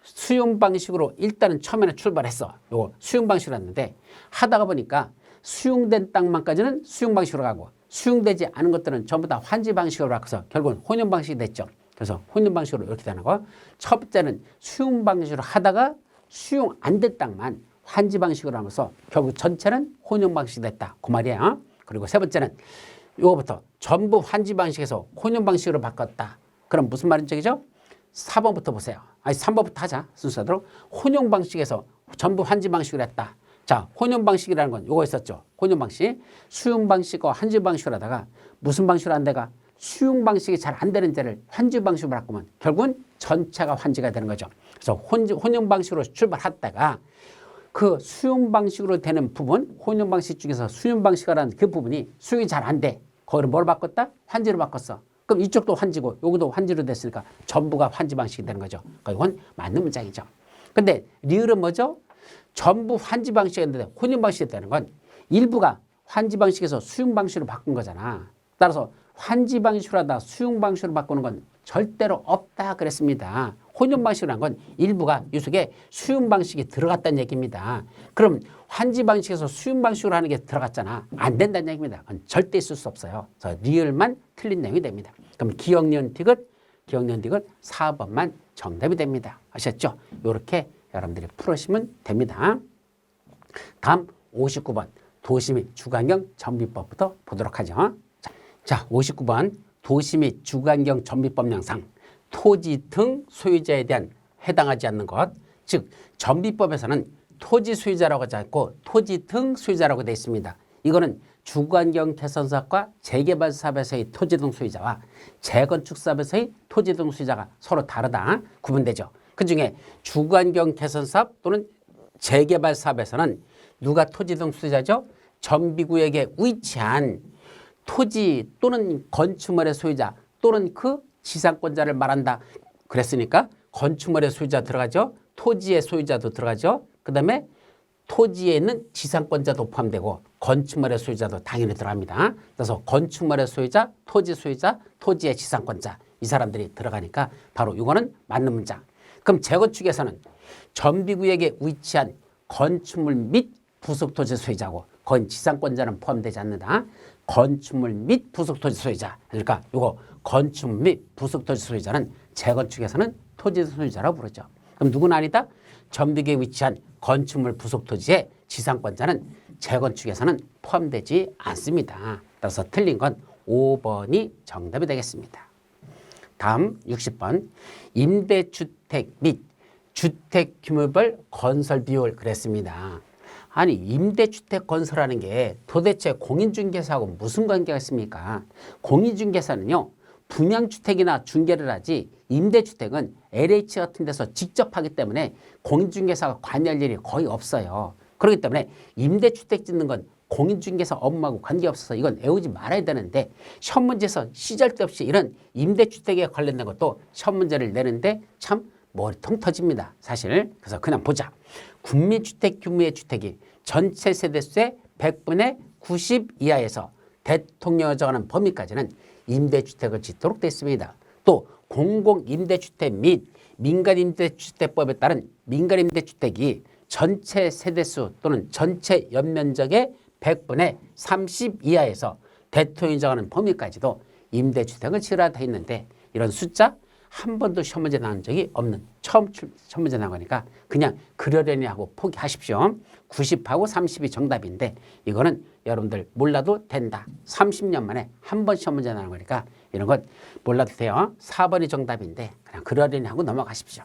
수용 방식으로 일단은 처음에는 출발했어. 요거 수용 방식으로 했는데 하다가 보니까 수용된 땅만까지는 수용 방식으로 가고 수용되지 않은 것들은 전부 다 환지 방식으로 바꿔서 결국은 혼용 방식이 됐죠. 그래서 혼용 방식으로 이렇게 되는 거. 첫 번째는 수용 방식으로 하다가 수용 안 된 땅만 환지 방식으로 하면서 결국 전체는 혼용 방식이 됐다. 그 말이에요. 그리고 세 번째는 요거부터 전부 환지 방식에서 혼용 방식으로 바꿨다. 그럼 무슨 말인 적이죠? 4번부터 보세요. 아니 3번부터 하자. 순서대로. 혼용 방식에서 전부 환지 방식으로 했다. 자, 혼용 방식이라는 건 요거 있었죠. 혼용 방식. 수용 방식과 환지 방식으로 하다가 무슨 방식으로 한 데가 수용 방식이 잘 안 되는 데를 환지 방식으로 바꾸면 결국은 전체가 환지가 되는 거죠. 그래서 혼용 방식으로 출발했다가 그 수용 방식으로 되는 부분, 혼용 방식 중에서 수용 방식이라는 그 부분이 수용이 잘 안 돼. 거기를 뭘 바꿨다? 환지로 바꿨어. 그럼 이쪽도 환지고 여기도 환지로 됐으니까 전부가 환지 방식이 되는 거죠. 이건 맞는 문장이죠. 근데 리을은 뭐죠? 전부 환지 방식이었는데 혼용 방식이 되는 건 일부가 환지 방식에서 수용 방식으로 바꾼 거잖아. 따라서 환지 방식으로 하다 수용 방식으로 바꾸는 건 절대로 없다 그랬습니다. 혼용 방식으로 한 건 일부가 이 속에 수용 방식이 들어갔다는 얘기입니다. 그럼 환지 방식에서 수용 방식으로 하는 게 들어갔잖아. 안 된다는 얘기입니다. 그건 절대 있을 수 없어요. 그래서 리을만 틀린 내용이 됩니다. 그럼 기억, 니은, 디귿 4번만 정답이 됩니다. 아셨죠? 이렇게 여러분들이 풀으시면 됩니다. 다음 59번 도시 및 주거환경 정비법부터 보도록 하죠. 자, 59번 도시 및 주거환경 정비법령상 토지 등 소유자에 대한 해당하지 않는 것, 즉 정비법에서는 토지 소유자라고 하지 않고 토지 등 소유자라고 되어 있습니다. 이거는 주거환경 개선 사업과 재개발 사업에서의 토지 등 소유자와 재건축 사업에서의 토지 등 소유자가 서로 다르다 구분되죠. 그중에 주거환경 개선 사업 또는 재개발 사업에서는 누가 토지 등 소유자죠? 정비구역에 위치한 토지 또는 건축물의 소유자 또는 그 지상권자를 말한다. 그랬으니까 건축물의 소유자 들어가죠. 토지의 소유자도 들어가죠. 그 다음에 토지에 있는 지상권자도 포함되고 건축물의 소유자도 당연히 들어갑니다. 그래서 건축물의 소유자, 토지의 지상권자 이 사람들이 들어가니까 바로 이거는 맞는 문장. 그럼 재건축에서는 정비구역에 위치한 건축물 및 부속토지 소유자고 거긴 지상권자는 포함되지 않는다. 건축물 및 부속토지 소유자. 그러니까 이거 건축물 및 부속토지 소유자는 재건축에서는 토지 소유자라고 부르죠. 그럼 누구는 아니다? 정비구역에 위치한 건축물 부속토지의 지상권자는 재건축에서는 포함되지 않습니다. 따라서 틀린 건 5번이 정답이 되겠습니다. 다음 60번 임대주택 및 주택 규모별 건설 비율 그랬습니다. 아니 임대주택 건설하는 게 도대체 공인중개사하고 무슨 관계가 있습니까? 공인중개사는요 분양주택이나 중개를 하지 임대주택은 LH 같은 데서 직접 하기 때문에 공인중개사가 관여할 일이 거의 없어요. 그렇기 때문에 임대주택 짓는 건 공인중개사 업무하고 관계없어서 이건 외우지 말아야 되는데 시험 문제에서 시잘데없이 이런 임대주택에 관련된 것도 시험 문제를 내는데 참 머리통 터집니다. 사실. 그래서 그냥 보자. 국민주택 규모의 주택이 전체 세대수의 100분의 90 이하에서 대통령이 정하는 범위까지는 임대주택을 짓도록 되어 있습니다. 또 공공임대주택 및 민간임대주택법에 따른 민간임대주택이 전체 세대수 또는 전체 연면적의 100분의 30 이하에서 대통령이 정하는 범위까지도 임대주택을 지으라 되어 있는데 이런 숫자 한 번도 시험 문제 나온 적이 없는 처음 시험 문제 나오니까 그냥 그러려니 하고 포기하십시오. 90하고 30이 정답인데 이거는 여러분들 몰라도 된다. 30년 만에 한 번 시험 문제 나온 거니까 이런 건 몰라도 돼요. 4번이 정답인데 그냥 그러려니 하고 넘어가십시오.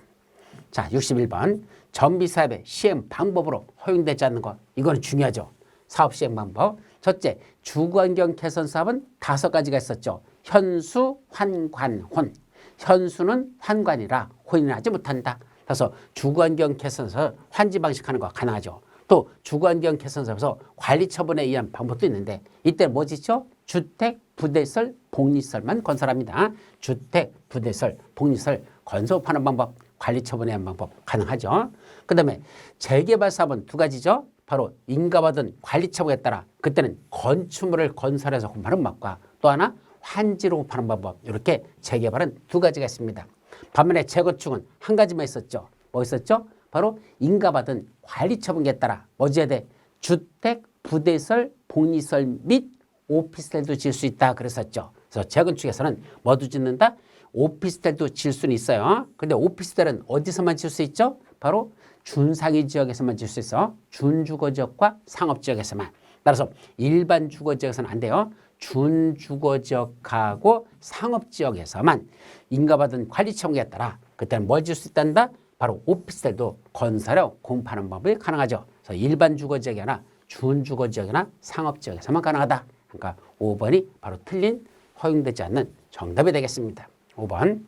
자, 61번 정비사업의 시행 방법으로 허용되지 않는 것. 이거는 중요하죠. 사업 시행 방법. 첫째, 주거환경 개선 사업은 5가지가 있었죠. 현수, 환관, 혼. 현수는 환관이라 혼인하지 못한다. 그래서 주거환경 개선서 환지 방식하는 거 가능하죠. 또 주거환경 개선서에서 관리 처분에 의한 방법도 있는데 이때 뭐 짓죠? 주택, 부대시설, 복리시설만 건설합니다. 주택, 부대시설, 복리시설 건설하는 방법, 관리 처분에 의한 방법 가능하죠. 그 다음에 재개발 사업은 두 가지죠. 바로 인가받은 관리 처분에 따라 그때는 건축물을 건설해서 공파는 방법과 또 하나 환지로 공파는 방법, 이렇게 재개발은 두 가지가 있습니다. 반면에 재건축은 한 가지만 있었죠. 뭐 있었죠? 바로 인가받은 관리 처분에 따라 뭐 지어야 돼? 주택, 부대시설, 복리시설 및 오피스텔도 지을 수 있다 그랬었죠. 그래서 재건축에서는 뭐도 짓는다? 오피스텔도 지을 수는 있어요. 근데 오피스텔은 어디서만 지을 수 있죠? 바로 준상위 지역에서만 지을 수 있어. 준주거지역과 상업지역에서만. 따라서 일반 주거지역에서는 안 돼요. 준주거지역하고 상업지역에서만 인가받은 관리 처분에 따라 그때는 뭘 지을 수 있단다? 바로 오피스텔도 건설하여 공파하는 방법이 가능하죠. 그래서 일반 주거지역이나 준주거지역이나 상업지역에서만 가능하다. 그러니까 5번이 바로 틀린 허용되지 않는 정답이 되겠습니다. 5번.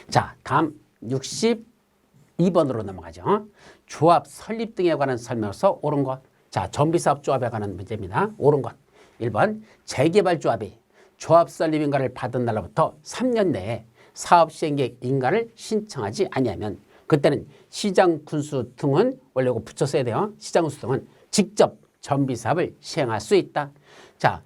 자, 다음 62번으로 넘어가죠. 조합 설립 등에 관한 설명서 옳은 것. 자, 정비사업 조합에 관한 문제입니다. 옳은 것. 1번 재개발 조합이 조합 설립 인가를 받은 날로부터 3년 내에 사업 시행계획 인가를 신청하지 아니하면 그때는 시장 군수 등은 원래 이거 붙여 써야 돼요. 시장 군수 등은 직접 정비사업을 시행할 수 있다. 자,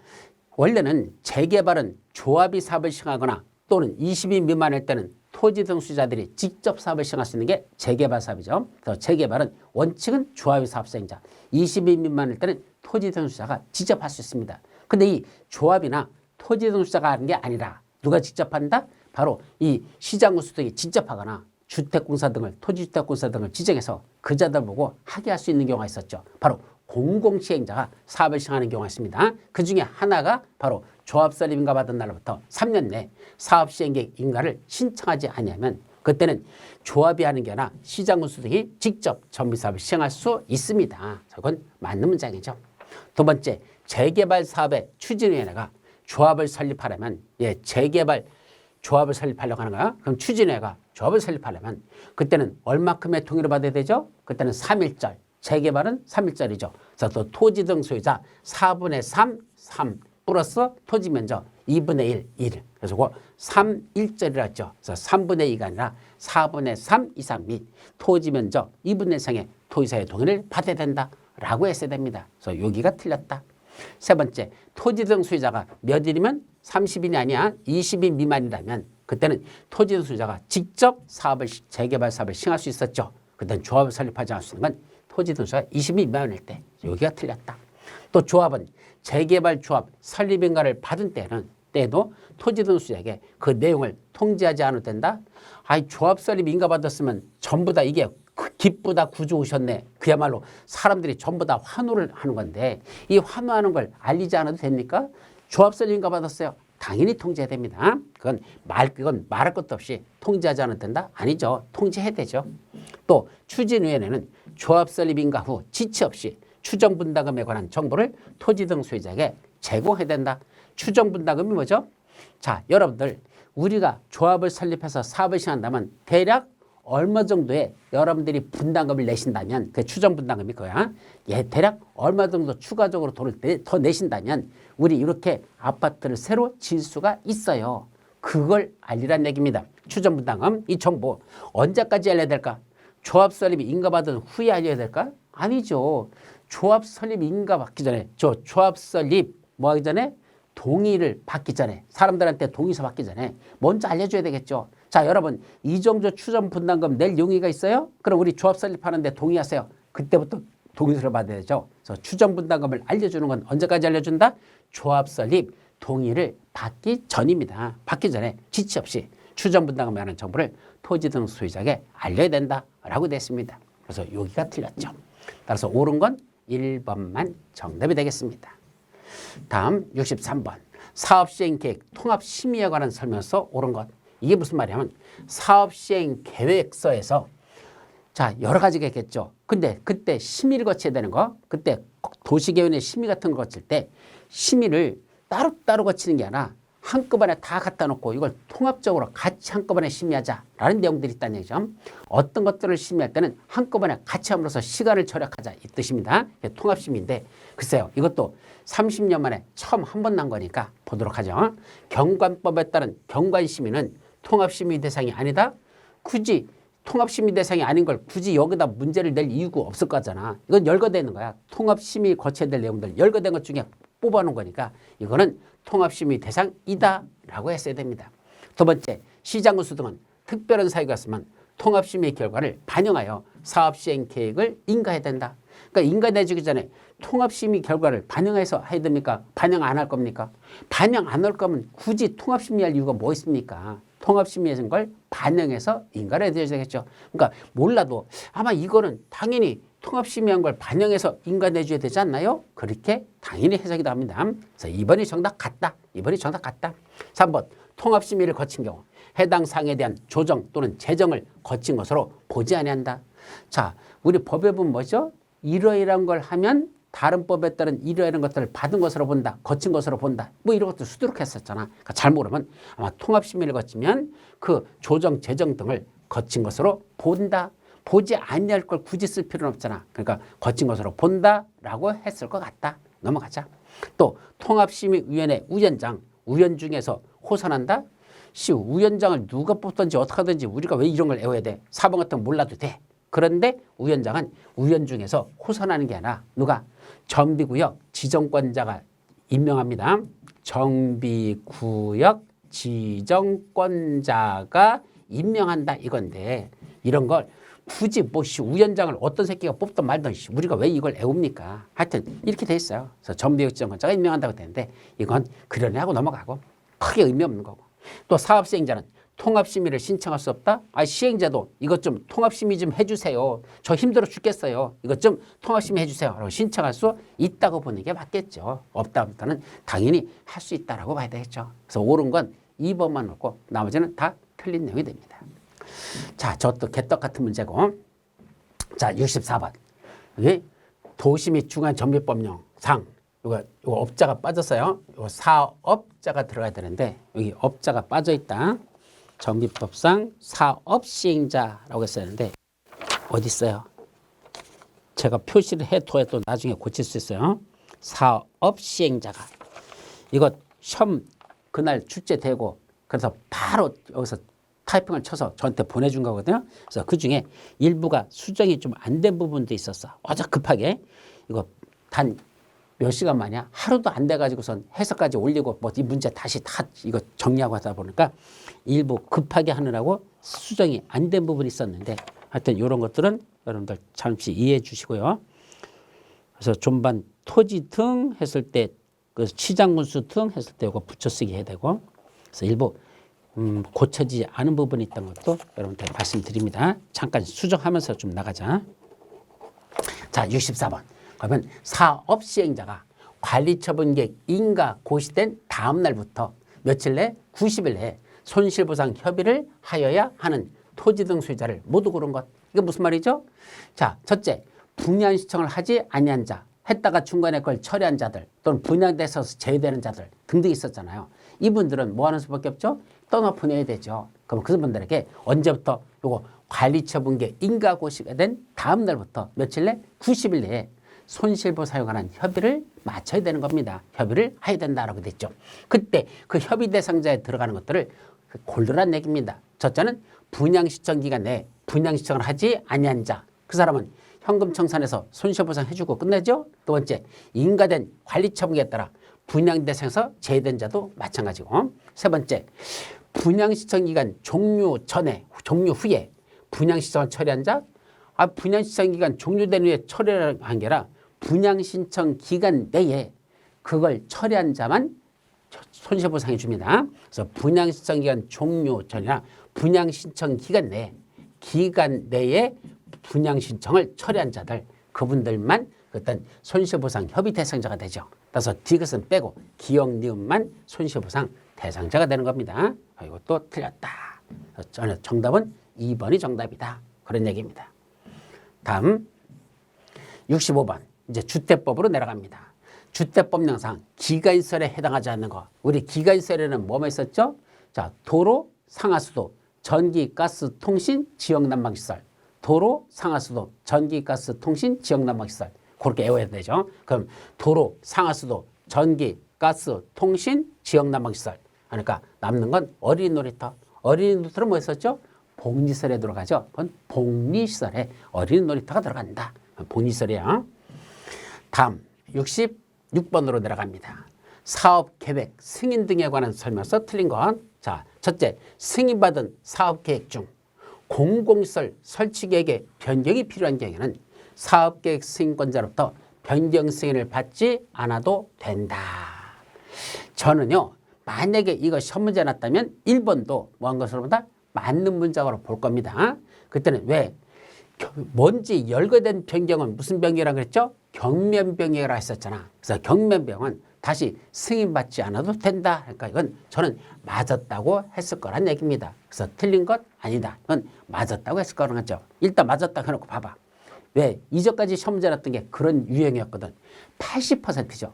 원래는 재개발은 조합이 사업을 시행하거나 또는 20인 미만일 때는 토지 등 수자들이 직접 사업을 시행할 수 있는 게 재개발 사업이죠. 그래서 재개발은 원칙은 조합이 사업 시행자, 20인 미만일 때는 토지 등 수자가 직접 할 수 있습니다. 근데 이 조합이나 토지 등 수자가 하는 게 아니라 누가 직접 한다? 바로 이 시장 군수 등이 직접 하거나 주택공사 등을 토지주택공사 등을 지정해서 그자들 보고 하게 할 수 있는 경우가 있었죠. 바로 공공시행자가 사업을 시행하는 경우가 있습니다. 그 중에 하나가 바로 조합 설립 인가 받은 날로부터 3년 내 사업 시행계획 인가를 신청하지 아니하면 그때는 조합이 하는 게 아니라 시장 군수 등이 직접 정비사업을 시행할 수 있습니다. 그건 맞는 문장이죠. 두 번째, 재개발 사업의 추진위원회가 조합을 설립하려면 재개발 조합을 설립하려고 하는 거야. 그럼 추진위가 조합을 설립하려면 그때는 얼마큼의 동의를 받아야 되죠? 그때는 3.1절. 재개발은 3.1절이죠. 그래서 또 토지 등 소유자 4분의 3 플러스 토지 면적 2분의 1. 그래서 그 3.1절이라 했죠. 그래서 3분의 2가 아니라 4분의 3 이상 및 토지 면적 2분의 1 이상의 토지사의 동의를 받아야 된다라고 했어야 됩니다. 그래서 여기가 틀렸다. 세 번째, 토지 등 소유자가 몇 일이면 30인이 아니야 20인 미만이라면 그때는 토지 등 소유자가 직접 사업을 재개발 사업을 시행할 수 있었죠. 그때는 조합을 설립하지 않을 수 있는 건 토지 등 소유자가 20인 미만일 때. 여기가 틀렸다. 또 조합은 재개발 조합 설립 인가를 받은 때도 토지 등 소유자에게 그 내용을 통지하지 않아도 된다. 아이 조합 설립 인가 받았으면 전부 다 이게 기쁘다 구조 오셨네. 그야말로 사람들이 전부 다 환호를 하는 건데 이 환호하는 걸 알리지 않아도 됩니까? 조합 설립 인가 받았어요. 당연히 통지해야 됩니다. 그건 말할 것도 없이 통지하지 않아도 된다? 아니죠. 통지해야 되죠. 또 추진위원회는 조합 설립 인가 후 지체 없이 추정분담금에 관한 정보를 토지 등 소유자에게 제공해야 된다. 추정분담금이 뭐죠? 자, 여러분들 우리가 조합을 설립해서 사업을 시행한다면 대략 얼마 정도의 여러분들이 분담금을 내신다면 그 추정분담금이 그거야. 대략 얼마 정도 추가적으로 돈을 더 내신다면 우리 이렇게 아파트를 새로 지을 수가 있어요. 그걸 알리란 얘기입니다. 추정분담금 이 정보 언제까지 알려야 될까? 조합 설립이 인가받은 후에 알려야 될까? 아니죠. 조합 설립 인가 받기 전에 조합 설립 뭐 하기 전에 동의를 받기 전에 사람들한테 동의서 받기 전에 먼저 알려줘야 되겠죠. 자, 여러분 이정도 추정 분담금 낼 용의가 있어요? 그럼 우리 조합 설립하는데 동의하세요. 그때부터 동의서를 받아야 되죠. 그래서 추정 분담금을 알려주는 건 언제까지 알려준다? 조합 설립 동의를 받기 전입니다. 받기 전에 지체 없이 추정 분담금에 관한 정보를 토지 등 소유자에게 알려야 된다라고 됐습니다. 그래서 여기가 틀렸죠. 따라서 옳은 건 1번만 정답이 되겠습니다. 다음 63번 사업시행계획 통합심의에 관한 설명서 옳은 것. 이게 무슨 말이냐면 사업시행계획서에서 자 여러 가지가 있겠죠. 근데 그때 심의를 거쳐야 되는 거 그때 도시계획의 심의 같은 거 거칠 때 심의를 따로따로 거치는 게 아니라 한꺼번에 다 갖다 놓고 이걸 통합적으로 같이 한꺼번에 심의하자라는 내용들이 있다는 얘기죠. 어떤 것들을 심의할 때는 한꺼번에 같이 함으로써 시간을 절약하자 이 뜻입니다. 통합심의인데 글쎄요. 이것도 30년 만에 처음 한 번 난 거니까 보도록 하죠. 경관법에 따른 경관심의는 통합심의 대상이 아니다. 굳이 통합심의 대상이 아닌 걸 굳이 여기다 문제를 낼 이유가 없을 거잖아. 이건 열거되는 거야. 통합심의 거쳐야 될 내용들 열거된 것 중에 뽑아놓은 거니까 이거는 통합심의 대상이다 라고 했어야 됩니다. 두 번째, 시장군수 등은 특별한 사유가 있으면 통합심의 결과를 반영하여 사업시행 계획을 인가해야 된다. 그러니까 인가내주기 전에 통합심의 결과를 반영해서 해야 됩니까? 반영 안 할 겁니까? 반영 안 할 거면 굳이 통합심의할 이유가 뭐 있습니까? 통합심의하는 걸 반영해서 인가를 해야 되겠죠. 그러니까 몰라도 아마 이거는 당연히 통합심의한 걸 반영해서 인가 내줘야 되지 않나요? 그렇게 당연히 해석이 됩니다. 그래서 2번이 정답 같다. 2번이 정답 같다. 3번 통합심의를 거친 경우 해당 사항에 대한 조정 또는 제정을 거친 것으로 보지 아니한다. 자, 우리 법에 보면 뭐죠? 이러이러한 걸 하면 다른 법에 따른 이러이러한 것들을 받은 것으로 본다. 거친 것으로 본다. 뭐 이런 것도 수두룩했었잖아. 그러니까 잘 모르면 아마 통합심의를 거치면 그 조정, 제정 등을 거친 것으로 본다. 보지 아니할 걸 굳이 쓸 필요는 없잖아. 그러니까 거친 것으로 본다라고 했을 것 같다. 넘어가자. 또 통합심의위원회 위원장, 위원 중에서 호선한다. 위원장을 누가 뽑든지 어떻게 하든지 우리가 왜 이런 걸 외워야 돼. 4번 같은 건 몰라도 돼. 그런데 위원장은 위원 중에서 호선하는 게 아니라 누가 정비구역 지정권자가 임명합니다. 정비구역 지정권자가 임명한다 이건데 이런 걸 굳이 뭐 위원장을 어떤 새끼가 뽑든 말든 우리가 왜 이걸 애웁니까? 하여튼 이렇게 돼 있어요. 그래서 정비구역 지정권자가 임명한다고 되는데 이건 그러네 하고 넘어가고 크게 의미 없는 거고. 또 사업시행자는 통합심의를 신청할 수 없다? 시행자도 이것 좀 통합심의 좀 해주세요. 저 힘들어 죽겠어요. 이것 좀 통합심의 해주세요. 라고 신청할 수 있다고 보는 게 맞겠죠. 없다부터는 당연히 할 수 있다라고 봐야 되겠죠. 그래서 옳은 건 2번만 놓고 나머지는 다 틀린 내용이 됩니다. 자, 저것도 개떡 같은 문제고. 자, 64번. 여기 도시 및 중앙정비법령상 이거 업자가 빠졌어요. 이거 사업자가 들어가야 되는데 여기 업자가 빠져 있다. 정비법상 사업시행자라고 했었는데 어디 있어요? 제가 표시를 해둬야 또 나중에 고칠 수 있어요. 사업시행자가 이거 시험 그날 출제되고 그래서 바로 여기서 타이핑을 쳐서 저한테 보내준 거거든요. 그래서 그중에 일부가 수정이 좀 안 된 부분도 있었어. 어제 급하게 이거 단 몇 시간 만이야? 하루도 안 돼가지고선 해석까지 올리고 뭐 이 문제 다시 다 이거 정리하고 하다 보니까 일부 급하게 하느라고 수정이 안 된 부분이 있었는데 하여튼 이런 것들은 여러분들 잠시 이해해 주시고요. 그래서 존반 토지 등 했을 때 그 시장군수 등 했을 때 이거 붙여쓰기 해야 되고 그래서 일부 고쳐지지 않은 부분이 있던 것도 여러분들 말씀드립니다. 잠깐 수정하면서 좀 나가자. 자, 64번. 그러면 사업시행자가 관리처분계획 인가 고시된 다음 날부터 며칠 내 90일 내에 손실보상 협의를 하여야 하는 토지 등 소유자를 모두 고른 것. 이게 무슨 말이죠? 자, 첫째, 분양 신청을 하지 아니한 자, 했다가 중간에 그걸 처리한 자들 또는 분양돼서 제외되는 자들 등등 있었잖아요. 이분들은 뭐 하는 수밖에 없죠? 떠나 보내야 되죠. 그럼 그분들에게 언제부터 요거 관리처분계획 인가 고시가 된 다음 날부터 며칠 내 90일 내에 손실보상에 관한 협의를 맞춰야 되는 겁니다. 협의를 해야 된다라고 됐죠. 그때 그 협의 대상자에 들어가는 것들을 골라란 얘기입니다. 첫째는 분양신청 기간 내에 분양신청을 하지 아니한 자. 그 사람은 현금 청산해서 손실보상 해주고 끝내죠. 두 번째, 인가된 관리처분에 따라 분양 대상에서 제외된 자도 마찬가지고. 세 번째, 분양신청 기간 종료 전에, 종료 후에 분양신청을 처리한 자. 분양신청 기간 종료된 후에 처리한 게 아니라 분양신청 기간 내에 그걸 처리한 자만 손실보상해 줍니다. 그래서 분양신청 기간 종료 전이나 분양신청 기간 내에 분양신청을 처리한 자들 그분들만 어떤 손실보상 협의 대상자가 되죠. 따라서 디귿은 빼고 기역, 니은만 손실보상 대상자가 되는 겁니다. 이것도 틀렸다. 정답은 2번이 정답이다. 그런 얘기입니다. 다음 65번. 이제 주택법으로 내려갑니다. 주택법령상 기가인설에 해당하지 않는 거. 우리 기가인설에는 뭐만 있었죠? 자, 도로, 상하수도, 전기, 가스, 통신, 지역 난방시설. 도로, 상하수도, 전기, 가스, 통신, 지역 난방시설. 그렇게 외워야 되죠. 그럼 도로, 상하수도, 전기, 가스, 통신, 지역 난방시설. 그러니까 남는 건 어린이 놀이터. 어린이 놀이터는 뭐였었죠? 복리시설에 들어가죠. 그건 복리시설에 어린이 놀이터가 들어간다. 복리시설이야. 다음 66번으로 내려갑니다. 사업계획, 승인 등에 관한 설명서 틀린 건 자, 첫째, 승인받은 사업계획 중 공공시설 설치계획에 변경이 필요한 경우에는 사업계획 승인권자로부터 변경 승인을 받지 않아도 된다. 저는요, 만약에 이거 시험 문제 났다면 1번도 뭐한 것으로 보다 맞는 문장으로 볼 겁니다. 그때는 왜? 뭔지 열거된 변경은 무슨 변경이라고 그랬죠? 경면변경이라고 했었잖아. 그래서 경면변경은 다시 승인받지 않아도 된다. 그러니까 이건 저는 맞았다고 했을 거란 얘기입니다. 그래서 틀린 것 아니다. 이건 맞았다고 했을 거라는 거죠. 일단 맞았다고 해놓고 봐봐. 왜? 이전까지 시험 문제 났던 게 그런 유형이었거든. 80%죠.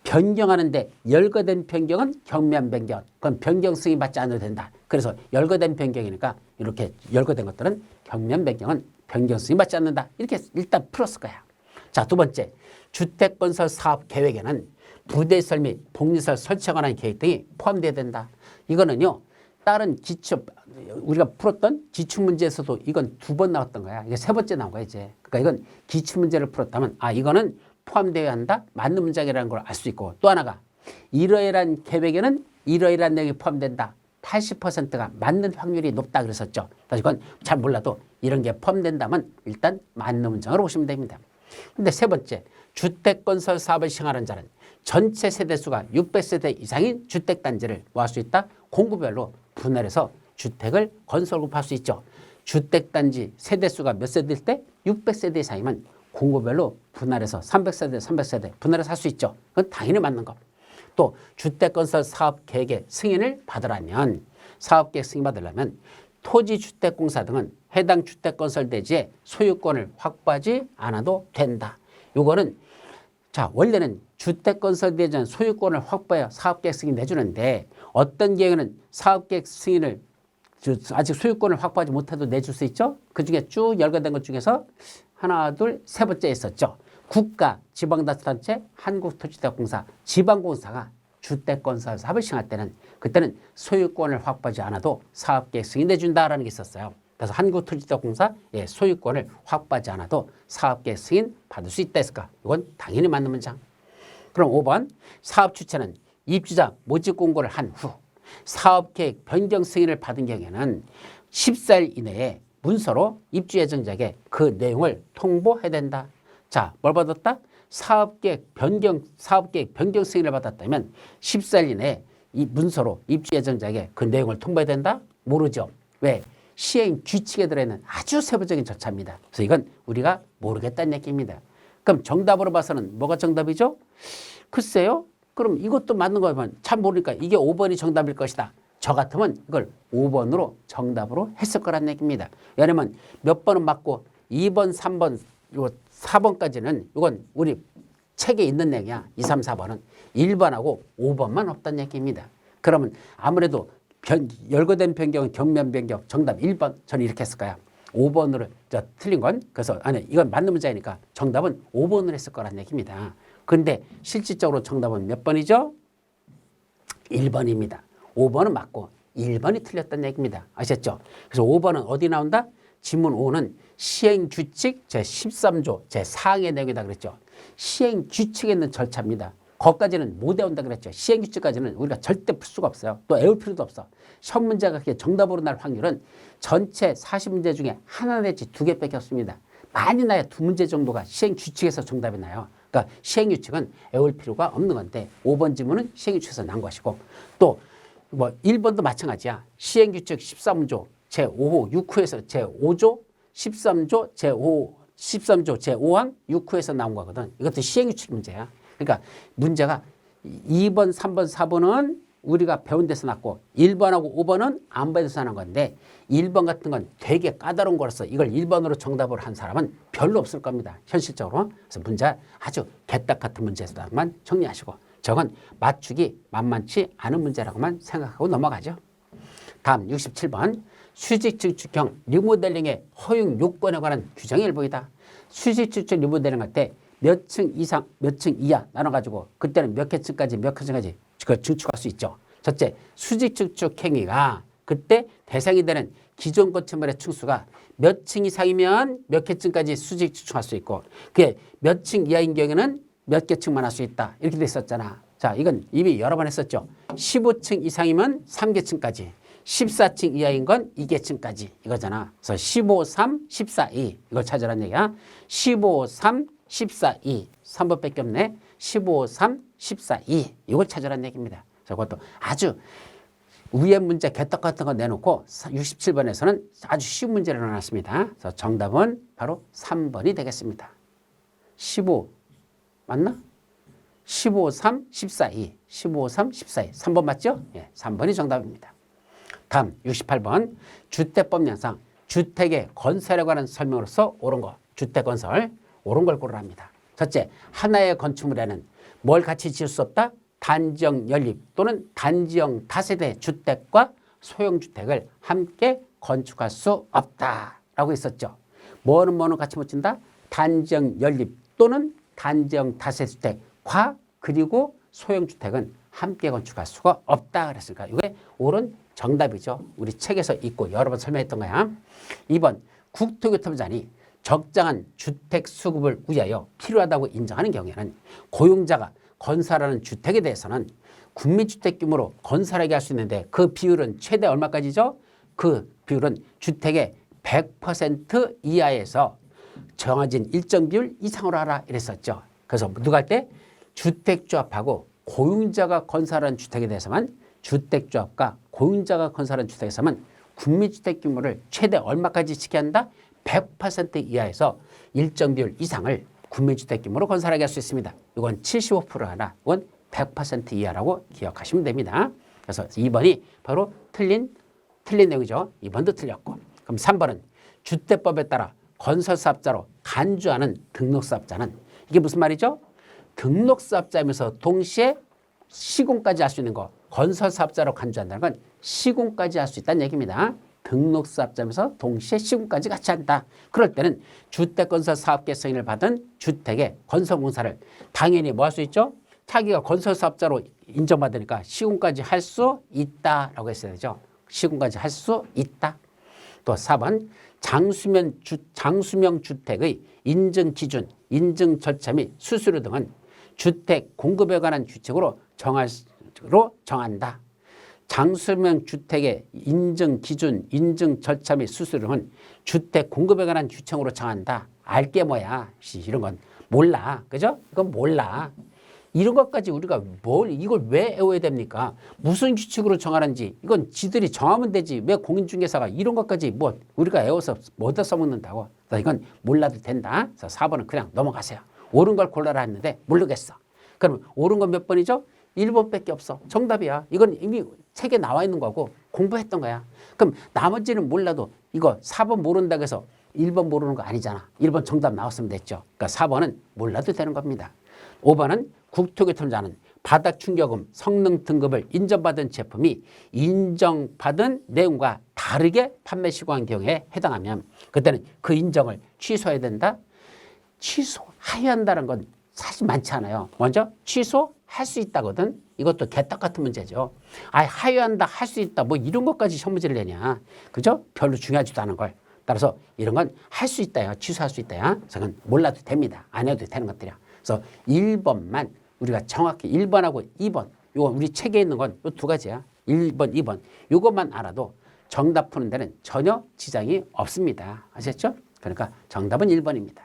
변경하는데 열거된 변경은 경면 변경. 그건 변경 승인 받지 않아도 된다. 그래서 열거된 변경이니까 이렇게 열거된 것들은 경면 변경은 변경 승인 받지 않는다. 이렇게 일단 풀었을 거야. 자, 두 번째. 주택건설 사업 계획에는 부대시설 및 복리시설 설치에 관한 계획 등이 포함되어야 된다. 이거는요. 다른 기초 우리가 풀었던 기출문제에서도 이건 2번 나왔던 거야. 이게 3번째 나온 거야 이제. 그러니까 이건 기출문제를 풀었다면 아 이거는 포함되어야 한다. 맞는 문장이라는 걸 알 수 있고 또 하나가 이러이러한 계획에는 이러이러한 내용이 포함된다. 80%가 맞는 확률이 높다 그랬었죠. 그래서 이건 잘 몰라도 이런 게 포함된다면 일단 맞는 문장으로 보시면 됩니다. 근데 세 번째, 주택건설 사업을 시행하는 자는 전체 세대수가 600세대 이상인 주택단지를 뭐 할 수 있다? 공구별로 분할해서 주택을 건설급할 수 있죠. 주택단지 세대수가 몇 세대일 때? 600세대 이상이면 공구별로 분할해서 300세대, 300세대 분할해서 할 수 있죠. 그건 당연히 맞는 거. 또 주택건설 사업계획의 승인을 받으려면 사업계획 승인 받으려면 토지주택공사 등은 해당 주택건설대지의 소유권을 확보하지 않아도 된다. 요거는 자 원래는 주택건설대지는 소유권을 확보해야 사업계획 승인 내주는데 어떤 경우에는 사업계획 승인을 아직 소유권을 확보하지 못해도 내줄 수 있죠. 그중에 쭉 열거된 것 중에서 하나, 둘, 세 번째 있었죠. 국가, 지방자치단체, 한국토지대공사, 지방공사가 주택건설 사업을 시행할 때는 그때는 소유권을 확보하지 않아도 사업계획 승인 내준다라는 게 있었어요. 그래서 한국토지대공사 소유권을 확보하지 않아도 사업계획 승인 받을 수 있다 했을까? 이건 당연히 맞는 문장. 그럼 5번 사업 주체는 입주자 모집 공고를 한 후 사업계획 변경 승인을 받은 경우에는 14일 이내에 문서로 입주 예정자에게 그 내용을 통보해야 된다. 자, 뭘 받았다? 사업계획 변경 승인을 받았다면 14일 이내에 이 문서로 입주 예정자에게 그 내용을 통보해야 된다? 모르죠. 왜? 시행 규칙에 들어있는 아주 세부적인 절차입니다. 그래서 이건 우리가 모르겠다는 얘기입니다. 그럼 정답으로 봐서는 뭐가 정답이죠? 글쎄요. 그럼 이것도 맞는 거면 참 모르니까 이게 5번이 정답일 것이다. 저 같으면 이걸 5번으로 정답으로 했을 거란 얘기입니다. 왜냐면 몇 번은 맞고 2번, 3번, 요 4번까지는 이건 우리 책에 있는 얘기야. 2, 3, 4번은 1번하고 5번만 없다는 얘기입니다. 그러면 아무래도 열거된 변경은 경면 변경 정답 1번 저는 이렇게 했을 거야. 5번으로 틀린 건 그래서 아니 이건 맞는 문제니까 정답은 5번으로 했을 거란 얘기입니다. 근데 실질적으로 정답은 몇 번이죠? 1번입니다. 5번은 맞고 1번이 틀렸다는 얘기입니다. 아셨죠? 그래서 5번은 어디 나온다? 지문 5는 시행규칙 제13조 제4항의 내용이다 그랬죠. 시행규칙에 있는 절차입니다. 거기까지는 못 외운다 그랬죠. 시행규칙까지는 우리가 절대 풀 수가 없어요. 또 외울 필요도 없어. 시험 문제가 정답으로 날 확률은 전체 40문제 중에 하나 내지 2개밖에 없습니다. 많이 나야 2문제 정도가 시행규칙에서 정답이 나요. 그러니까 시행규칙은 외울 필요가 없는 건데 5번 지문은 시행규칙에서 난 것이고 또 뭐 1번도 마찬가지야. 시행규칙 13조 제5호 6호에서 제5조 13조 제5항 6호에서 나온 거거든. 이것도 시행규칙 문제야. 그러니까 문제가 2번, 3번, 4번은 우리가 배운 데서 났고 1번하고 5번은 안 배운 데서 난 건데 1번 같은 건 되게 까다로운 거라서 이걸 1번으로 정답을 한 사람은 별로 없을 겁니다. 현실적으로. 그래서 문제 아주 개딱 같은 문제에서만 정리하시고 저건 맞추기 만만치 않은 문제라고만 생각하고 넘어가죠. 다음 67번 수직측축형 리모델링의 허용 요건에 관한 규정의 일부이다. 수직측축 리모델링 할 때 몇 층 이상, 몇 층 이하 나눠가지고 그때는 몇 개층까지 몇 개층까지 그 증축할 수 있죠. 첫째, 수직측축 행위가 그때 대상이 되는 기존 건축물의 층수가 몇 층 이상이면 몇 개층까지 수직측축할 수 있고 그게 몇 층 이하인 경우에는 몇 개층만 할 수 있다. 이렇게 돼 있었잖아. 자, 이건 이미 여러 번 했었죠. 15층 이상이면 3개층까지 14층 이하인 건 2개층까지 이거잖아. 그래서 15, 3, 14, 2 이걸 찾으라는 얘기야. 15, 3, 14, 2 3번밖에 없네. 15, 3, 14, 2 이걸 찾으라는 얘기입니다. 그것도 아주 위에 문제 개떡 같은 거 내놓고 67번에서는 아주 쉬운 문제를 내놨습니다. 그래서 정답은 바로 3번이 되겠습니다. 15 맞나? 15, 3, 14, 2 15, 3, 14, 2 3번 맞죠? 예, 3번이 정답입니다. 다음 68번 주택법령상 주택의 건설에 관한 설명으로서 옳은 거 주택 건설 옳은 걸 고르랍니다. 첫째, 하나의 건축물에는 뭘 같이 지을 수 없다? 단지형 연립 또는 단지형 다세대 주택과 소형주택을 함께 건축할 수 없다라고 있었죠. 뭐는 같이 못 짓는다? 단지형 연립 또는 단지형 다세대주택과 그리고 소형주택은 함께 건축할 수가 없다 그랬으니까 이게 옳은 정답이죠. 우리 책에서 있고 여러 번 설명했던 거야. 2번 국토교통부장이 적정한 주택 수급을 위하여 필요하다고 인정하는 경우에는 고용자가 건설하는 주택에 대해서는 국민주택 규모로 건설하게 할 수 있는데 그 비율은 최대 얼마까지죠? 그 비율은 주택의 100% 이하에서 정해진 일정 비율 이상으로 하라 이랬었죠. 그래서 누가 할 때? 주택조합하고 고용자가 건설하는 주택에 대해서만 주택조합과 고용자가 건설하는 주택에서만 국민주택 규모를 최대 얼마까지 지켜야 한다? 100% 이하에서 일정 비율 이상을 국민주택 규모로 건설하게 할 수 있습니다. 이건 75%나 이건 100% 이하라고 기억하시면 됩니다. 그래서 2번이 바로 틀린 내용이죠. 2번도 틀렸고. 그럼 3번은 주택법에 따라 건설사업자로 간주하는 등록사업자는 이게 무슨 말이죠? 등록사업자이면서 동시에 시공까지 할 수 있는 거 건설사업자로 간주한다는 건 시공까지 할 수 있다는 얘기입니다. 등록사업자면서 동시에 시공까지 같이 한다. 그럴 때는 주택건설사업계 승인을 받은 주택의 건설공사를 당연히 뭐 할 수 있죠? 자기가 건설사업자로 인정받으니까 시공까지 할 수 있다라고 했어야 되죠. 시공까지 할 수 있다. 또 4번 장수명 주택의 인증 기준, 인증 절차 및 수수료 등은 주택 공급에 관한 규칙으로 정한다. 장수명 주택의 인증 기준, 인증 절차 및 수수료는 주택 공급에 관한 규칙으로 정한다. 알게 뭐야? 이런 건 몰라. 그죠? 이건 몰라. 이런 것까지 우리가 이걸 왜 외워야 됩니까? 무슨 규칙으로 정하는지 이건 지들이 정하면 되지. 왜 공인중개사가 이런 것까지 우리가 외워서 뭐다 써먹는다고. 이건 몰라도 된다. 그래서 4번은 그냥 넘어가세요. 옳은 걸 골라라 했는데 모르겠어. 그럼 옳은 건 몇 번이죠? 1번밖에 없어. 정답이야. 이건 이미 책에 나와 있는 거고 공부했던 거야. 그럼 나머지는 몰라도 이거 4번 모른다고 해서 1번 모르는 거 아니잖아. 1번 정답 나왔으면 됐죠. 그러니까 4번은 몰라도 되는 겁니다. 5번은 국토교통부장은 바닥충격음 성능 등급을 인정받은 제품이 인정받은 내용과 다르게 판매 시공한 경우에 해당하면 그때는 그 인정을 취소해야 된다. 취소해야 한다는 건 사실 많지 않아요. 먼저 취소할 수 있다거든. 이것도 개떡 같은 문제죠. 하여한다, 할 수 있다, 이런 것까지 시험 문제를 내냐. 그죠? 별로 중요하지도 않은 걸. 따라서 이런 건 할 수 있다요. 취소할 수 있다요. 그래서 몰라도 됩니다. 안 해도 되는 것들이야. 그래서 1번만 우리가 정확히 1번하고 2번, 요 우리 책에 있는 건 요 두 가지야. 1번, 2번. 요것만 알아도 정답 푸는 데는 전혀 지장이 없습니다. 아셨죠? 그러니까 정답은 1번입니다.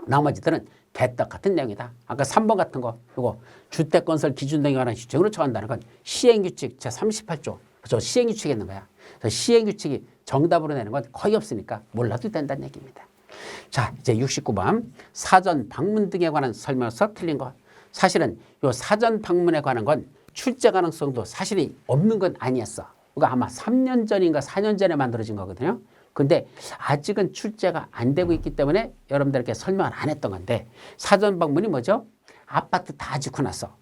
나머지들은 개떡 같은 내용이다. 아까 3번 같은 거, 요거 주택건설 기준 등에 관한 규칙으로 정한다는 건 시행규칙 제38조. 그래서 시행규칙에 있는 거야. 그래서 시행규칙이 정답으로 내는 건 거의 없으니까 몰라도 된다는 얘기입니다. 자, 이제 69번 사전 방문 등에 관한 설명서 틀린 것. 사실은 요 사전 방문에 관한 건 출제 가능성도 사실이 없는 건 아니었어. 그러니까 아마 3년 전인가 4년 전에 만들어진 거거든요. 근데 아직은 출제가 안 되고 있기 때문에 여러분들께 설명을 안 했던 건데 사전 방문이 뭐죠? 아파트 다 짓고 나서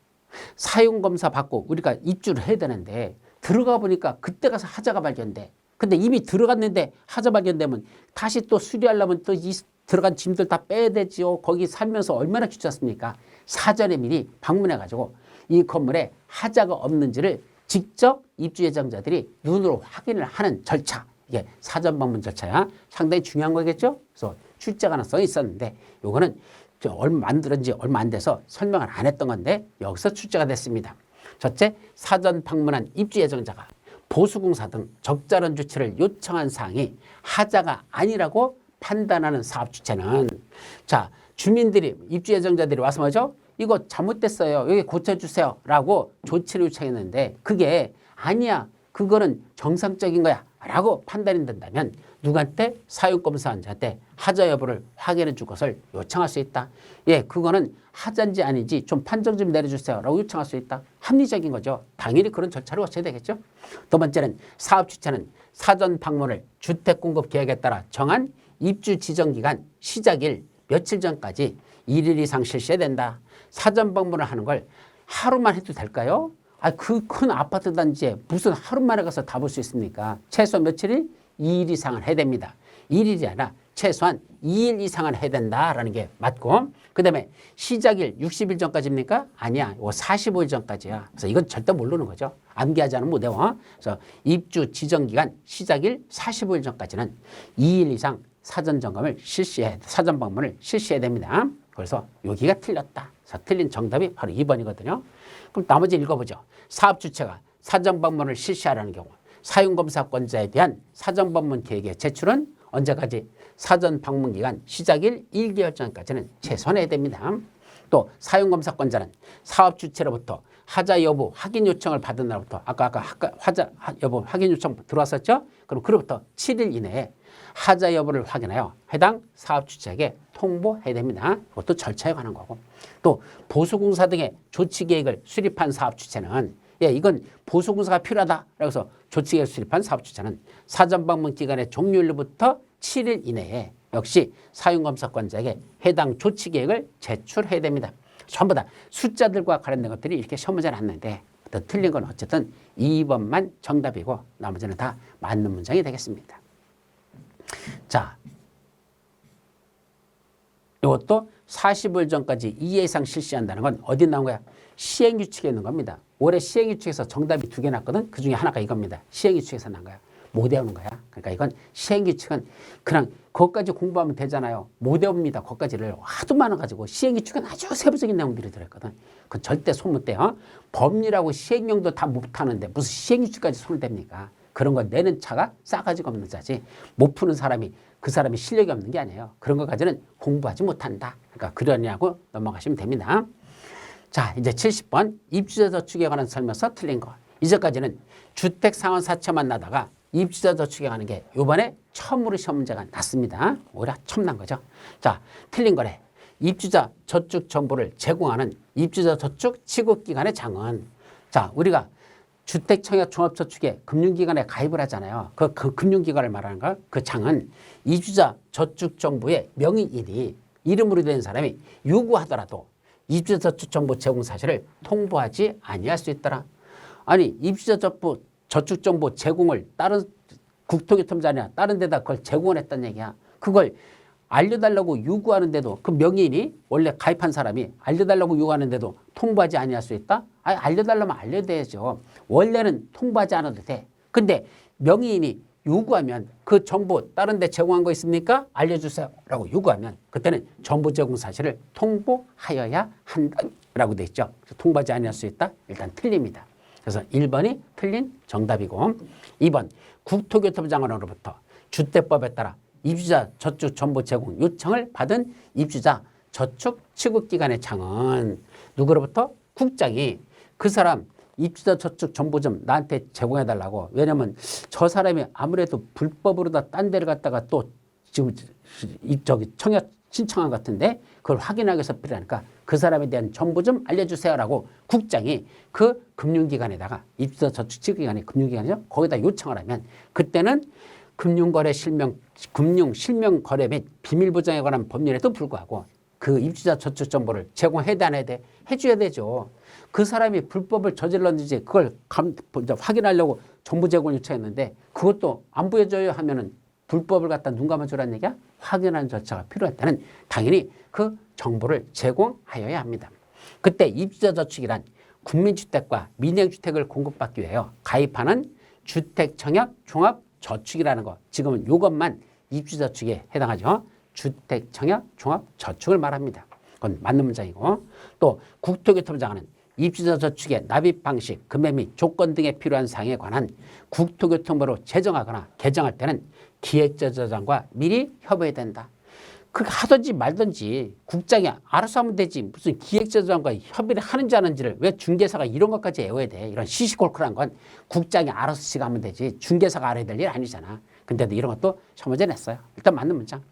사용검사 받고 우리가 입주를 해야 되는데 들어가 보니까 그때 가서 하자가 발견돼. 근데 이미 들어갔는데 하자 발견되면 다시 또 수리하려면 또 이 들어간 짐들 다 빼야 되지요. 거기 살면서 얼마나 귀찮습니까? 사전에 미리 방문해가지고 이 건물에 하자가 없는지를 직접 입주 예정자들이 눈으로 확인을 하는 절차. 이게 사전 방문 절차야. 상당히 중요한 거겠죠? 그래서 출제 가능성이 있었는데 요거는 만들어진 지 얼마 안 돼서 설명을 안 했던 건데 여기서 출제가 됐습니다. 첫째, 사전 방문한 입주 예정자가 보수공사 등 적절한 조치를 요청한 사항이 하자가 아니라고 판단하는 사업 주체는 자 주민들이 입주 예정자들이 와서 뭐죠? 이거 잘못됐어요. 여기 고쳐주세요. 라고 조치를 요청했는데 그게 아니야. 그거는 정상적인 거야. 라고 판단이 된다면 누구한테? 사용검사한테 하자 여부를 확인해 줄 것을 요청할 수 있다. 예, 그거는 하자인지 아닌지 좀 판정 좀 내려주세요. 라고 요청할 수 있다. 합리적인 거죠. 당연히 그런 절차를 거쳐야 되겠죠. 두 번째는 사업 주체는 사전 방문을 주택공급 계획에 따라 정한 입주 지정기간 시작일 며칠 전까지 1일 이상 실시해야 된다. 사전 방문을 하는 걸 하루만 해도 될까요? 그 큰 아파트 단지에 무슨 하루 만에 가서 다 볼 수 있습니까? 최소한 며칠일? 2일 이상은 해야 됩니다. 1일이 아니라 최소한 2일 이상은 해야 된다라는 게 맞고 그 다음에 시작일 60일 전까지입니까? 아니야. 이거 45일 전까지야. 그래서 이건 절대 모르는 거죠. 암기하지 않으면 못 외워. 그래서 입주 지정기간 시작일 45일 전까지는 2일 이상 사전 점검을 사전 방문을 실시해야 됩니다. 그래서 여기가 틀렸다. 그래서 틀린 정답이 바로 2번이거든요. 그럼 나머지 읽어보죠. 사업 주체가 사전 방문을 실시하라는 경우 사용검사권자에 대한 사전 방문 계획의 제출은 언제까지? 사전 방문 기간 시작일 1개월 전까지는 최소한 해야 됩니다. 또 사용검사권자는 사업 주체로부터 하자 여부 확인 요청을 받은 날부터 아까 하자 여부 확인 요청 들어왔었죠? 그럼 그로부터 7일 이내에 하자 여부를 확인하여 해당 사업 주체에게 통보해야 됩니다. 그것도 절차에 관한 거고. 또 보수공사 등의 조치 계획을 수립한 사업 주체는 이건 보수공사가 필요하다. 그래서 조치 계획을 수립한 사업 주체는 사전 방문 기간의 종료일로부터 7일 이내에 역시 사용검사권자에게 해당 조치 계획을 제출해야 됩니다. 전부 다 숫자들과 관련된 것들이 이렇게 시험 문제는 났는데 더 틀린 건 어쨌든 2번만 정답이고 나머지는 다 맞는 문장이 되겠습니다. 자, 이것도 40일 전까지 2회 이상 실시한다는 건 어디 나온 거야? 시행규칙에 있는 겁니다. 올해 시행규칙에서 정답이 2개 났거든. 그 중에 하나가 이겁니다. 시행규칙에서 난 거야. 못 외우는 거야. 그러니까 이건 시행규칙은 그냥 그것까지 공부하면 되잖아요. 못 외웁니다. 그것까지를 하도 많아가지고 시행규칙은 아주 세부적인 내용들이 들어있거든. 그 절대 손 못 대요. 법률하고 시행령도 다 못하는데 무슨 시행규칙까지 손을 댑니까? 그런 거 내는 차가 싸가지가 없는 자지. 못 푸는 사람이 그 사람이 실력이 없는 게 아니에요. 그런 것까지는 공부하지 못한다. 그러니까 그러냐고 넘어가시면 됩니다. 자, 이제 70번 입주자 저축에 관한 설명서 틀린 거. 이제까지는 주택상환사채만 나다가 입주자 저축에 관한 게 이번에 처음으로 시험 문제가 났습니다. 오히려 처음 난 거죠. 자, 틀린 거래. 입주자 저축 정보를 제공하는 입주자 저축 취급기관의 장은 자, 우리가 주택청약 종합저축에 금융기관에 가입을 하잖아요. 그 금융기관을 말하는 거. 그 장은 입주자 저축정보의 명의인이 이름으로 된 사람이 요구하더라도 입주자 저축정보 제공 사실을 통보하지 아니할 수 있더라. 아니 입주자 저축정보 제공을 다른 국토교통부나 다른 데다 그걸 제공을 했다는 얘기야. 그걸 알려달라고 요구하는데도 그 명의인이 원래 가입한 사람이 알려달라고 요구하는데도 통보하지 아니할 수 있다? 아니 알려달라면 알려야죠. 원래는 통보하지 않아도 돼. 근데 명의인이 요구하면 그 정보 다른 데 제공한 거 있습니까? 알려주세요 라고 요구하면 그때는 정보 제공 사실을 통보하여야 한다라고 돼 있죠. 통보하지 아니할 수 있다? 일단 틀립니다. 그래서 1번이 틀린 정답이고 2번 국토교통부 장관으로부터 주택법에 따라 입주자 저축 정보 제공 요청을 받은 입주자 저축 취급기관의 장은 누구로부터? 국장이 그 사람 입주자 저축 정보 좀 나한테 제공해달라고. 왜냐면 저 사람이 아무래도 불법으로다 딴 데를 갔다가 또 지금 저기 청약 신청한 것 같은데 그걸 확인하기 위해서 필요하니까 그 사람에 대한 정보 좀 알려주세요라고 국장이 그 금융기관에다가 입주자 저축기관이 금융기관이죠. 거기다 요청을 하면 그때는 금융거래 실명, 금융실명거래 및 비밀보장에 관한 법률에도 불구하고 그 입주자 저축 정보를 제공해야 돼 안 해야 돼? 해줘야 되죠. 그 사람이 불법을 저질렀는지 그걸 확인하려고 정보 제공을 요청했는데 그것도 안 보여줘요 하면은 불법을 갖다 눈 감아주라는 얘기야? 확인하는 절차가 필요할 때는 당연히 그 정보를 제공하여야 합니다. 그때 입주자 저축이란 국민주택과 민영주택을 공급받기 위하여 가입하는 주택청약 종합저축이라는 거. 지금은 이것만 입주저축에 해당하죠. 주택청약 종합저축을 말합니다. 그건 맞는 문장이고 또 국토교통부장은 입주자 저축의 납입 방식, 금액 및 조건 등에 필요한 사항에 관한 국토교통부로 제정하거나 개정할 때는 기획재정장과 미리 협의해야 된다. 그렇게 하든지 말든지 국장이 알아서 하면 되지. 무슨 기획재정장과 협의를 하는지 안 하는지를 왜 중개사가 이런 것까지 외워야 돼. 이런 시시콜콜한 건 국장이 알아서 지가 하면 되지. 중개사가 알아야 될 일 아니잖아. 근데도 이런 것도 셔문제 냈어요. 일단 맞는 문장.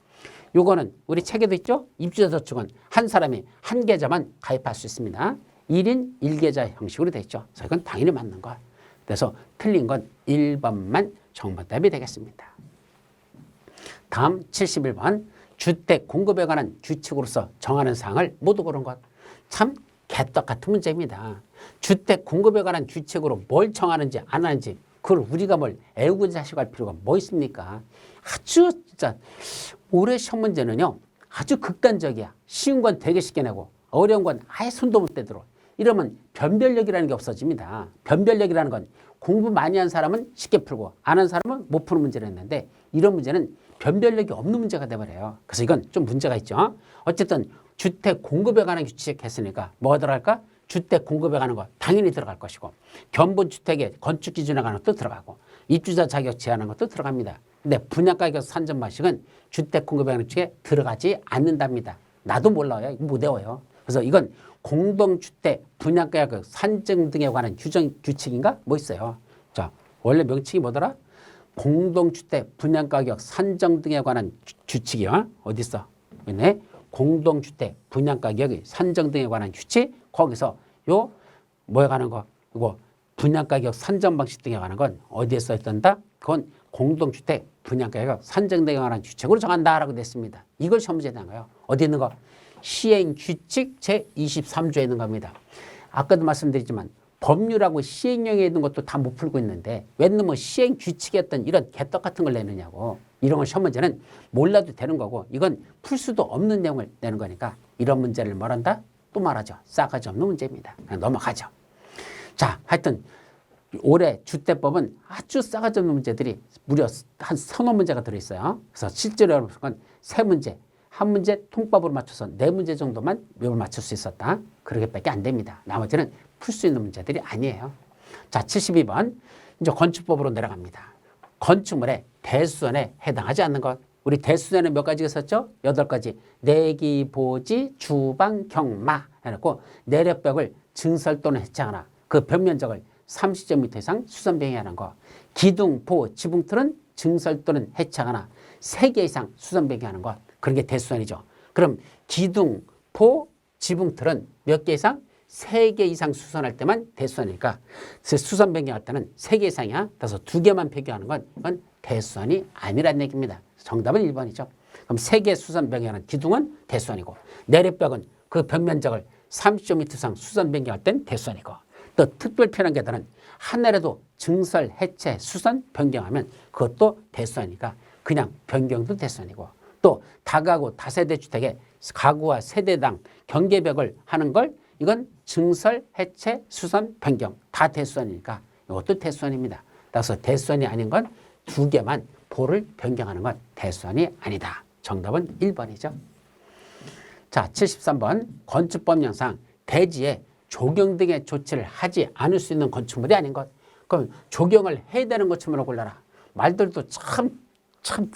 요거는 우리 책에도 있죠. 입주자 저축은 한 사람이 한 계좌만 가입할 수 있습니다. 1인 1계좌 형식으로 돼 있죠. 그래서 이건 당연히 맞는 거. 그래서 틀린 건 1번만 정답이 되겠습니다. 다음 71번. 주택 공급에 관한 규칙으로서 정하는 사항을 모두 고른 것. 참 개떡 같은 문제입니다. 주택 공급에 관한 규칙으로 뭘 정하는지 안 하는지 그걸 우리가 뭘 애우고 자식할 필요가 뭐 있습니까? 아주 진짜 올해 시험 문제는요. 아주 극단적이야. 쉬운 건 되게 쉽게 내고 어려운 건 아예 손도 못 대도록. 이러면 변별력이라는 게 없어집니다. 변별력이라는 건 공부 많이 한 사람은 쉽게 풀고 안 한 사람은 못 푸는 문제를 했는데 이런 문제는 변별력이 없는 문제가 돼버려요. 그래서 이건 좀 문제가 있죠. 어쨌든 주택 공급에 관한 규칙 했으니까 뭐가 들어갈까? 주택 공급에 관한 거 당연히 들어갈 것이고 견본주택의 건축 기준에 관한 것도 들어가고 입주자 자격 제한하는 것도 들어갑니다. 근데 분양가격 산정 방식은 주택 공급에 관한 규칙에 들어가지 않는답니다. 나도 몰라요. 못 외워요. 그래서 이건 공동주택 분양가격 산정 등에 관한 규정 규칙인가? 뭐 있어요. 자, 원래 명칭이 뭐더라? 공동주택 분양가격 산정 등에 관한 규칙이요. 어디 있어? 있네. 공동주택 분양가격 산정 등에 관한 규칙. 거기서 요 뭐에 관한 거? 이거 분양가격 산정 방식 등에 관한 건 어디에 써 있던다? 그건 공동주택 분양가격 산정 등에 관한 규칙으로 정한다라고 됐습니다. 이걸 시험 문제에 낸 거예요. 어디 있는 거? 시행규칙 제23조에 있는 겁니다. 아까도 말씀드렸지만 법률하고 시행령에 있는 것도 다 못 풀고 있는데 왜 뭐 시행규칙에 어떤 이런 개떡 같은 걸 내느냐고. 이런 걸 시험 문제는 몰라도 되는 거고 이건 풀 수도 없는 내용을 내는 거니까 이런 문제를 뭐란다? 또 말하죠. 싸가지 없는 문제입니다. 그냥 넘어가죠. 자, 하여튼 올해 주택법은 아주 싸가지 없는 문제들이 무려 한 서너 문제가 들어있어요. 그래서 실제로 여러분 세 문제, 한 문제 통밥으로 맞춰서 네 문제 정도만 외울 맞출 수 있었다. 그렇게밖에 안 됩니다. 나머지는 풀 수 있는 문제들이 아니에요. 자, 72번 이제 건축법으로 내려갑니다. 건축물의 대수선에 해당하지 않는 것. 우리 대수선에 몇 가지가 있었죠? 8가지. 내기, 보지, 주방, 경마 해놓고 내력벽을 증설 또는 해체하거나 그 벽면적을 30제곱미터 이상 수선병해야 하는 거. 기둥, 보, 지붕틀은 증설 또는 해체하거나 3개 이상 수선병해야 하는 것. 그런 게 대수선이죠. 그럼 기둥, 포, 지붕틀은 몇 개 이상? 3개 이상 수선할 때만 대수선이니까 수선 변경할 때는 3개 이상이야. 그래서 2개만 변경하는 건 이건 대수선이 아니란 얘기입니다. 정답은 1번이죠. 그럼 3개 수선 변경하는 기둥은 대수선이고 내력벽은 그 벽면적을 30m 이상 수선 변경할 땐 대수선이고 또 특별 필요한 계단은 하늘에도 증설, 해체, 수선 변경하면 그것도 대수선이니까 그냥 변경도 대수선이고 또 다가구 다세대 주택에 가구와 세대당 경계벽을 하는 걸 이건 증설, 해체, 수선, 변경 다 대수선이니까 이것도 대수선입니다. 따라서 대수선이 아닌 건 2개만 보를 변경하는 건 대수선이 아니다. 정답은 1번이죠. 자, 73번 건축법령상 대지에 조경 등의 조치를 하지 않을 수 있는 건축물이 아닌 것. 그럼 조경을 해야 되는 건축물을 골라라. 말들도 참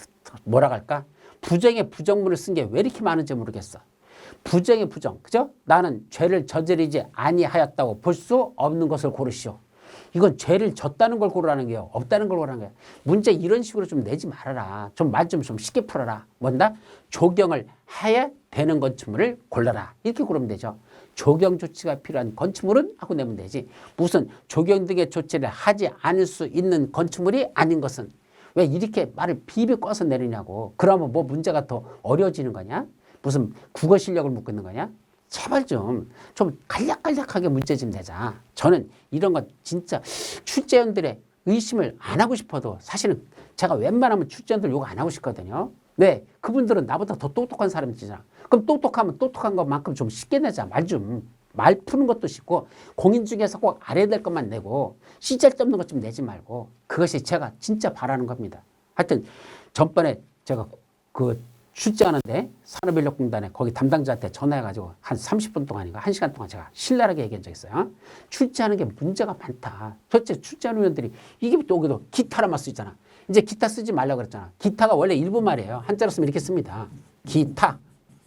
뭐라 할까? 부정의 부정문을 쓴 게 왜 이렇게 많은지 모르겠어. 부정의 부정, 그죠? 나는 죄를 저지르지 아니하였다고 볼 수 없는 것을 고르시오. 이건 죄를 졌다는 걸 고르라는 게요. 없다는 걸 고르라는 거예요. 문제 이런 식으로 좀 내지 말아라. 좀 말 좀 쉽게 풀어라. 뭔다? 조경을 해야 되는 건축물을 골라라. 이렇게 고르면 되죠. 조경 조치가 필요한 건축물은 하고 내면 되지. 무슨 조경 등의 조치를 하지 않을 수 있는 건축물이 아닌 것은 왜 이렇게 말을 비비 꿔서 내리냐고. 그러면 뭐 문제가 더 어려워지는 거냐? 무슨 국어 실력을 묻고 있는 거냐? 제발 좀 간략간략하게 문제 좀 내자. 저는 이런 건 진짜 출제원들의 의심을 안 하고 싶어도 사실은 제가 웬만하면 출제원들 욕 안 하고 싶거든요. 왜? 그분들은 나보다 더 똑똑한 사람이잖아. 그럼 똑똑하면 똑똑한 것만큼 좀 쉽게 내자. 말 푸는 것도 쉽고 공인 중에서 꼭 알아야 될 것만 내고 시잘데없는 것 좀 내지 말고 그것이 제가 진짜 바라는 겁니다. 하여튼 전번에 제가 그 출제하는데 산업인력공단에 거기 담당자한테 전화해가지고 한 30분 동안인가 1시간 동안 제가 신랄하게 얘기한 적이 있어요. 출제하는 게 문제가 많다. 도대체 출제하는 의원들이 이게 또 여기도 기타라만 쓰잖아. 이제 기타 쓰지 말라고 그랬잖아. 기타가 원래 일본말이에요. 한자로 쓰면 이렇게 씁니다. 기타.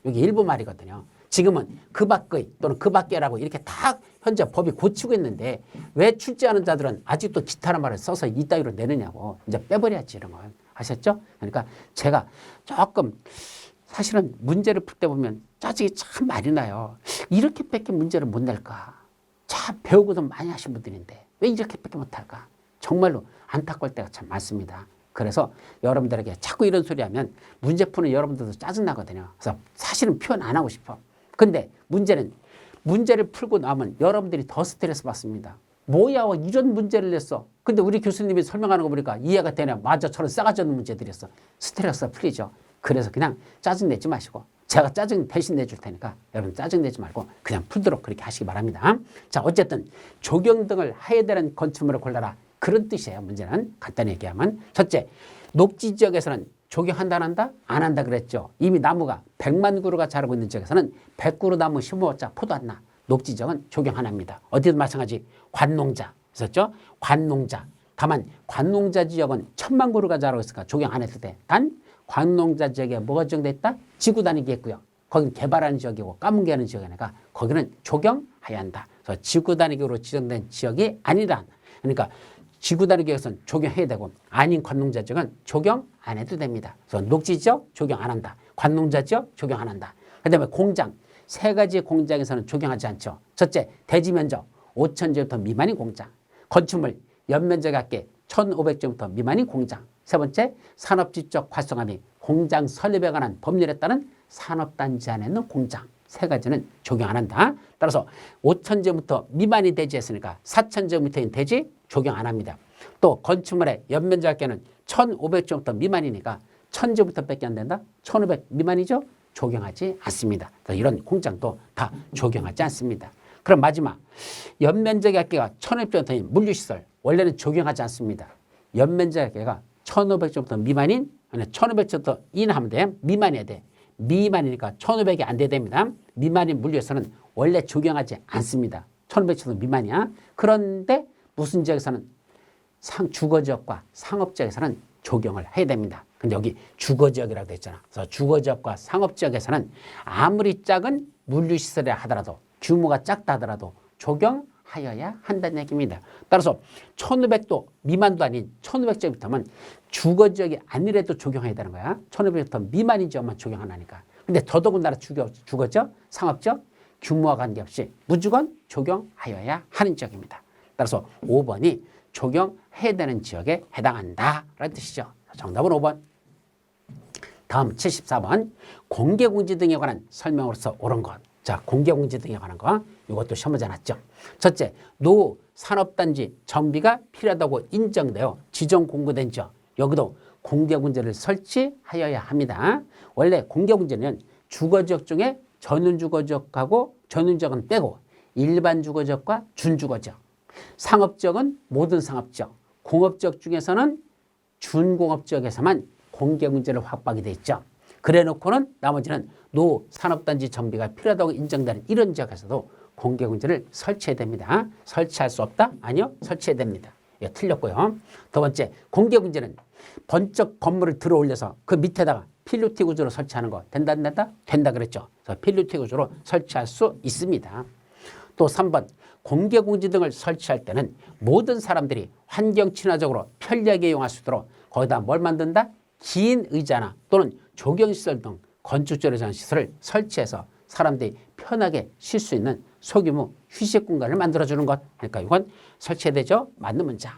여기 일본말이거든요. 지금은 그 밖의 또는 그 밖에라고 이렇게 다 현재 법이 고치고 있는데 왜 출제하는 자들은 아직도 기타란 말을 써서 이따위로 내느냐고. 이제 빼버려야지 이런 건. 아셨죠? 그러니까 제가 조금 사실은 문제를 풀 때 보면 짜증이 참 많이 나요. 이렇게밖에 문제를 못 낼까? 참 배우고도 많이 하신 분들인데 왜 이렇게밖에 못할까? 정말로 안타까울 때가 참 많습니다. 그래서 여러분들에게 자꾸 이런 소리 하면 문제 푸는 여러분들도 짜증나거든요. 그래서 사실은 표현 안 하고 싶어. 근데 문제를 풀고 나면 여러분들이 더 스트레스 받습니다. 뭐야 이런 문제를 냈어. 근데 우리 교수님이 설명하는 거 보니까 이해가 되냐. 맞아 저런 싸가지 없는 문제들이었어. 스트레스가 풀리죠. 그래서 그냥 짜증 내지 마시고 제가 짜증 대신 내줄 테니까 여러분 짜증 내지 말고 그냥 풀도록 그렇게 하시기 바랍니다. 자 어쨌든 조경 등을 해야 되는 건축물을 골라라. 그런 뜻이에요. 문제는 간단히 얘기하면 첫째 녹지 지역에서는 조경한다 안 한다? 안 한다 그랬죠. 이미 나무가 100만 그루가 자라고 있는 지역에서는 100그루 나무 심어봤자 포도 안 나. 녹지 지역은 조경 안 합니다. 어디도 마찬가지 관농자 있었죠. 관농자. 다만 관농자 지역은 1000만 그루가 자라고 있으니까 조경 안 해도 돼. 단 관농자 지역에 뭐가 지정돼 있다? 지구 다니기 했고요. 거긴 개발하는 지역이고 까문게 하는 지역이니까 거기는 조경해야 한다. 그래서 지구 다니기로 지정된 지역이 아니라 그러니까 지구 다니기에서는 조경해야 되고 아닌 관농자 지역은 조경 안 해도 됩니다. 그래서 녹지 지역 조경 안 한다. 관농자 지역 조경 안 한다. 그다음에 공장. 세 가지 공장에서는 조경하지 않죠. 첫째, 대지 면적 5,000제곱미터 미만인 공장. 건축물 연면적 합계 1,500제곱미터 미만인 공장. 세 번째, 산업지적 활성화 및 공장 설립에 관한 법률에 따른 산업단지 안에 있는 공장. 세 가지는 조경 안 한다. 따라서 5,000제곱미터 미만이 대지했으니까 4,000제곱미터인 대지 조경 안 합니다. 또 건축물의 연면적 합계는 1,500제곱미터 미만이니까 1,000제곱미터밖에 안 된다? 1,500 미만이죠? 조경하지 않습니다. 이런 공장도 다 조경하지 않습니다. 그럼 마지막 연면적 합계가 1,500제곱미터인 물류시설 원래는 조경하지 않습니다. 연면적 합계가 1,500제곱미터 미만인 1,500제곱미터 이하면 돼. 미만이어야 돼. 미만이니까 1,500이 안 돼야 됩니다. 미만인 물류에서는 원래 조경하지 않습니다. 1,500제곱미터 미만이야. 그런데 무슨 지역에서는 주거지역과 상업지역에서는 조경을 해야 됩니다. 근데 여기 주거지역이라고 했잖아. 그래서 주거지역과 상업지역에서는 아무리 작은 물류시설이라 하더라도 규모가 작다 하더라도 조경하여야 한다는 얘기입니다. 따라서 1,500도 미만도 아닌 1,500제곱미터면 주거지역이 아니래도 조경해야 되는 거야. 1,500제곱미터 미만인 지역만 조경 안 하니까. 근데 더더군다나 주거지역, 상업지역 규모와 관계없이 무조건 조경하여야 하는 지역입니다. 따라서 5번이 조경해야 되는 지역에 해당한다라는 뜻이죠. 정답은 5번. 다음 74번 공개공지 등에 관한 설명으로서 옳은 것. 자, 공개공지 등에 관한 거 이것도 시험 문제 났죠. 첫째, 노후 산업단지 정비가 필요하다고 인정되어 지정 공고된 지역. 여기도 공개공지를 설치하여야 합니다. 원래 공개공지는 주거지역 중에 전용주거지역하고 전용지역은 빼고 일반 주거지역과 준주거지역, 상업지역은 모든 상업지역, 공업지역 중에서는 준공업지역에서만 공개공지를 확보하게 돼 있죠. 그래 놓고는 나머지는 노후 산업단지 정비가 필요하다고 인정되는 이런 지역에서도 공개공지를 설치해야 됩니다. 설치할 수 없다? 아니요. 설치해야 됩니다. 예, 틀렸고요. 두 번째, 공개공지는 번쩍 건물을 들어 올려서 그 밑에다가 필루티 구조로 설치하는 거 된다 안 된다? 된다 그랬죠. 그래서 필루티 구조로 설치할 수 있습니다. 또 3번, 공개공지 등을 설치할 때는 모든 사람들이 환경 친화적으로 편리하게 이용할 수 있도록 거기다 뭘 만든다? 긴 의자나 또는 조경시설 등 건축적으로 정한 시설을 설치해서 사람들이 편하게 쉴 수 있는 소규모 휴식 공간을 만들어주는 것. 그러니까 이건 설치해야 되죠. 맞는 문장.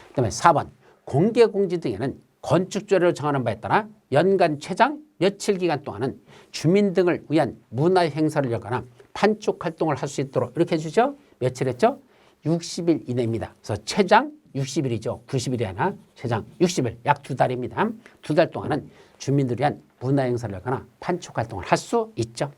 그다음에 4번 공개공지 등에는 건축조례로 정하는 바에 따라 연간 최장 며칠 기간 동안은 주민 등을 위한 문화행사를 열거나 판촉활동을 할 수 있도록 이렇게 해주죠. 며칠 했죠? 60일 이내입니다. 그래서 최장 60일이죠. 90일이 아니라 최장 60일, 약 2달입니다. 2달 동안은 주민들을 위한 문화행사를 열거나 판촉활동을 할 수 있죠.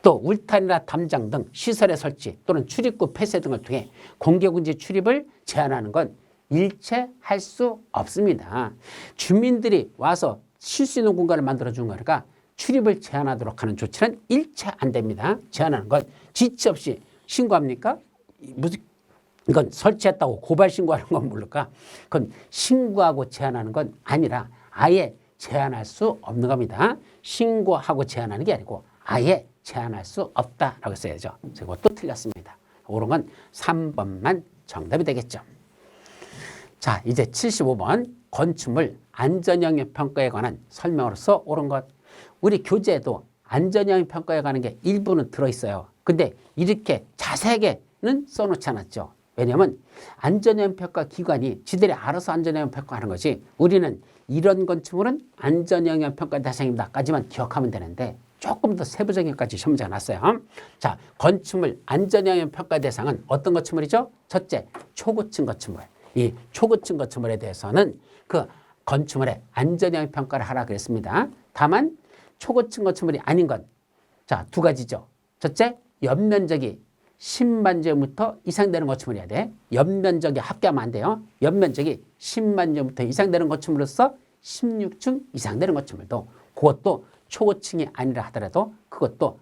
또 울타리나 담장 등 시설의 설치 또는 출입구 폐쇄 등을 통해 공개공지 출입을 제한하는 건 일체 할 수 없습니다. 주민들이 와서 쉴 수 있는 공간을 만들어준 거니까 출입을 제한하도록 하는 조치는 일체 안 됩니다. 제한하는 건 지체 없이 신고합니까? 무슨 이건 설치했다고 고발 신고하는 건 모를까? 그건 신고하고 제한하는 건 아니라 아예 제한할 수 없는 겁니다. 신고하고 제한하는 게 아니고 아예 제한할 수 없다라고 써야죠. 이것도 틀렸습니다. 옳은 건 3번만 정답이 되겠죠. 자, 이제 75번 건축물 안전영역 평가에 관한 설명으로서 옳은 것. 우리 교재에도 안전영역 평가에 관한 게 일부는 들어있어요. 근데 이렇게 자세하게는 써놓지 않았죠. 왜냐하면 안전영역 평가 기관이 지들이 알아서 안전영역 평가하는 거지 우리는 이런 건축물은 안전영역 평가 대상입니다까지만 기억하면 되는데 조금 더 세부적인 것까지 시험 문제가 났어요. 자, 건축물 안전영역 평가 대상은 어떤 건축물이죠? 첫째, 초고층 건축물. 이 초고층 건축물에 대해서는 그 건축물의 안전영역 평가를 하라 그랬습니다. 다만 초고층 건축물이 아닌 건 자, 두 가지죠. 첫째, 연면적이 10만 제곱미터 이상 되는 건축물이어야 돼. 연면적이 합계하면 안 돼요. 연면적이 10만 제곱미터 이상 되는 건축물로서 16층 이상 되는 건축물도 그것도 초고층이 아니라 하더라도 그것도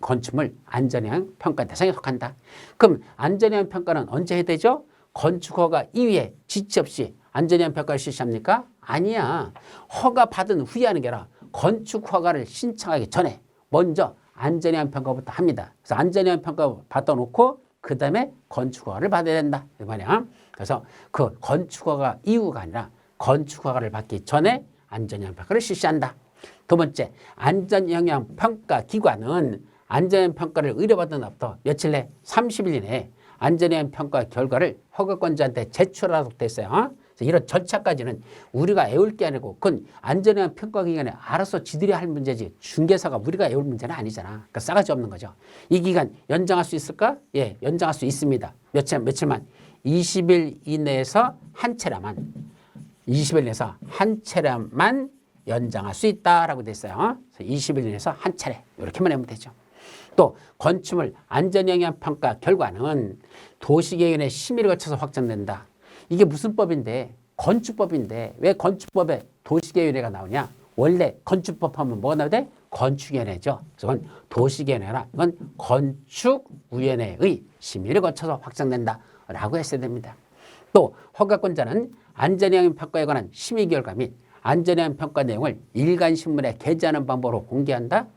건축물 안전영역 평가 대상에 속한다. 그럼 안전영역 평가는 언제 해야 되죠? 건축허가 이후에 지체 없이 안전영역 평가를 실시합니까? 아니야. 허가 받은 후에 하는 게 아니라 건축허가를 신청하기 전에 먼저 안전영역 평가부터 합니다. 그래서 안전영역 평가 받아놓고 그 다음에 건축허가를 받아야 된다. 이 말이야. 그래서 그 건축허가 이후가 아니라 건축허가를 받기 전에 안전영역 평가를 실시한다. 두 번째, 안전영역 평가 기관은 안전영역 평가를 의뢰받은 날부터 며칠 내 30일 이내에 안전영역 평가 결과를 허가권자한테 제출하도록 됐어요. 이런 절차까지는 우리가 애울 게 아니고 그건 안전영역 평가 기관에 알아서 지들이 할 문제지 중개사가 우리가 애울 문제는 아니잖아. 그러니까 싸가지 없는 거죠. 이 기간 연장할 수 있을까? 예, 연장할 수 있습니다. 며칠만? 20일 이내에서 한 차례만 20일 이내에서 한 차례만 연장할 수 있다라고 됐어요. 20일 이내에서 한 차례 이렇게만 하면 되죠. 또 건축물 안전영역 평가 결과는 도시계획원의 심의를 거쳐서 확정된다. 이게 무슨 법인데? 건축법인데 왜 건축법에 도시계획위원회가 나오냐? 원래 건축법 하면 뭐가 나와야 돼? 건축위원회죠. 그래서 이건 도시계획위원회라 이건 건축위원회의 심의를 거쳐서 확정된다라고 했어야 됩니다. 또 허가권자는 안전영역 평가에 관한 심의 결과 및 안전영역 평가 내용을 일간신문에 게재하는 방법으로 공개한다?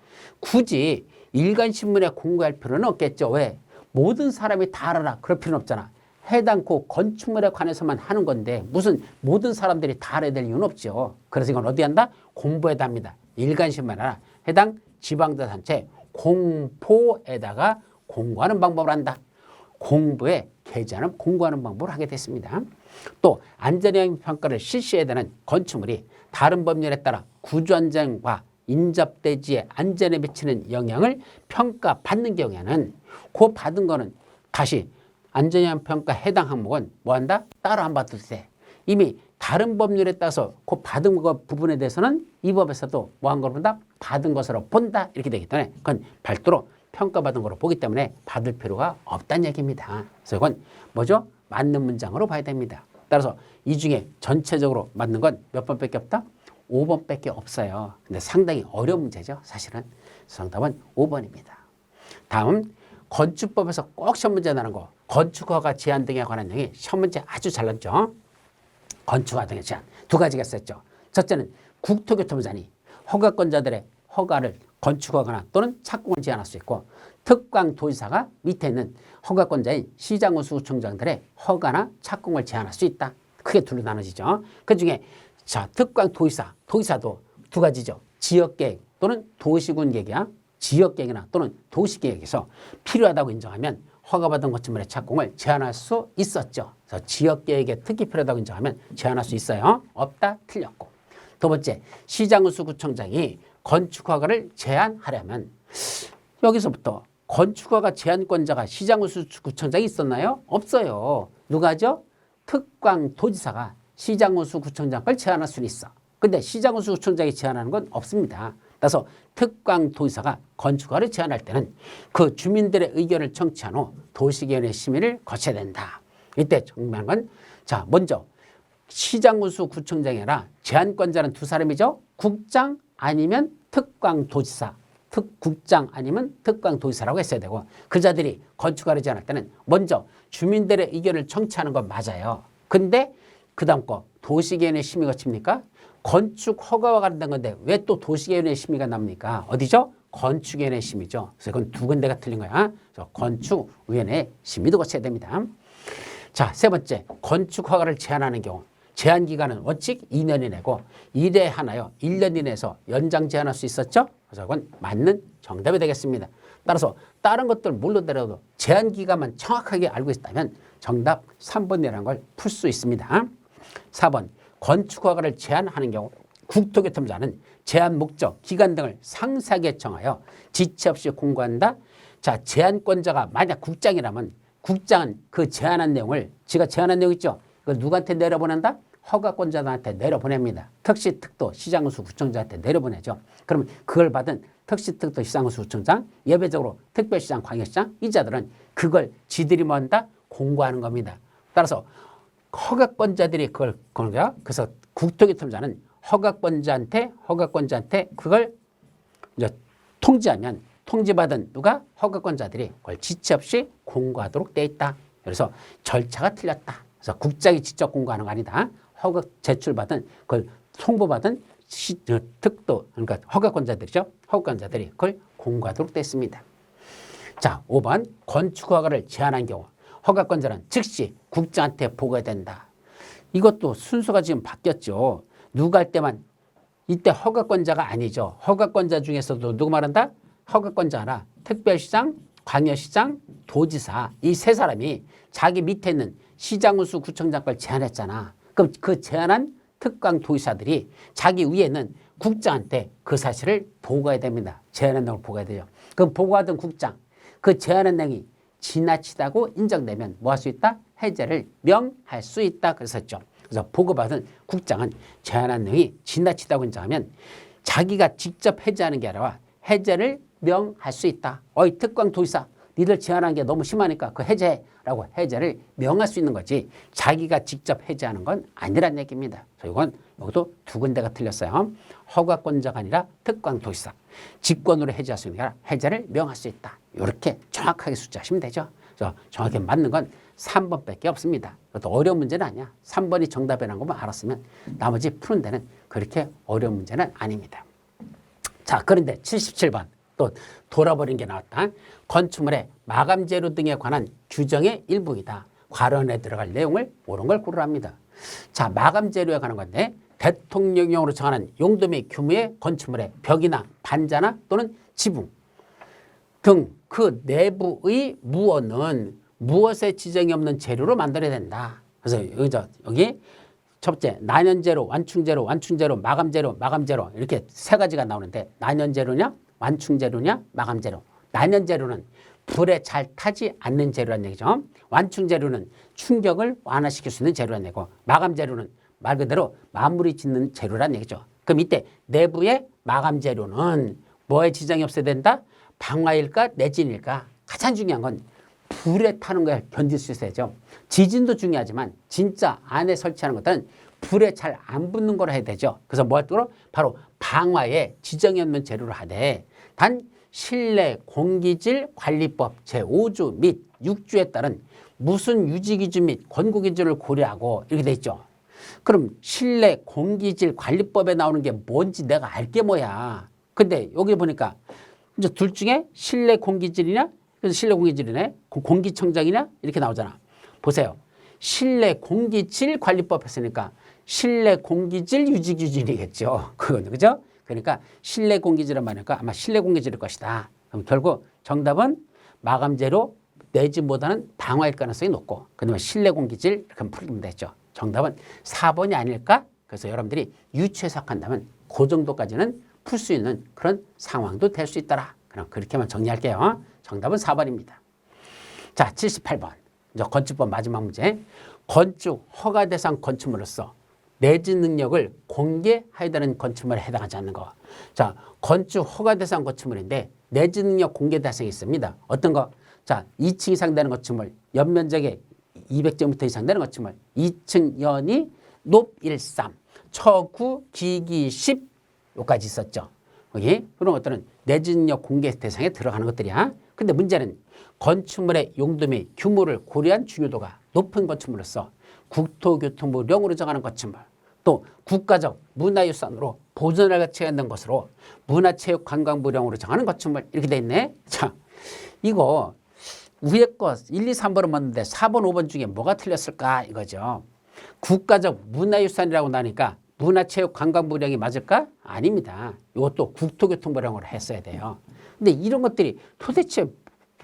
굳이 일간신문에 공개할 필요는 없겠죠. 왜? 모든 사람이 다 알아라. 그럴 필요는 없잖아. 해당 그 건축물에 관해서만 하는 건데 무슨 모든 사람들이 다 알아야 될 이유는 없죠. 그래서 이건 어디 한다? 공보에다 합니다. 일간신문이나 해당 지방자치단체 공보에다가 공고하는 방법을 한다. 공보에 게재하는 공고하는 방법을 하게 됐습니다. 또 안전영역 평가를 실시해야 되는 건축물이 다른 법률에 따라 구조안전과 인접대지의 안전에 미치는 영향을 평가받는 경우에는 그 받은 거는 다시 안전영역 평가 해당 항목은 뭐한다? 따로 안 받을 때 이미 다른 법률에 따라서 그 받은 것 부분에 대해서는 이 법에서도 뭐한 걸 본다? 받은 것으로 본다 이렇게 되기 때문에 그건 별도로 평가받은 거로 보기 때문에 받을 필요가 없다는 얘기입니다. 그래서 이건 뭐죠? 맞는 문장으로 봐야 됩니다. 따라서 이 중에 전체적으로 맞는 건 몇 번밖에 없다? 5번밖에 없어요. 근데 상당히 어려운 문제죠. 사실은 정답은 5번입니다. 다음 건축법에서 꼭 시험 문제 나는 거 건축허가 제한 등에 관한 내용이 시험 문제 아주 잘 났죠. 건축허가 등의 제한 두 가지가 있었죠. 첫째는 국토교통부장이 허가권자들의 허가를 건축허가나 또는 착공을 제한할 수 있고 특광도지사가 밑에 있는 허가권자인 시장군수구청장들의 허가나 착공을 제한할 수 있다. 크게 둘로 나눠지죠. 그중에 자, 특광도지사, 도지사도 두 가지죠. 지역계획 또는 도시군계획이야. 지역계획이나 또는 도시계획에서 필요하다고 인정하면 허가받은 건축물의 착공을 제한할 수 있었죠. 그래서 지역계획에 특히 필요하다고 인정하면 제한할 수 있어요. 없다, 틀렸고. 두 번째, 시장군수구청장이 건축허가를 제한하려면 여기서부터 건축허가 제한권자가 시장군수구청장이 있었나요? 없어요. 누가죠? 특광도지사가 시장군수구청장 걸 제한할 수는 있어. 근데 시장군수구청장이 제한하는 건 없습니다. 따라서 특광도지사가 건축허가를 제한할 때는 그 주민들의 의견을 청취한 후 도시개헌의 심의를 거쳐야 된다. 이때 중요한 건 자, 먼저 시장군수구청장이 아니라 제한권자는 두 사람이죠. 국장 아니면 특광도지사. 국장 아니면 특광도지사라고 했어야 되고 그 자들이 건축허가를 제한할 때는 먼저 주민들의 의견을 청취하는 건 맞아요. 근데 그 다음 거 도시개헌의 심의 거칩니까? 건축허가와 관련된 건데 왜 또 도시개헌의 심의가 납니까? 어디죠? 건축위원회 심의죠. 그래서 그건 두 군데가 틀린 거야. 그래서 건축위원회 심의도 거쳐야 됩니다. 자, 세 번째, 건축허가를 제한하는 경우 제한기간은 원칙 2년이 내고 1회 하나요. 1년 이내에서 연장 제한할 수 있었죠. 그래서 그건 맞는 정답이 되겠습니다. 따라서 다른 것들 모르더라도 제한기간만 정확하게 알고 있다면 정답 3번이라는 걸 풀 수 있습니다. 4번, 건축허가를 제한하는 경우 국토교통부는 제한 목적, 기간 등을 상세하게 정하여 지체 없이 공고한다. 자, 제한권자가 만약 국장이라면 국장은 그 제한한 내용을 지가 제한한 내용 있죠. 그걸 누구한테 내려보낸다? 허가권자들한테 내려보냅니다. 특시특도 시장군수구청장한테 내려보내죠. 그러면 그걸 받은 특시특도 시장군수구청장, 예외적으로 특별시장, 광역시장 이 자들은 그걸 지들이 뭐 한다? 공고하는 겁니다. 따라서 허가권자들이 그걸 거는 거야. 그래서 국토교통부는 허가권자한테 그걸 이제 통지하면 통지받은 누가 허가권자들이 그걸 지체 없이 공고하도록 돼 있다. 그래서 절차가 틀렸다. 그래서 국장이 직접 공고하는 거 아니다. 허가 제출받은 그걸 통보받은 특도 그러니까 허가권자들이죠. 허가권자들이 그걸 공고하도록 돼 있습니다. 자, 5번 건축허가를 제한한 경우 허가권자는 즉시 국장한테 보고해야 된다. 이것도 순서가 지금 바뀌었죠. 누가 할 때만 이때 허가권자가 아니죠. 허가권자 중에서도 누구 말한다? 허가권자 하나, 특별시장, 광역시장, 도지사 이 세 사람이 자기 밑에 있는 시장군수 구청장 걸 제안했잖아. 그럼 그 제안한 특광도지사들이 자기 위에 있는 국장한테 그 사실을 보고해야 됩니다. 제안한 내용을 보고해야 돼요. 그럼 보고하던 국장, 그 제안한 내용이 지나치다고 인정되면 뭐 할 수 있다? 해제를 명할 수 있다 그랬었죠. 그래서 보고받은 국장은 제안한 내용이 지나치다고 인정하면 자기가 직접 해제하는 게 아니라 해제를 명할 수 있다. 어이 특광도지사 니들 제안한 게 너무 심하니까 그 해제라고 해제를 명할 수 있는 거지 자기가 직접 해제하는 건 아니란 얘기입니다. 그래서 이건 여기도 두 군데가 틀렸어요. 허가권자가 아니라 특광도지사 직권으로 해제할 수 있는 게 아니라 해제를 명할 수 있다. 이렇게 정확하게 숫자하시면 되죠. 그래서 정확히 맞는 건 3번밖에 없습니다. 그것도 어려운 문제는 아니야. 3번이 정답이라는 것만 알았으면 나머지 푸는 데는 그렇게 어려운 문제는 아닙니다. 자, 그런데 77번 또 돌아버린 게 나왔다. 건축물의 마감재료 등에 관한 규정의 일부이다. 괄호안에 들어갈 내용을 옳은 걸 고르랍니다. 자, 마감재료에 관한 건데 대통령령으로 정하는 용도 및 규모의 건축물의 벽이나 반자나 또는 지붕 등 그 내부의 무언은 무엇의 지정이 없는 재료로 만들어야 된다. 그래서 여기 첫 번째 난연재료, 완충재료, 마감재료, 마감재료 이렇게 세 가지가 나오는데 난연재료냐, 완충재료냐, 마감재료. 난연재료는 불에 잘 타지 않는 재료란 얘기죠. 완충재료는 충격을 완화시킬 수 있는 재료란 얘기고 마감재료는 말 그대로 마무리 짓는 재료란 얘기죠. 그럼 이때 내부의 마감재료는 뭐에 지장이 없어야 된다? 방화일까 내진일까? 가장 중요한 건 불에 타는 걸 견딜 수 있어야죠. 지진도 중요하지만 진짜 안에 설치하는 것들은 불에 잘 안 붙는 걸 해야 되죠. 그래서 뭐 할까요? 바로 방화에 지정이 없는 재료를 하되 단 실내 공기질 관리법 제5조 및 6조에 따른 무슨 유지기준 및 권고기준을 고려하고 이렇게 돼 있죠. 그럼 실내 공기질 관리법에 나오는 게 뭔지 내가 알게 뭐야. 근데 여기 보니까 이제 둘 중에 실내 공기질이냐 그래서 실내 공기질이네. 공기청정이냐? 이렇게 나오잖아. 보세요. 실내 공기질 관리법 했으니까 실내 공기질 유지규준이겠죠. 그거는 그죠? 그러니까 실내 공기질은 말이니까 아마 실내 공기질일 것이다. 그럼 결국 정답은 마감재료 내지보다는 방화일 가능성이 높고 그다음에 실내 공기질 이렇게 풀면 되죠. 정답은 4번이 아닐까? 그래서 여러분들이 유추해석한다면 그 정도까지는 풀 수 있는 그런 상황도 될 수 있더라. 그럼 그렇게만 정리할게요. 정답은 4번입니다. 자, 78번. 이제 건축법 마지막 문제. 건축 허가 대상 건축물로서 내지 능력을 공개해야 되는 건축물에 해당하지 않는 거. 자, 건축 허가 대상 건축물인데 내지 능력 공개 대상이 있습니다. 어떤 거? 자, 2층 이상 되는 건축물, 연면적에 200제곱미터 이상 되는 건축물, 2층 연이 높 13, 처구 기기 10 요까지 있었죠. 여기 그런 것들은 내지 능력 공개 대상에 들어가는 것들이야. 근데 문제는 건축물의 용도 및 규모를 고려한 중요도가 높은 건축물로서 국토교통부령으로 정하는 건축물, 또 국가적 문화유산으로 보존할 가치가 있는 것으로 문화체육관광부령으로 정하는 건축물 이렇게 돼 있네. 자, 이거 위에 거 1, 2, 3번은 맞는데 4번, 5번 중에 뭐가 틀렸을까 이거죠. 국가적 문화유산이라고 나니까 문화체육관광부령이 맞을까? 아닙니다. 이것도 국토교통부령으로 했어야 돼요. 근데 이런 것들이 도대체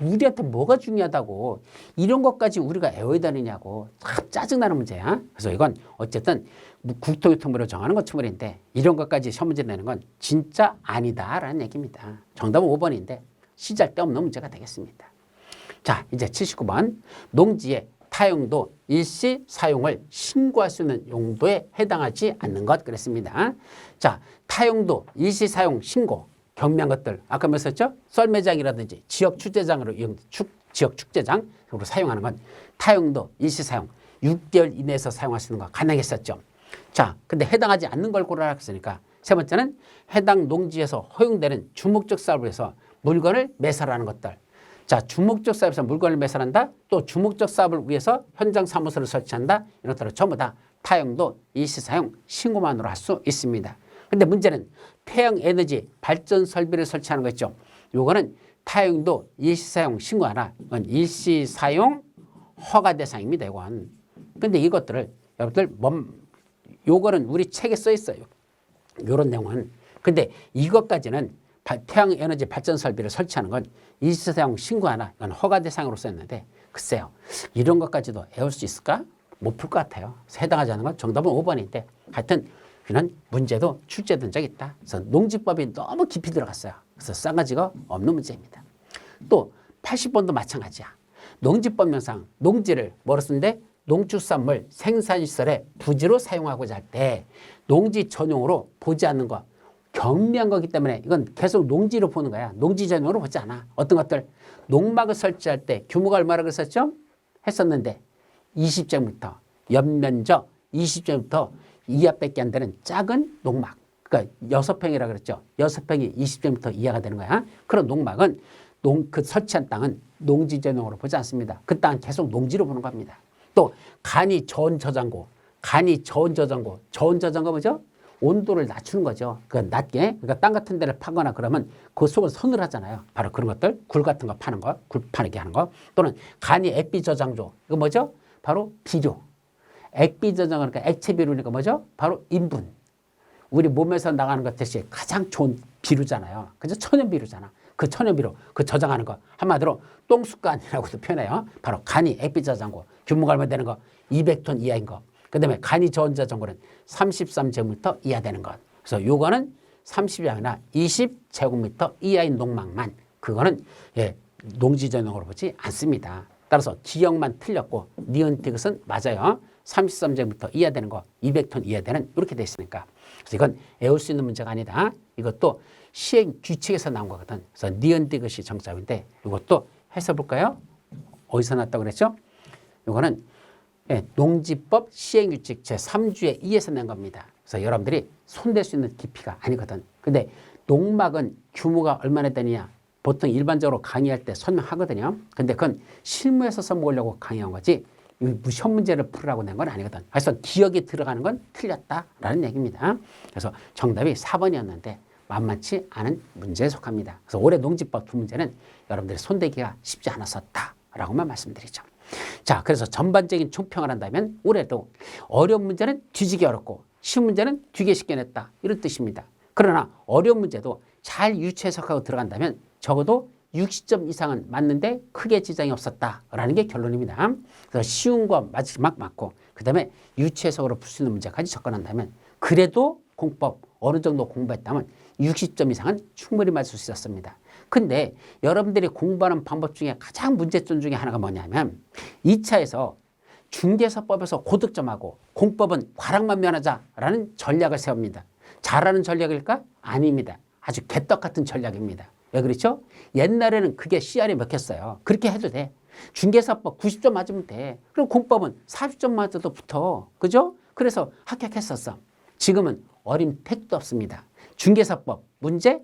우리한테 뭐가 중요하다고 이런 것까지 우리가 애워야 되느냐고 참 짜증나는 문제야. 그래서 이건 어쨌든 국토교통부로 정하는 건축물인데 이런 것까지 시험 문제 내는 건 진짜 아니다라는 얘기입니다. 정답은 5번인데 시잘데없는 문제가 되겠습니다. 자, 이제 79번. 농지에 타용도 일시 사용을 신고할 수 있는 용도에 해당하지 않는 것 그랬습니다. 자, 타용도 일시 사용 신고 경미한 것들 아까 말했었죠? 썰매장이라든지 지역 축제장으로 지역 축제장으로 사용하는 건 타용도 일시 사용 6개월 이내에서 사용할 수 있는 거 가능했었죠. 자, 근데 해당하지 않는 걸 고르라 했으니까 세 번째는 해당 농지에서 허용되는 주목적 사업을 해서 물건을 매설하는 것들. 자, 주목적 사업에서 물건을 매설한다. 또 주목적 사업을 위해서 현장 사무소를 설치한다. 이런 것들은 전부 다 타용도 일시사용 신고만으로 할 수 있습니다. 근데 문제는 태양에너지 발전 설비를 설치하는 거 있죠. 요거는 타용도 일시사용 신고 하나. 이건 일시사용 허가 대상입니다. 이건. 근데 이것들을 여러분들 요거는 우리 책에 써 있어요. 요런 내용은. 근데 이것까지는 태양에너지 발전 설비를 설치하는 건 일시사용 신고 하나, 이건 허가 대상으로 썼는데 글쎄요. 이런 것까지도 애울 수 있을까? 못 풀 것 같아요. 해당하지 않는 건 정답은 5번인데 하여튼 이런 문제도 출제된 적이 있다. 그래서 농지법이 너무 깊이 들어갔어요. 그래서 싸가지가 없는 문제입니다. 또 80번도 마찬가지야. 농지법령상 농지를 뭐로 쓰는데 농축산물 생산시설의 부지로 사용하고자 할 때 농지 전용으로 보지 않는 것 경미한 거기 때문에 이건 계속 농지로 보는 거야. 농지 전용으로 보지 않아. 어떤 것들 농막을 설치할 때 규모가 얼마라고 했었죠? 했었는데 20제곱미터 연면적 20제곱미터 이하밖에 안 되는 작은 농막. 그러니까 6평이라고 그랬죠. 6평이 20제곱미터 이하가 되는 거야. 그런 농막은 그 설치한 땅은 농지 전용으로 보지 않습니다. 그 땅은 계속 농지로 보는 겁니다. 또 간이 저온 저장고, 저온 저장고 뭐죠? 온도를 낮추는 거죠. 그 낮게. 그러니까 땅 같은 데를 파거나 그러면 그 속을 선을 하잖아요. 바로 그런 것들. 굴 같은 거 파는 거, 굴 파게 하는 거. 또는 간이 액비 저장조. 이거 뭐죠? 바로 비료. 액비 저장 그러니까 액체 비료니까 뭐죠? 바로 인분. 우리 몸에서 나가는 것 대신 가장 좋은 비료잖아요. 그죠? 천연 비료잖아. 그 천연 비료, 그 저장하는 거. 한마디로 똥숟간이라고도 표현해요. 바로 간이 액비 저장고. 규모가 얼마 되는 거? 200톤 이하인 거. 그 다음에 간이 저온 저장고는 33제곱미터 이하 되는 것. 그래서 요거는 30이 아니라 20제곱미터 이하인 농막만 그거는 농지 전용으로 보지 않습니다. 따라서 기억만 틀렸고 니은틱은 맞아요. 33제곱미터 이하 되는 거, 200톤 이하 되는 이렇게 돼 있으니까. 그래서 이건 애울 수 있는 문제가 아니다. 이것도 시행 규칙에서 나온 거거든. 그래서 니은틱이 정답인데 이것도 해서 볼까요? 어디서 났다고 그랬죠? 이거는 농지법 시행규칙 제3주의 2에서 낸 겁니다. 그래서 여러분들이 손댈 수 있는 깊이가 아니거든. 근데 농막은 규모가 얼마나 되느냐 보통 일반적으로 강의할 때 설명하거든요. 근데 그건 실무에서 써먹으려고 강의한 거지 시험 문제를 풀으라고 낸 건 아니거든. 그래서 기억이 들어가는 건 틀렸다라는 얘기입니다. 그래서 정답이 4번이었는데 만만치 않은 문제에 속합니다. 그래서 올해 농지법 두 문제는 여러분들이 손대기가 쉽지 않았었다라고만 말씀드리죠. 자, 그래서 전반적인 총평을 한다면 올해도 어려운 문제는 뒤지기 어렵고 쉬운 문제는 되게 쉽게 냈다 이런 뜻입니다. 그러나 어려운 문제도 잘 유추 해석하고 들어간다면 적어도 60점 이상은 맞는데 크게 지장이 없었다라는 게 결론입니다. 그래서 쉬운 거 마지막 맞고 그 다음에 유추 해석으로 풀 수 있는 문제까지 접근한다면 그래도 공법 어느 정도 공부했다면 60점 이상은 충분히 맞을 수 있었습니다. 근데 여러분들이 공부하는 방법 중에 가장 문제점 중에 하나가 뭐냐면 2차에서 중개사법에서 고득점하고 공법은 과락만 면하자라는 전략을 세웁니다. 잘하는 전략일까? 아닙니다. 아주 개떡 같은 전략입니다. 왜 그렇죠? 옛날에는 그게 CR에 먹혔어요. 그렇게 해도 돼. 중개사법 90점 맞으면 돼. 그럼 공법은 40점 맞아도 붙어. 그죠? 그래서 합격했었어. 지금은 어림택도 없습니다. 중개사법 문제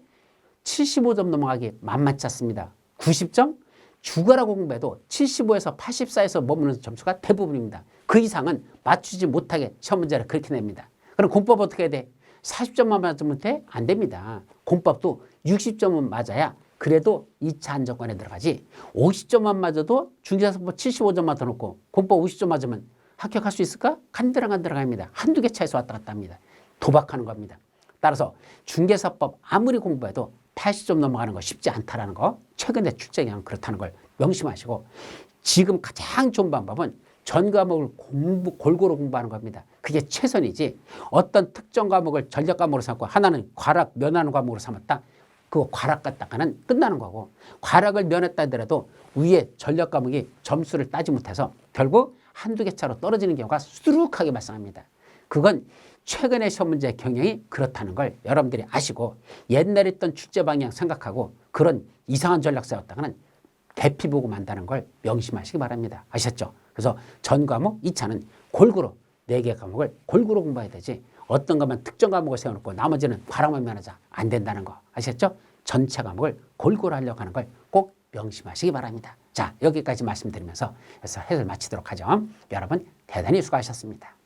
75점 넘어가기 만만치 않습니다. 90점? 죽어라고 공부해도 75에서 84에서 머무는 점수가 대부분입니다. 그 이상은 맞추지 못하게 시험 문제를 그렇게 냅니다. 그럼 공법 어떻게 해야 돼? 40점만 맞으면 돼? 안 됩니다. 공법도 60점은 맞아야 그래도 2차 안정권에 들어가지 50점만 맞아도 중개사법 75점만 더 놓고 공법 50점 맞으면 합격할 수 있을까? 간드랑 안 들어갑니다. 한두 개 차에서 왔다 갔다 합니다. 도박하는 겁니다. 따라서 중개사법 아무리 공부해도 80점 넘어가는 거 쉽지 않다라는 거 최근에 출제 경향 그렇다는 걸 명심하시고 지금 가장 좋은 방법은 전 과목을 골고루 공부하는 겁니다. 그게 최선이지 어떤 특정 과목을 전략 과목으로 삼고 하나는 과락 면하는 과목으로 삼았다. 그거 과락 갔다가는 끝나는 거고 과락을 면했다 하더라도 위에 전략 과목이 점수를 따지 못해서 결국 한두 개 차로 떨어지는 경우가 수두룩하게 발생합니다. 그건 최근의 시험 문제 경향이 그렇다는 걸 여러분들이 아시고 옛날에 있던 출제 방향 생각하고 그런 이상한 전략 세웠다가는 대피 보고 만다는 걸 명심하시기 바랍니다. 아셨죠? 그래서 전 과목 2차는 골고루 4개 과목을 골고루 공부해야 되지 어떤 것만 특정 과목을 세워놓고 나머지는 과락만 면하자 안 된다는 거 아셨죠? 전체 과목을 골고루 하려고 하는 걸 꼭 명심하시기 바랍니다. 자, 여기까지 말씀드리면서 해설 마치도록 하죠. 여러분 대단히 수고하셨습니다.